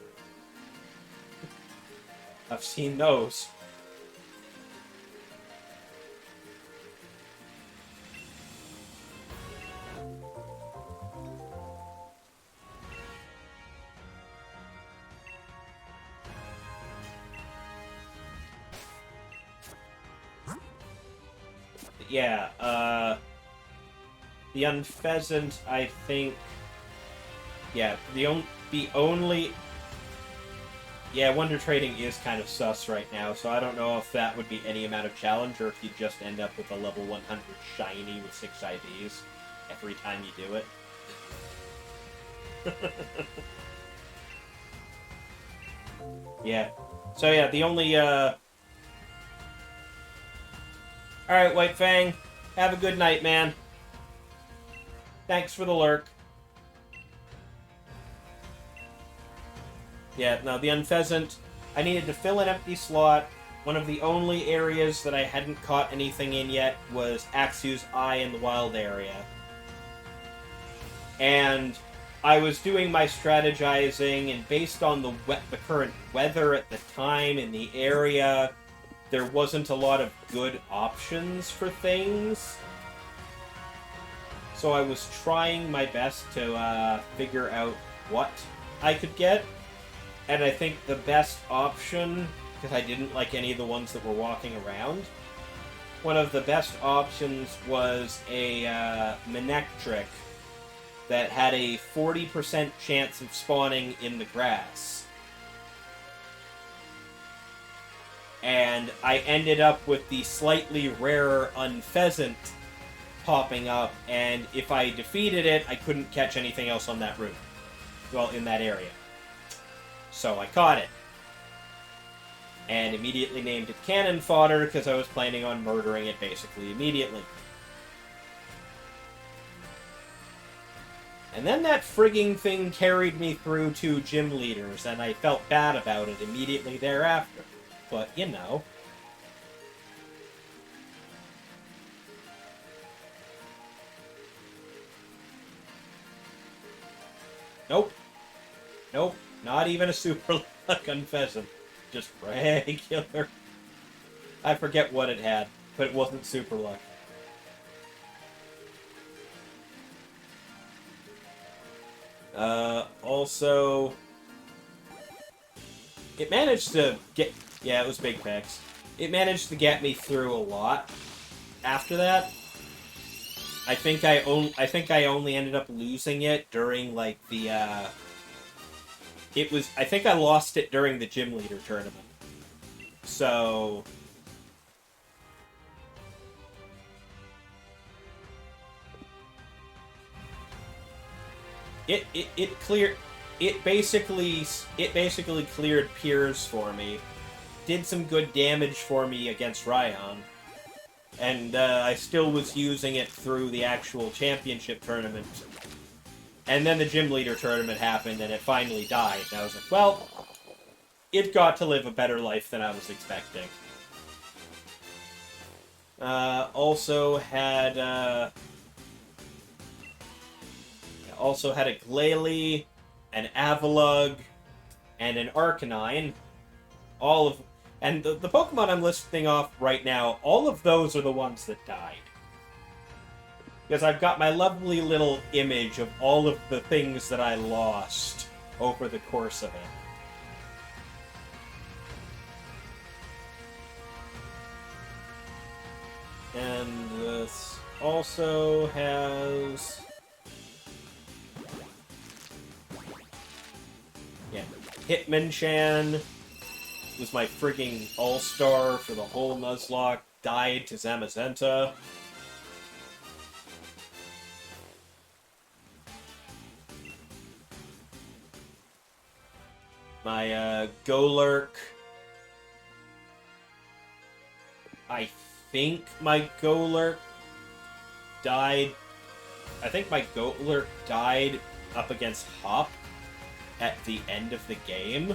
A: I've seen those. Yeah, the Unpheasant, I think... yeah, the only... yeah, Wonder Trading is kind of sus right now, so I don't know if that would be any amount of challenge, or if you just end up with a level 100 shiny with 6 IVs every time you do it. Yeah. So yeah, the only, Alright, White Fang. Have a good night, man. Thanks for the lurk. Yeah, no, the Unpheasant, I needed to fill an empty slot. One of the only areas that I hadn't caught anything in yet was Axew's Eye in the wild area. And I was doing my strategizing, and based on the current weather at the time in the area, there wasn't a lot of good options for things. So I was trying my best to figure out what I could get. And I think the best option, because I didn't like any of the ones that were walking around, one of the best options was a Manectric that had a 40% chance of spawning in the grass. And I ended up with the slightly rarer Unpheasant popping up, and if I defeated it, I couldn't catch anything else on that route. Well, in that area. So I caught it. And immediately named it Cannon Fodder, because I was planning on murdering it basically immediately. And then that frigging thing carried me through 2 gym leaders, and I felt bad about it immediately thereafter. But, you know. Nope. Nope. Not even a super luck Unpheasant. Just regular. I forget what it had, but it wasn't super luck. Also... it managed to get... yeah, it was Big Pecs. It managed to get me through a lot after that. I think I only ended up losing it during, like, the, I think I lost it during the Gym Leader tournament. So... It cleared... It basically cleared Piers for me. Did some good damage for me against Ryan. And I still was using it through the actual championship tournament. And then the Gym Leader tournament happened, and it finally died. And I was like, well, it got to live a better life than I was expecting. Also had a Glalie, an Avalugg, and an Arcanine. And the Pokemon I'm listing off right now, all of those are the ones that died. Because I've got my lovely little image of all of the things that I lost over the course of it. And this also has... yeah, Hitmonchan was my frigging all-star for the whole Nuzlocke, died to Zamazenta. My Golurk. I think my Golurk died. I think my Golurk died up against Hop at the end of the game.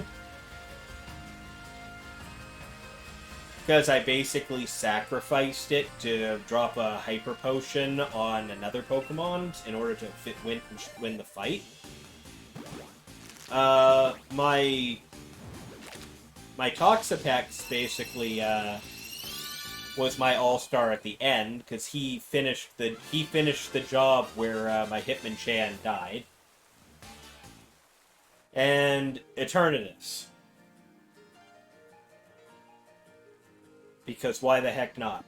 A: Because I basically sacrificed it to drop a Hyper Potion on another Pokemon in order to win the fight. My Toxapex basically was my all-star at the end because he finished the job where my Hitmonchan died. And Eternatus. Because why the heck not?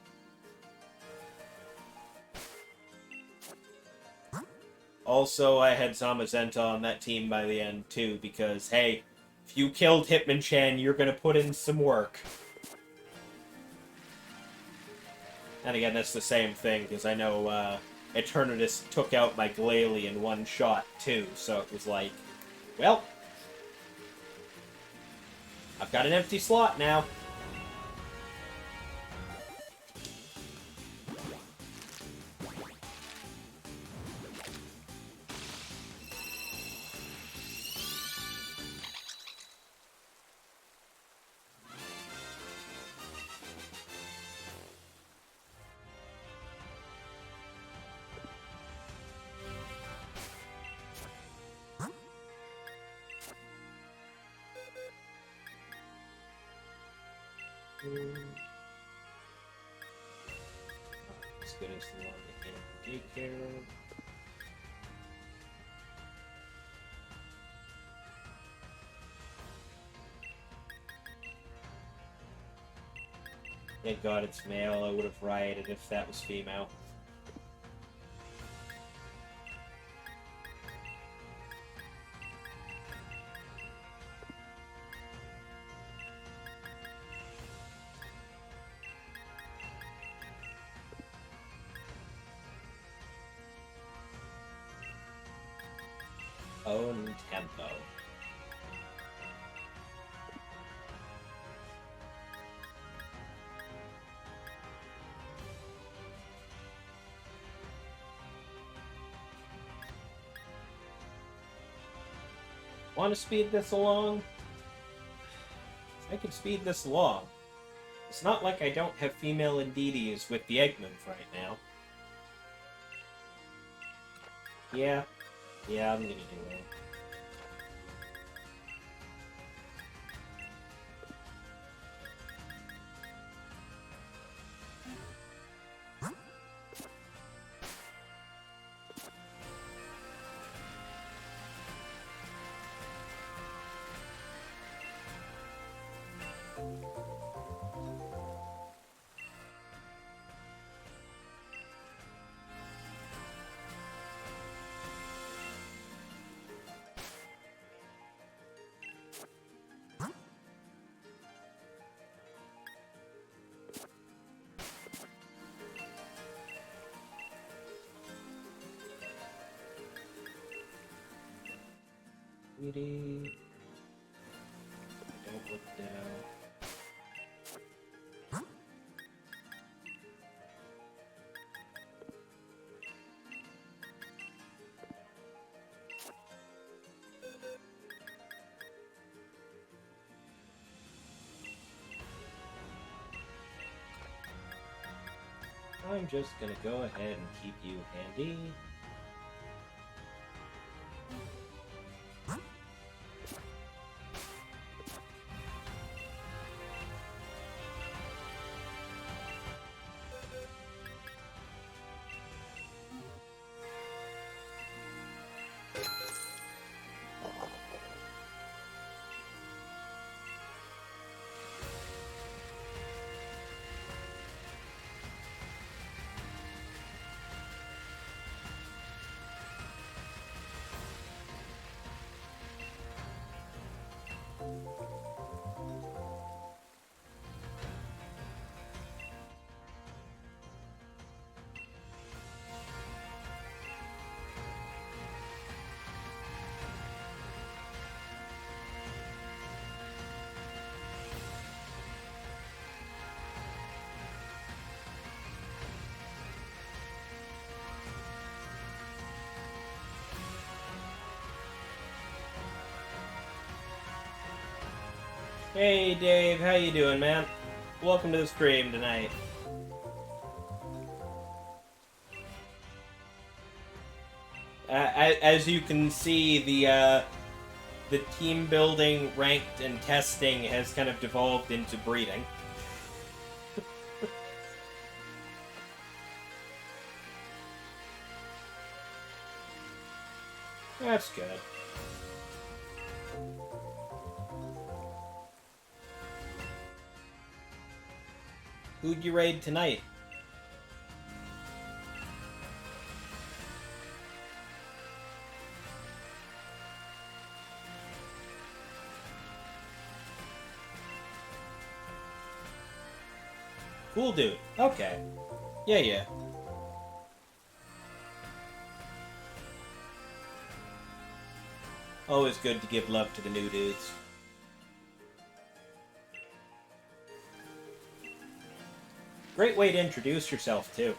A: Also, I had Zamazenta on that team by the end, too, because, hey, if you killed Hitmonchan, you're gonna put in some work. And again, that's the same thing, because I know Eternatus took out my Glalie in one shot, too, so it was like, well, I've got an empty slot now. As good as the one that can't take care of. Thank God it's male. I would have rioted if that was female. Own tempo. Want to speed this along? I can speed this along. It's not like I don't have female Indeedis with the Eggmans right now. Yeah, I'm gonna do it. Sweetie. Don't look down. I'm just gonna go ahead and keep you handy. Hey Dave, how you doing, man? Welcome to the stream tonight. As you can see, the team building, ranked, and testing has kind of devolved into breeding. That's good. Who'd you raid tonight? Cool dude. Okay. Yeah. Always good to give love to the new dudes. Great way to introduce yourself, too.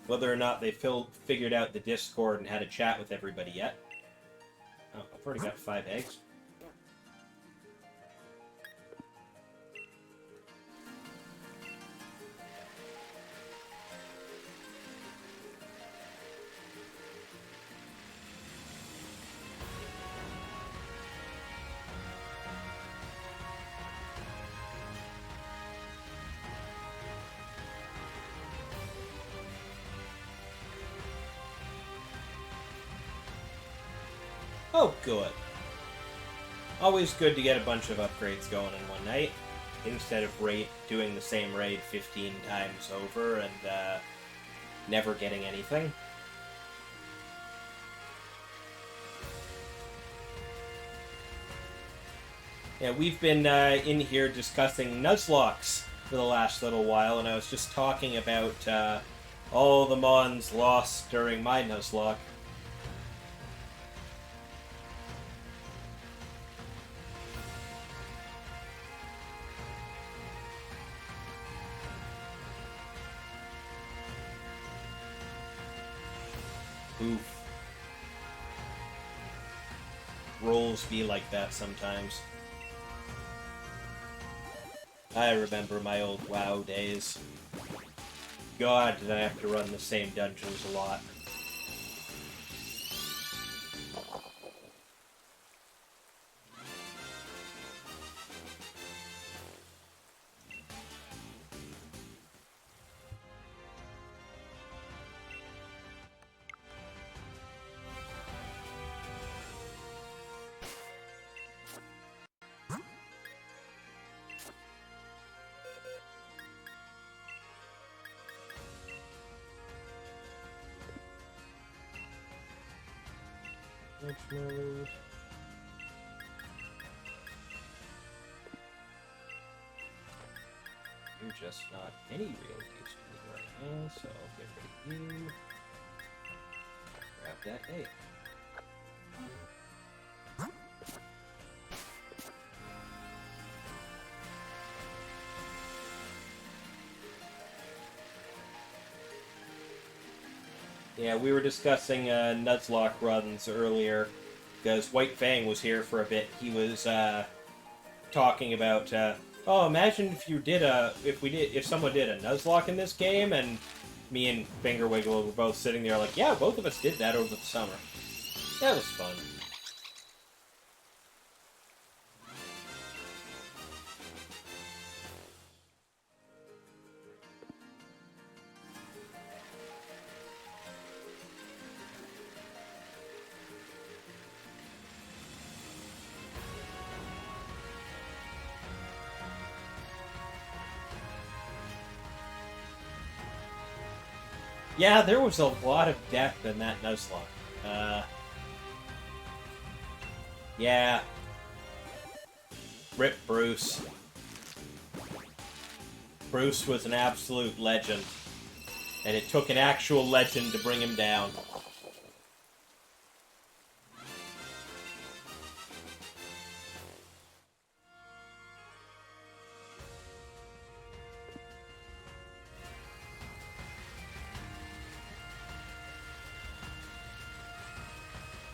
A: Whether or not they figured out the Discord and had a chat with everybody yet. Oh, I've already got 5 eggs. Oh, good. Always good to get a bunch of upgrades going in one night, instead of doing the same raid 15 times over and never getting anything. Yeah, we've been in here discussing Nuzlockes for the last little while, and I was just talking about all the Mons lost during my Nuzlocke. Oof. Rolls be like that sometimes. I remember my old WoW days. God, did I have to run the same dungeons a lot. Mode. You're just not any real use to me right now, so I'll get rid of you. Grab that egg. Yeah, we were discussing Nuzlocke runs earlier, because White Fang was here for a bit. He was talking about, oh, imagine if someone did a Nuzlocke in this game, and me and Fingerwiggle were both sitting there like, yeah, both of us did that over the summer. That was fun. Yeah, there was a lot of depth in that Nuzlocke. Yeah. Rip Bruce. Bruce was an absolute legend. And it took an actual legend to bring him down.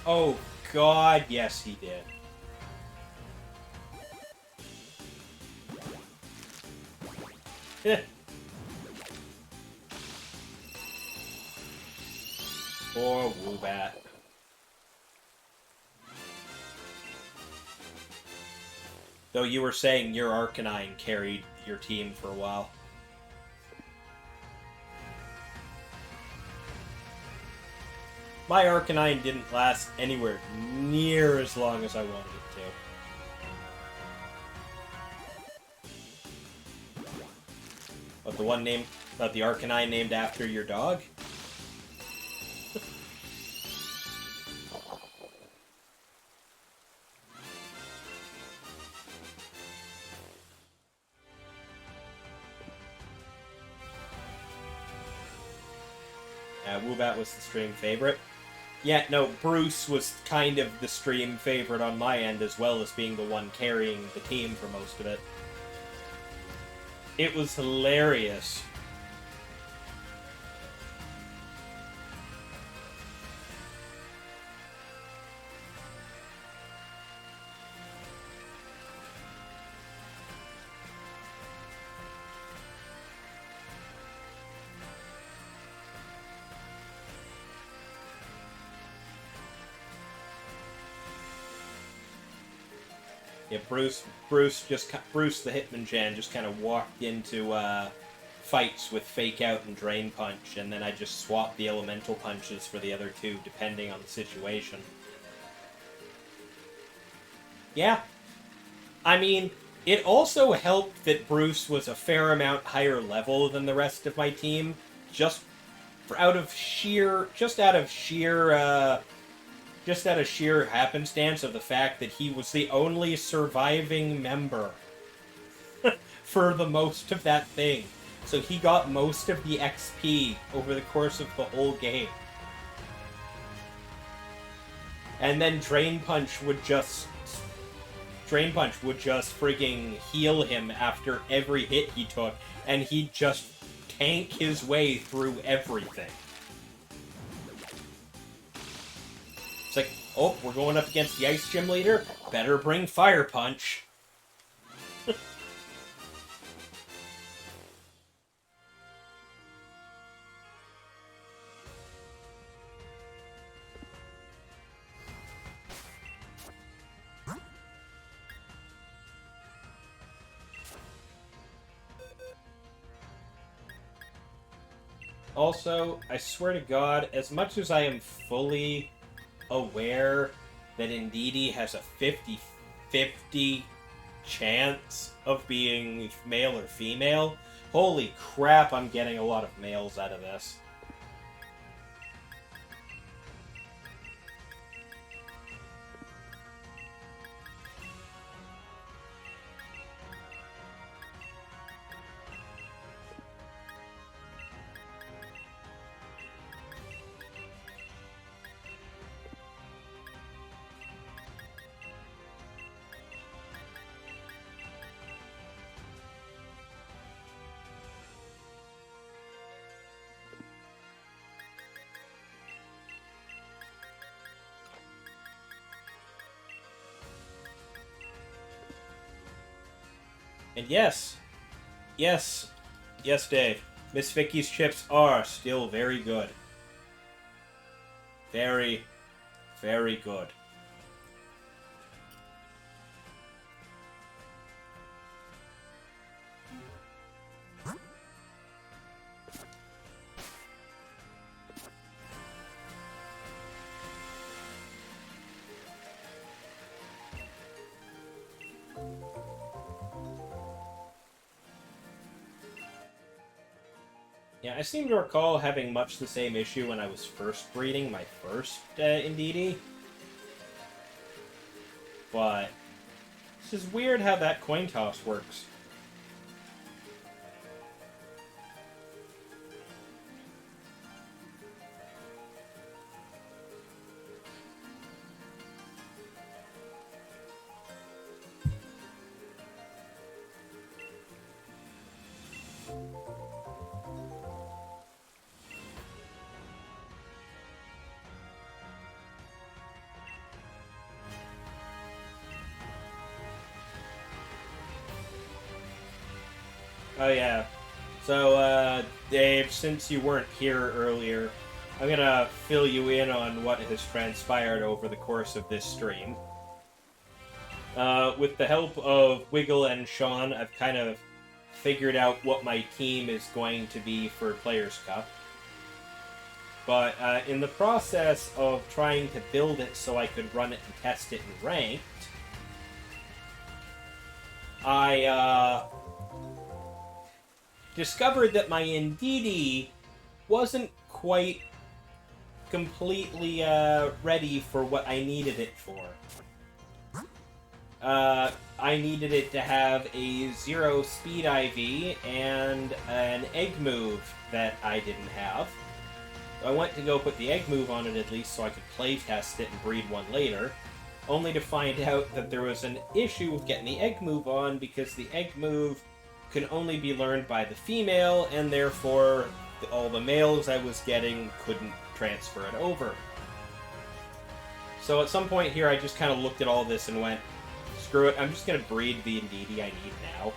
A: Oh, God, yes, he did. Poor Woobat. Though you were saying your Arcanine carried your team for a while. My Arcanine didn't last anywhere near as long as I wanted it to. But the Arcanine named after your dog? Woobat was the stream favorite. Yeah, no, Bruce was kind of the stream favorite on my end, as well as being the one carrying the team for most of it. It was hilarious. Yeah, Bruce the Hitmonchan just kind of walked into fights with Fake Out and Drain Punch, and then I just swapped the elemental punches for the other two, depending on the situation. Yeah. I mean, it also helped that Bruce was a fair amount higher level than the rest of my team, just out of sheer happenstance of the fact that he was the only surviving member for the most of that thing. So he got most of the XP over the course of the whole game. And then Drain Punch would just frigging heal him after every hit he took, and he'd just tank his way through everything. It's like, oh, we're going up against the Ice Gym leader? Better bring Fire Punch. Also, I swear to God, as much as I am fully aware that Indeedee has a 50-50 chance of being male or female, holy crap, I'm getting a lot of males out of this. And yes, Dave, Miss Vicky's chips are still very good. Very, very good. Yeah, I seem to recall having much the same issue when I was first breeding my first Indeedee. But it's just weird how that coin toss works. Oh yeah. So, Dave, since you weren't here earlier, I'm gonna fill you in on what has transpired over the course of this stream. With the help of Wiggle and Sean, I've kind of figured out what my team is going to be for Players' Cup. But in the process of trying to build it so I could run it and test it in ranked, I discovered that my Ndidi wasn't quite completely ready for what I needed it for. I needed it to have a 0 speed IV and an egg move that I didn't have. I went to go put the egg move on it at least so I could play test it and breed one later, only to find out that there was an issue with getting the egg move on because the egg move can only be learned by the female, and therefore all the males I was getting couldn't transfer it over. So at some point here I just kind of looked at all this and went, screw it, I'm just going to breed the Ndidi I need now.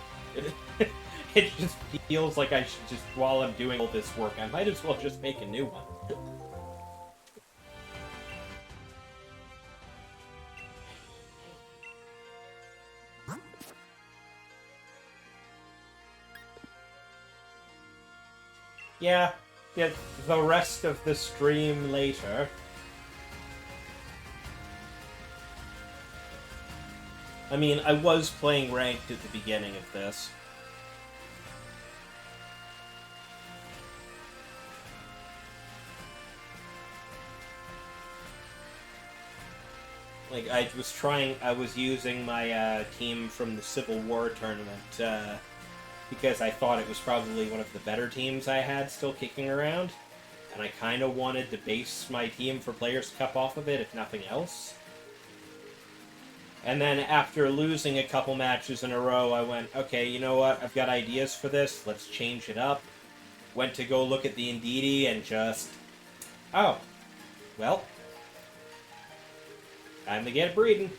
A: It just feels like I should just, while I'm doing all this work, I might as well just make a new one. Yeah, the rest of the stream later. I mean, I was playing ranked at the beginning of this. Like, I was using my team from the Civil War tournament, because I thought it was probably one of the better teams I had still kicking around, and I kind of wanted to base my team for Players' Cup off of it, if nothing else. And then after losing a couple matches in a row, I went, okay, you know what, I've got ideas for this, let's change it up. Went to go look at the Ndidi and just, oh, well, time to get breeding.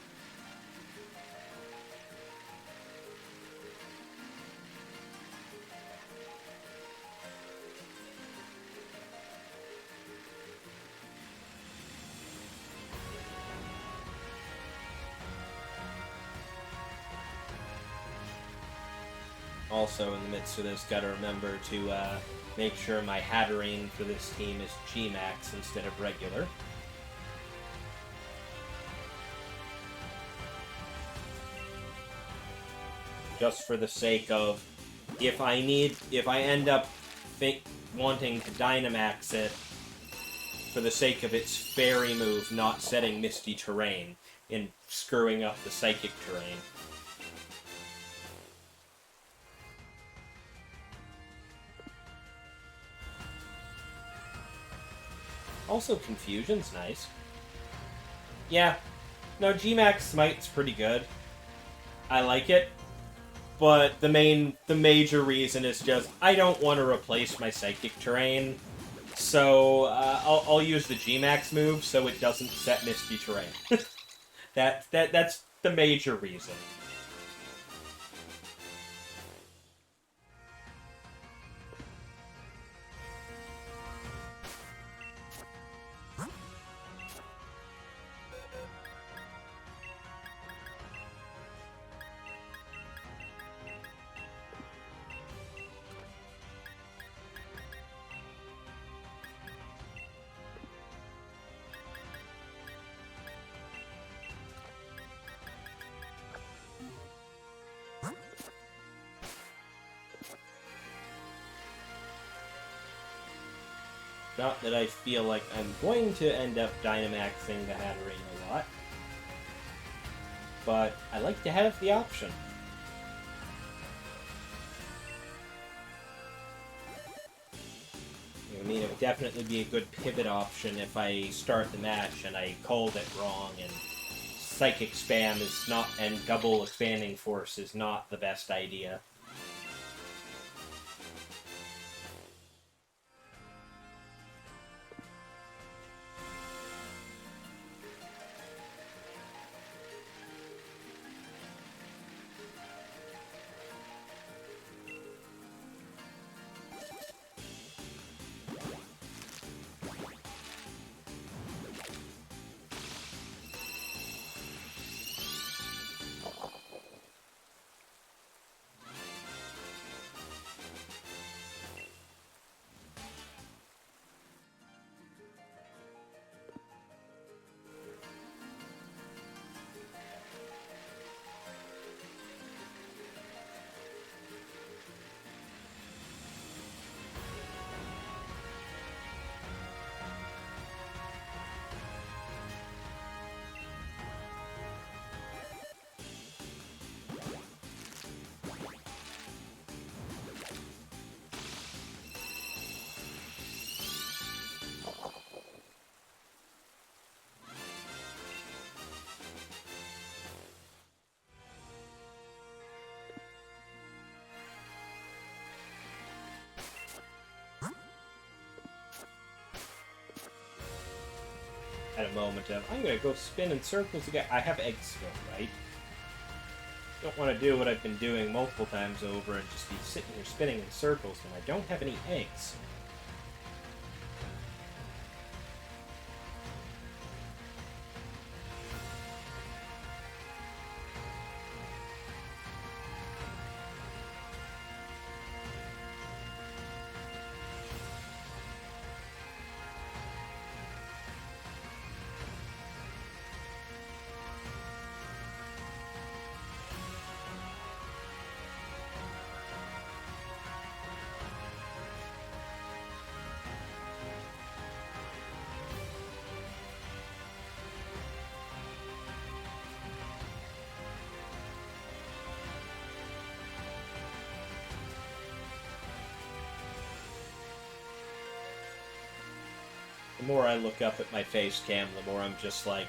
A: Also, in the midst of this, gotta remember to make sure my Hatterene for this team is G-Max instead of regular. Just for the sake of, if I end up wanting to Dynamax it, for the sake of its fairy move not setting Misty Terrain and screwing up the Psychic Terrain. Also, Confusion's nice. Yeah. No, G-Max Smite's pretty good. I like it. But the major reason is just, I don't want to replace my Psychic Terrain. So, I'll use the G-Max move so it doesn't set Misty Terrain. That's the major reason. Not that I feel like I'm going to end up Dynamaxing the Hatterene a lot, but I like to have the option. I mean, it would definitely be a good pivot option if I start the match and I called it wrong and Psychic Spam is not, and double Expanding Force is not the best idea. had a moment of, I'm gonna go spin in circles again. I have eggs still, right? Don't want to do what I've been doing multiple times over and just be sitting here spinning in circles when I don't have any eggs. The more I look up at my face cam, the more I'm just like,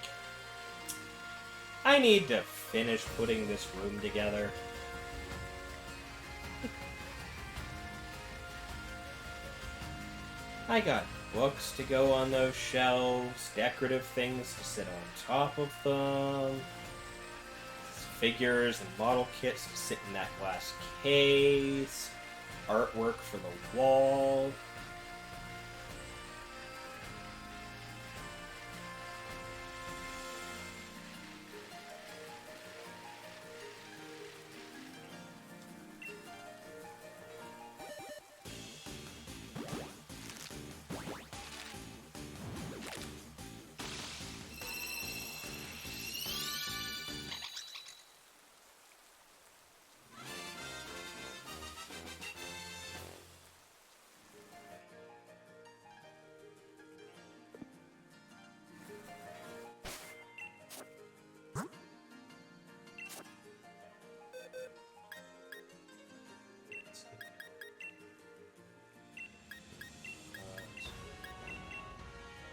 A: I need to finish putting this room together. I got books to go on those shelves, decorative things to sit on top of them, figures and model kits to sit in that glass case, artwork for the wall.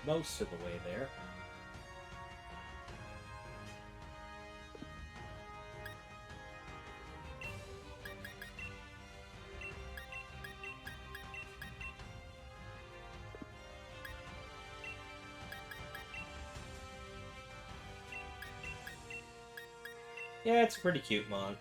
A: Most of the way there. Yeah, it's a pretty cute mon.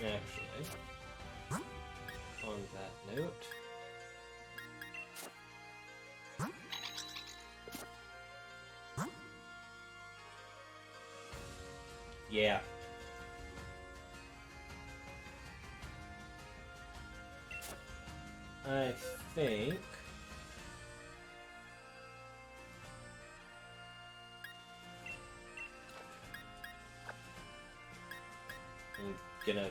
A: Actually, on that note, yeah. I think I'm gonna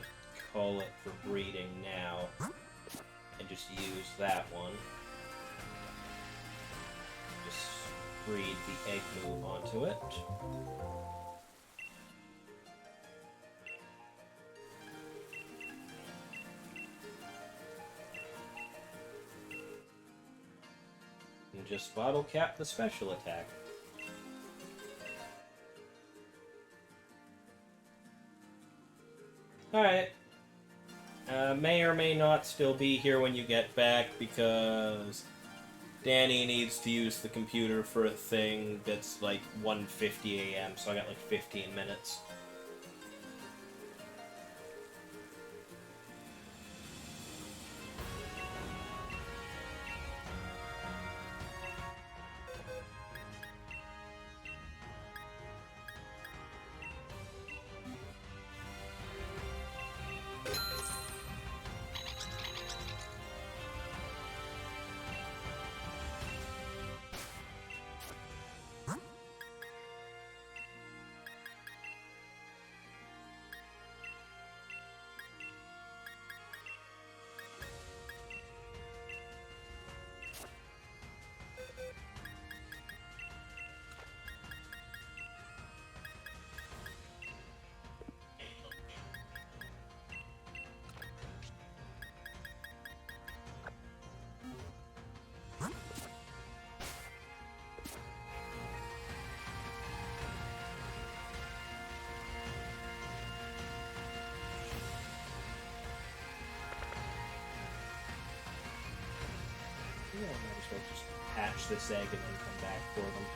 A: call it for breeding now and just use that one. Just breed the egg move onto it. And just bottle cap the special attack. Alright. May or may not still be here when you get back because Danny needs to use the computer for a thing that's like 1:50 a.m., so I got like 15 minutes. Yeah, I might as well just hatch this egg and then come back for them.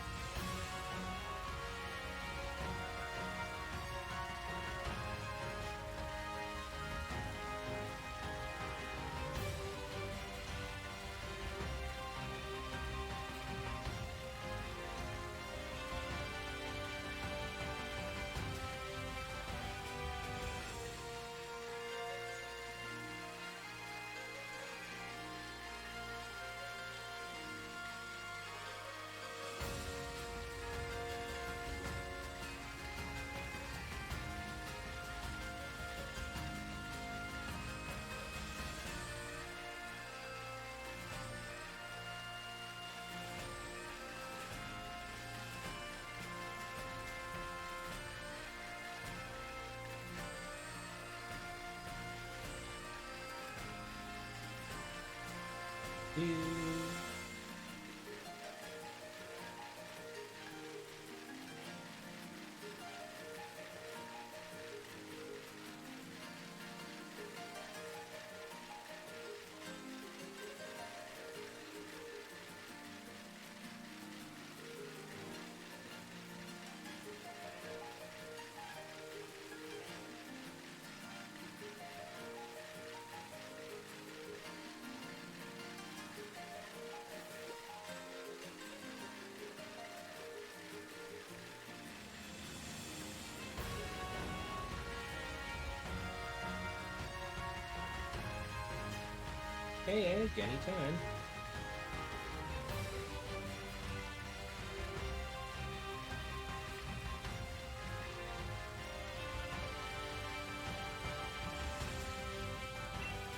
A: Hey, egg, anytime.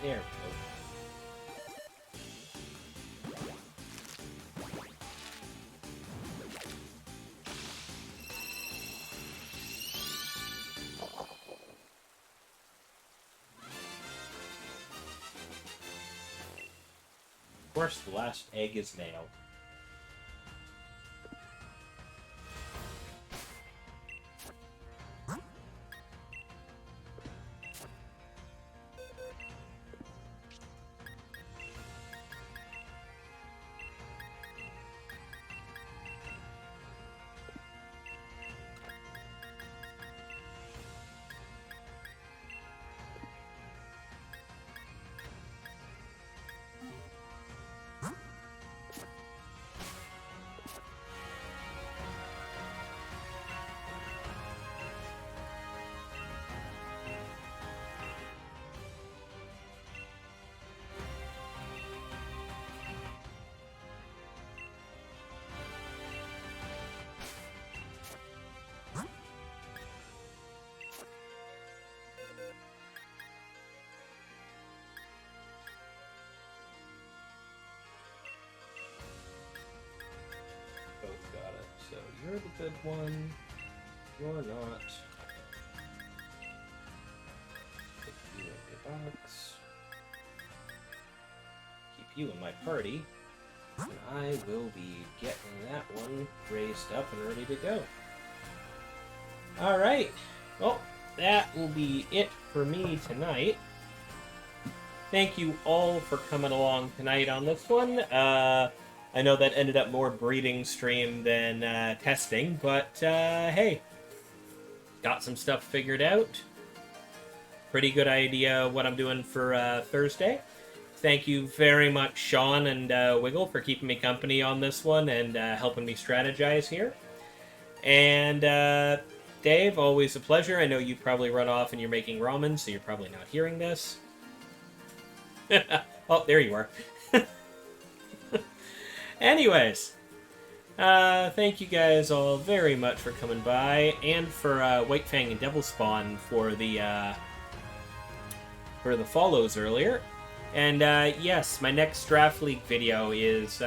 A: There we go. Of course, the last egg is male. Both got it. So you're the good one. You're not. Put you in your box. Keep you in my party. And I will be getting that one raised up and ready to go. Alright. Well, that will be it for me tonight. Thank you all for coming along tonight on this one. I know that ended up more breeding stream than testing, but hey, got some stuff figured out. Pretty good idea what I'm doing for Thursday. Thank you very much, Sean and Wiggle, for keeping me company on this one and helping me strategize here. And Dave, always a pleasure. I know you probably run off and you're making ramen, so you're probably not hearing this. Oh, there you are. Anyways, thank you guys all very much for coming by, and for White Fang and Devil Spawn for the follows earlier. And yes, my next Draft League video is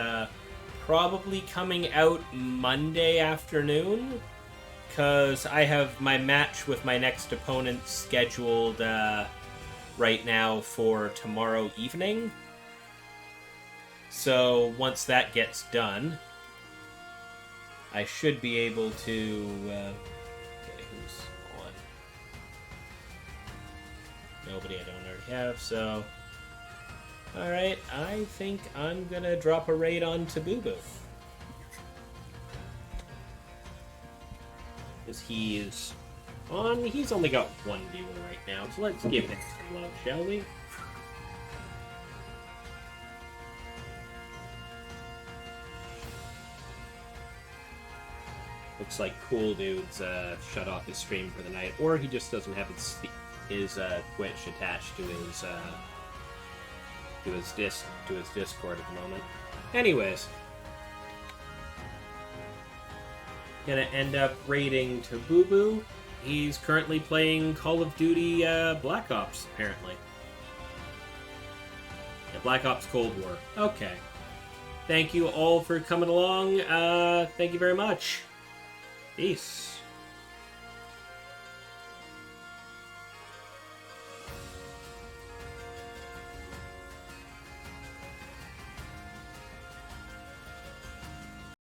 A: probably coming out Monday afternoon, because I have my match with my next opponent scheduled right now for tomorrow evening. So once that gets done, I should be able to... okay, who's on? Nobody I don't already have, so...
B: Alright, I think I'm gonna drop a raid on Taboo. Because he's only got one viewer right now, so let's give him some love, shall we? Looks like Cool Dude's shut off his stream for the night, or he just doesn't have his Twitch attached to his Discord at the moment. Anyways, gonna end up raiding Taboo. He's currently playing Call of Duty Black Ops, apparently. Yeah, Black Ops Cold War. Okay. Thank you all for coming along. Thank you very much. Peace.